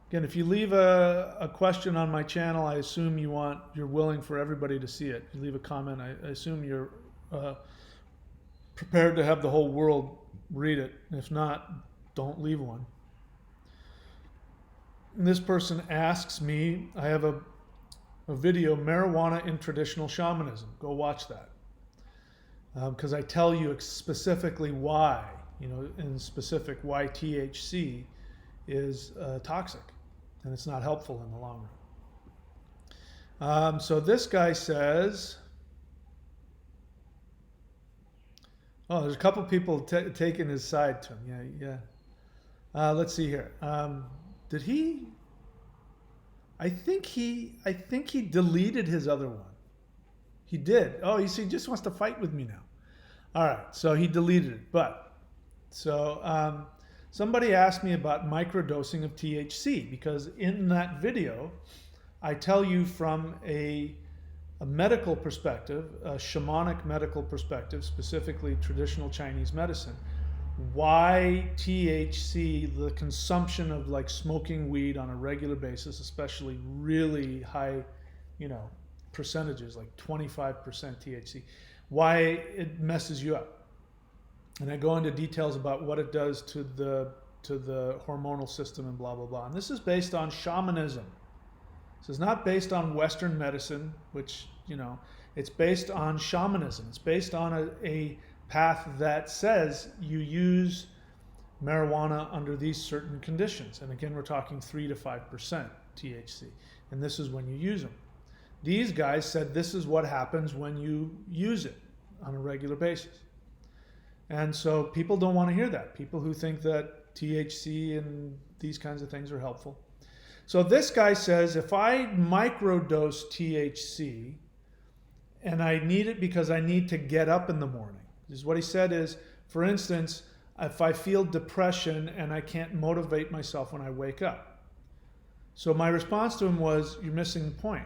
again, if you leave a question on my channel, I assume you're willing for everybody to see it. You leave a comment, I assume you're prepared to have the whole world read it. If not, don't leave one. this person asks me, I have a video, Marijuana in Traditional Shamanism. Go watch that. Because I tell you specifically why, in specific, why THC is toxic and it's not helpful in the long run. So this guy says, oh, there's a couple people taking his side to him. Yeah. Let's see here. Did he? I think he deleted his other one. He did. Oh, he just wants to fight with me now. All right, so he deleted it. But so somebody asked me about microdosing of THC, because in that video, I tell you from a medical perspective, a shamanic medical perspective, specifically traditional Chinese medicine, why THC, the consumption of like smoking weed on a regular basis, especially really high, percentages, like 25% THC, why it messes you up. And I go into details about what it does to the hormonal system and blah, blah, blah. And this is based on shamanism. This is not based on Western medicine, which, it's based on shamanism. It's based on a path that says you use marijuana under these certain conditions. And again, we're talking 3 to 5% THC. And this is when you use them. These guys said this is what happens when you use it on a regular basis. And so people don't want to hear that. People who think that THC and these kinds of things are helpful. So this guy says, if I microdose THC and I need it because I need to get up in the morning, is what he said is, for instance, if I feel depression and I can't motivate myself when I wake up. So my response to him was, you're missing the point.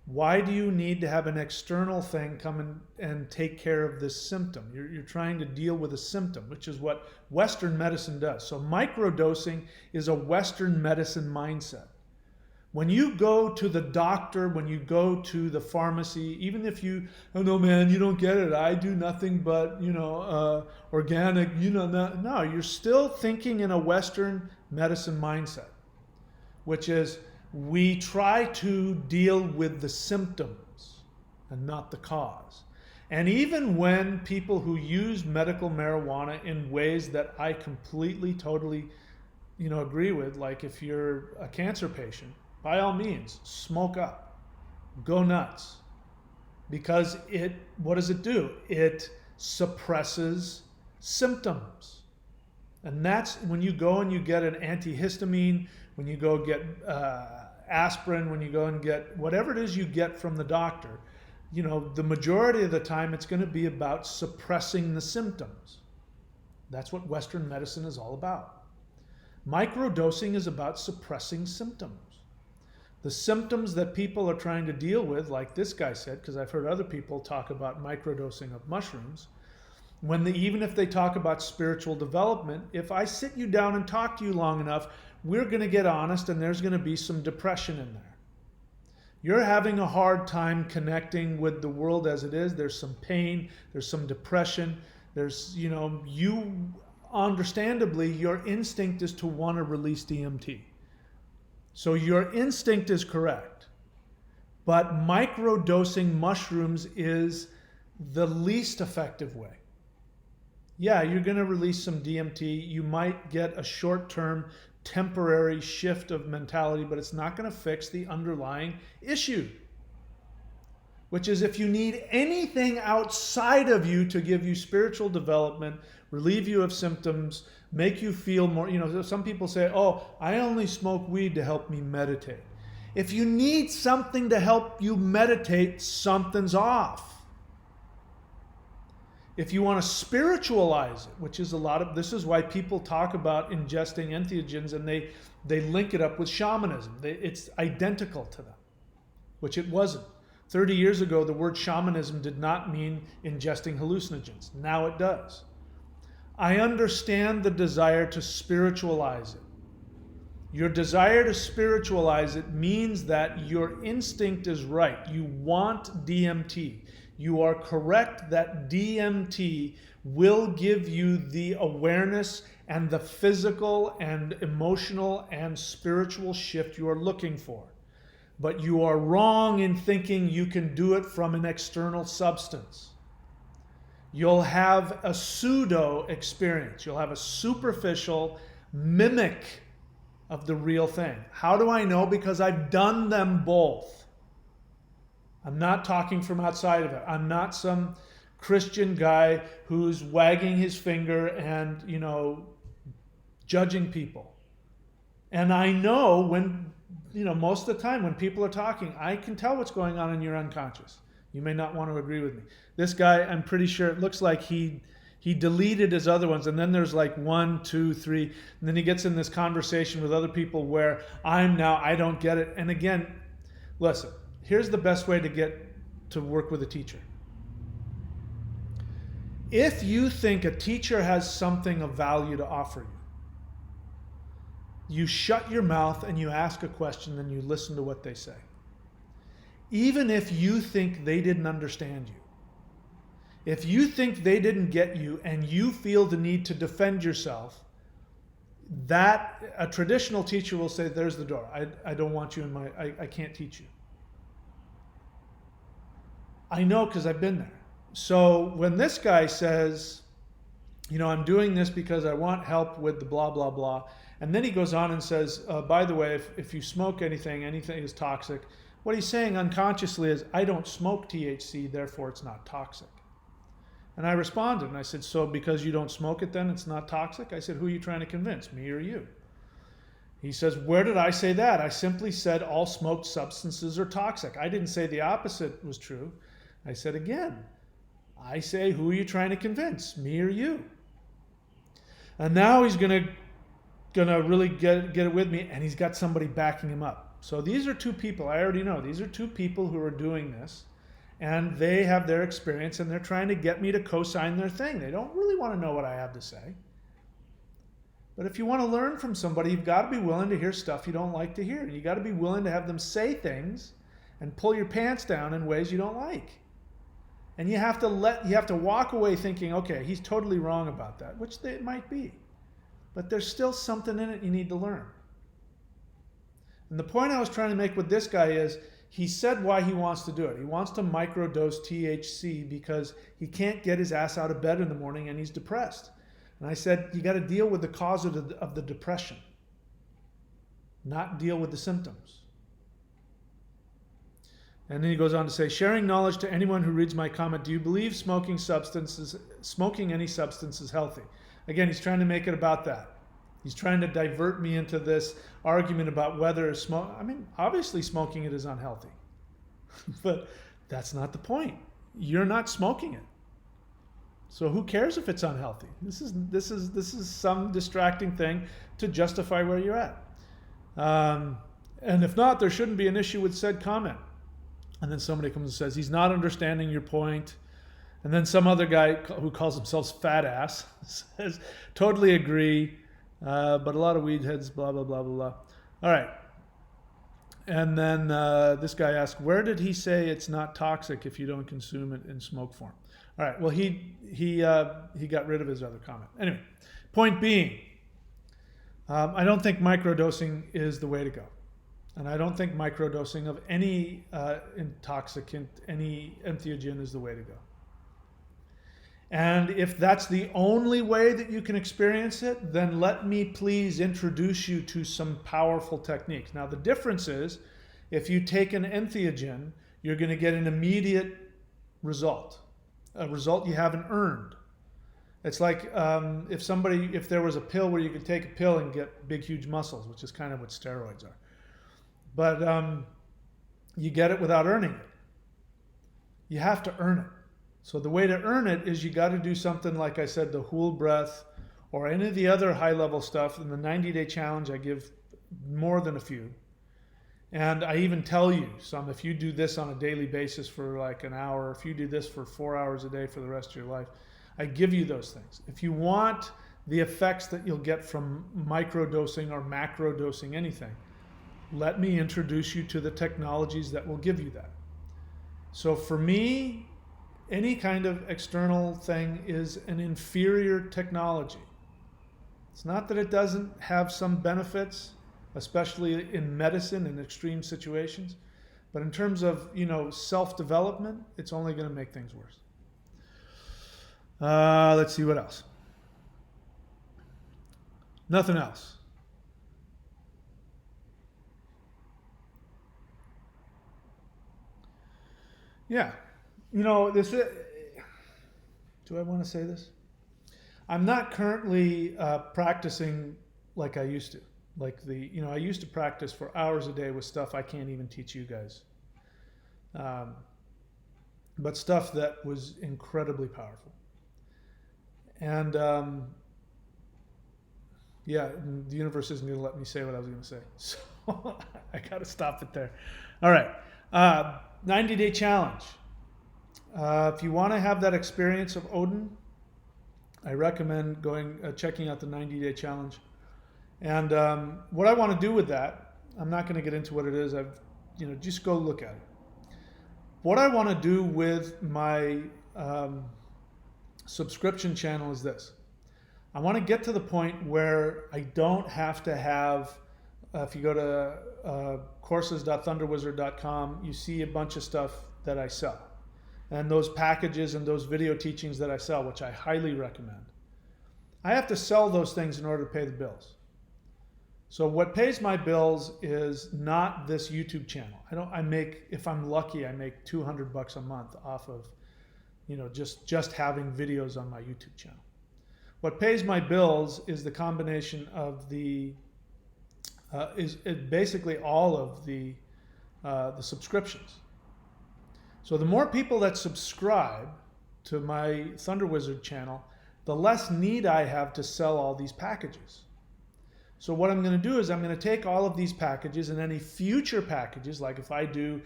Why do you need to have an external thing come and take care of this symptom? You're trying to deal with a symptom, which is what Western medicine does. So microdosing is a Western medicine mindset. When you go to the doctor, when you go to the pharmacy, even if you, oh no man, you don't get it. I do nothing but, organic, no, you're still thinking in a Western medicine mindset, which is, we try to deal with the symptoms and not the cause. And even when people who use medical marijuana in ways that I completely, totally, agree with, like if you're a cancer patient, by all means, smoke up, go nuts. Because what does it do? It suppresses symptoms. And that's when you go and you get an antihistamine, when you go get aspirin, when you go and get whatever it is you get from the doctor, the majority of the time it's going to be about suppressing the symptoms. That's what Western medicine is all about. Microdosing is about suppressing symptoms. The symptoms that people are trying to deal with, like this guy said, because I've heard other people talk about microdosing of mushrooms, even if they talk about spiritual development, if I sit you down and talk to you long enough, we're going to get honest and there's going to be some depression in there. You're having a hard time connecting with the world as it is. There's some pain, there's some depression, there's, understandably, your instinct is to want to release DMT. So your instinct is correct. But microdosing mushrooms is the least effective way. Yeah, you're going to release some DMT. You might get a short-term, temporary shift of mentality, but it's not going to fix the underlying issue. Which is, if you need anything outside of you to give you spiritual development, relieve you of symptoms, make you feel more, some people say, oh, I only smoke weed to help me meditate. If you need something to help you meditate, something's off. If you want to spiritualize it, which is this is why people talk about ingesting entheogens and they link it up with shamanism. It's identical to them, which it wasn't. 30 years ago, the word shamanism did not mean ingesting hallucinogens. Now it does. I understand the desire to spiritualize it. Your desire to spiritualize it means that your instinct is right. You want DMT. You are correct that DMT will give you the awareness and the physical and emotional and spiritual shift you are looking for. But you are wrong in thinking you can do it from an external substance. You'll have a pseudo experience. You'll have a superficial mimic of the real thing. How do I know? Because I've done them both. I'm not talking from outside of it. I'm not some Christian guy who's wagging his finger and, judging people. And I know when, most of the time when people are talking, I can tell what's going on in your unconscious. You may not want to agree with me. This guy, I'm pretty sure it looks like he deleted his other ones, and then there's like 1, 2, 3, and then he gets in this conversation with other people where I don't get it. And again, listen, here's the best way to get to work with a teacher. If you think a teacher has something of value to offer you, you shut your mouth and you ask a question and you listen to what they say. Even if you think they didn't understand you. If you think they didn't get you and you feel the need to defend yourself, that a traditional teacher will say, there's the door. I don't want you in my, I can't teach you. I know because I've been there. So when this guy says, I'm doing this because I want help with the blah, blah, blah. And then he goes on and says, by the way, if you smoke anything is toxic. What he's saying unconsciously is, I don't smoke THC, therefore it's not toxic. And I responded and I said, so because you don't smoke it then it's not toxic? I said, who are you trying to convince, me or you? He says, where did I say that? I simply said all smoked substances are toxic. I didn't say the opposite was true. I said, again, I say, who are you trying to convince, me or you? And now he's gonna really get it with me, and he's got somebody backing him up. So these are two people, I already know, these are two people who are doing this, and they have their experience, and they're trying to get me to co-sign their thing. They don't really want to know what I have to say. But if you want to learn from somebody, you've got to be willing to hear stuff you don't like to hear. You got to be willing to have them say things and pull your pants down in ways you don't like. And you have to walk away thinking, okay, he's totally wrong about that, which it might be. But there's still something in it you need to learn. And the point I was trying to make with this guy is, he said why he wants to do it. He wants to microdose THC because he can't get his ass out of bed in the morning and he's depressed. And I said, you got to deal with the cause of the depression, not deal with the symptoms. And then he goes on to say, sharing knowledge to anyone who reads my comment, do you believe smoking any substance is healthy? Again, he's trying to make it about that. He's trying to divert me into this argument about whether obviously smoking it is unhealthy. But that's not the point. You're not smoking it. So who cares if it's unhealthy? This is some distracting thing to justify where you're at. And if not, there shouldn't be an issue with said comment. And then somebody comes and says, he's not understanding your point. And then some other guy who calls himself fat ass says, totally agree, but a lot of weed heads, blah, blah, blah, blah, blah. All right. And then this guy asked, where did he say it's not toxic if you don't consume it in smoke form? All right, well, he got rid of his other comment. Anyway, point being, I don't think microdosing is the way to go. And I don't think microdosing of any intoxicant, any entheogen is the way to go. And if that's the only way that you can experience it, then let me please introduce you to some powerful techniques. Now, the difference is, if you take an entheogen, you're going to get an immediate result, a result you haven't earned. It's like if there was a pill where you could take a pill and get big, huge muscles, which is kind of what steroids are. But you get it without earning it. You have to earn it. So the way to earn it is you got to do something like I said, the Hool breath, or any of the other high-level stuff. In the 90-day challenge, I give more than a few. And I even tell you some, if you do this on a daily basis for like an hour, if you do this for 4 hours a day for the rest of your life, I give you those things. If you want the effects that you'll get from microdosing or macrodosing anything, let me introduce you to the technologies that will give you that. So for me, any kind of external thing is an inferior technology. It's not that it doesn't have some benefits, especially in medicine in extreme situations, but in terms of, self-development, it's only going to make things worse. Let's see what else. Nothing else. Yeah. This is, do I want to say this? I'm not currently practicing like I used to. I used to practice for hours a day with stuff I can't even teach you guys. But stuff that was incredibly powerful. And the universe isn't going to let me say what I was going to say. So I got to stop it there. All right. 90-day challenge. If you want to have that experience of Odin, I recommend checking out the 90-day challenge. And what I want to do with that, I'm not going to get into what it is. Just go look at it. What I want to do with my subscription channel is this. I want to get to the point where I don't have to have, if you go to courses.thunderwizard.com, you see a bunch of stuff that I sell. And those packages and those video teachings that I sell, which I highly recommend. I have to sell those things in order to pay the bills. So what pays my bills is not this YouTube channel. If I'm lucky, I make $200 a month off of, just having videos on my YouTube channel. What pays my bills is the combination of is basically all of the subscriptions. So the more people that subscribe to my Thunder Wizard channel, the less need I have to sell all these packages. So what I'm going to do is I'm going to take all of these packages and any future packages, like if I do,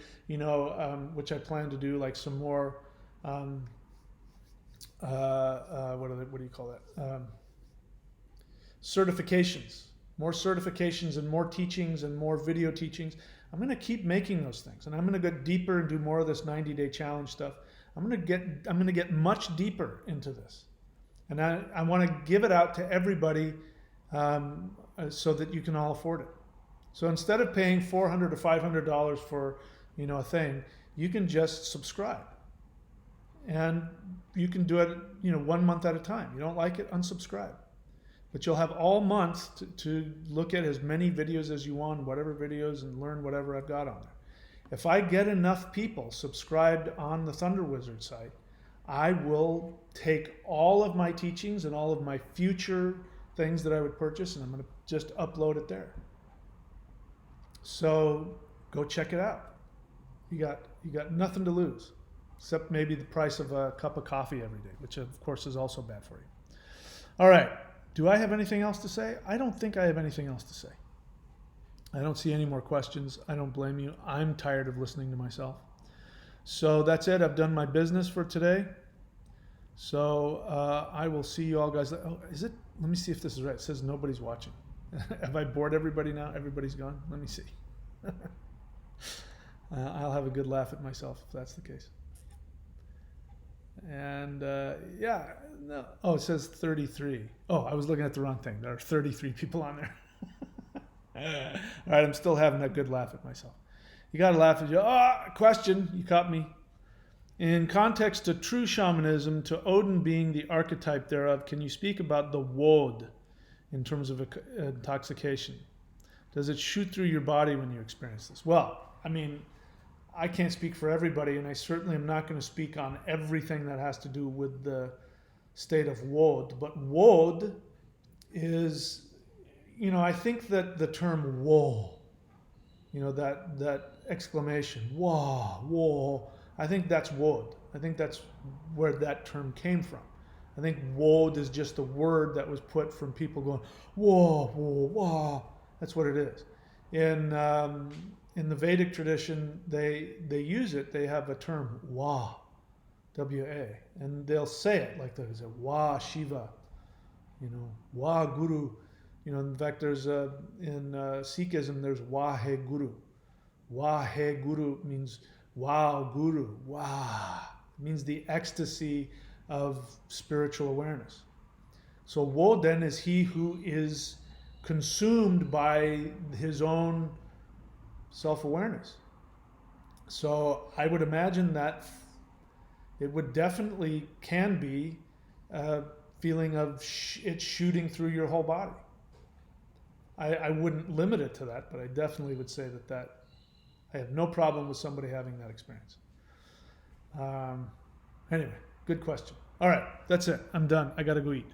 which I plan to do, like some more, what do you call that? Certifications, more certifications and more teachings and more video teachings. I'm going to keep making those things, and I'm going to go deeper and do more of this 90-day challenge stuff. I'm going to get much deeper into this, and I want to give it out to everybody so that you can all afford it. So instead of paying $400 to $500 for a thing, you can just subscribe, and you can do it 1 month at a time. You don't like it, unsubscribe. But you'll have all month to look at as many videos as you want, whatever videos, and learn whatever I've got on there. If I get enough people subscribed on the Thunder Wizard site, I will take all of my teachings and all of my future things that I would purchase, and I'm going to just upload it there. So go check it out. You got nothing to lose, except maybe the price of a cup of coffee every day, which of course is also bad for you. All right. Do I have anything else to say? I don't think I have anything else to say. I don't see any more questions. I don't blame you. I'm tired of listening to myself. So that's it. I've done my business for today. So I will see you all guys. Oh, is it? Let me see if this is right. It says nobody's watching. Have I bored everybody now? Everybody's gone? Let me see. I'll have a good laugh at myself if that's the case. And no. Oh, it says 33. Oh, I was looking at the wrong thing. There are 33 people on there. All right, I'm still having a good laugh at myself. You got to laugh at you. Question. You caught me. In context to true shamanism, to Odin being the archetype thereof, can you speak about the wod in terms of intoxication? Does it shoot through your body when you experience this? Well, I can't speak for everybody, and I certainly am not going to speak on everything that has to do with the state of wod. But wod is, I think that the term whoa, that exclamation, whoa, whoa, I think that's wod. I think that's where that term came from. I think wod is just a word that was put from people going, whoa, whoa, whoa. That's what it is. In the Vedic tradition, they use it. They have a term, Wa, W-A, and they'll say it like there's a Wa Shiva, Wa Guru. In fact, there's in Sikhism, there's Wahe Guru. Wahe Guru means wow, Guru, wow. It means the ecstasy of spiritual awareness. So Woden is he who is consumed by his own self-awareness. So I would imagine that it would definitely can be a feeling of it shooting through your whole body. I wouldn't limit it to that, but I definitely would say that I have no problem with somebody having that experience. Anyway, good question. All right, that's it. I'm done. I got to go eat.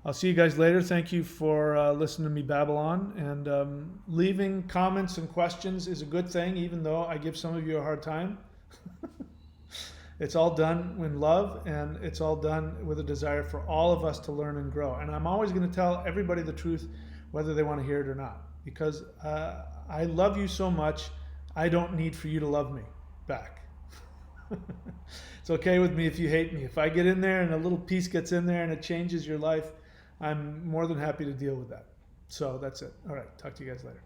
I'll see you guys later. Thank you for listening to me babble on. And leaving comments and questions is a good thing, even though I give some of you a hard time. It's all done in love, and it's all done with a desire for all of us to learn and grow. And I'm always going to tell everybody the truth, whether they want to hear it or not, because I love you so much, I don't need for you to love me back. It's okay with me if you hate me. If I get in there and a little piece gets in there and it changes your life, I'm more than happy to deal with that. So that's it. All right, talk to you guys later.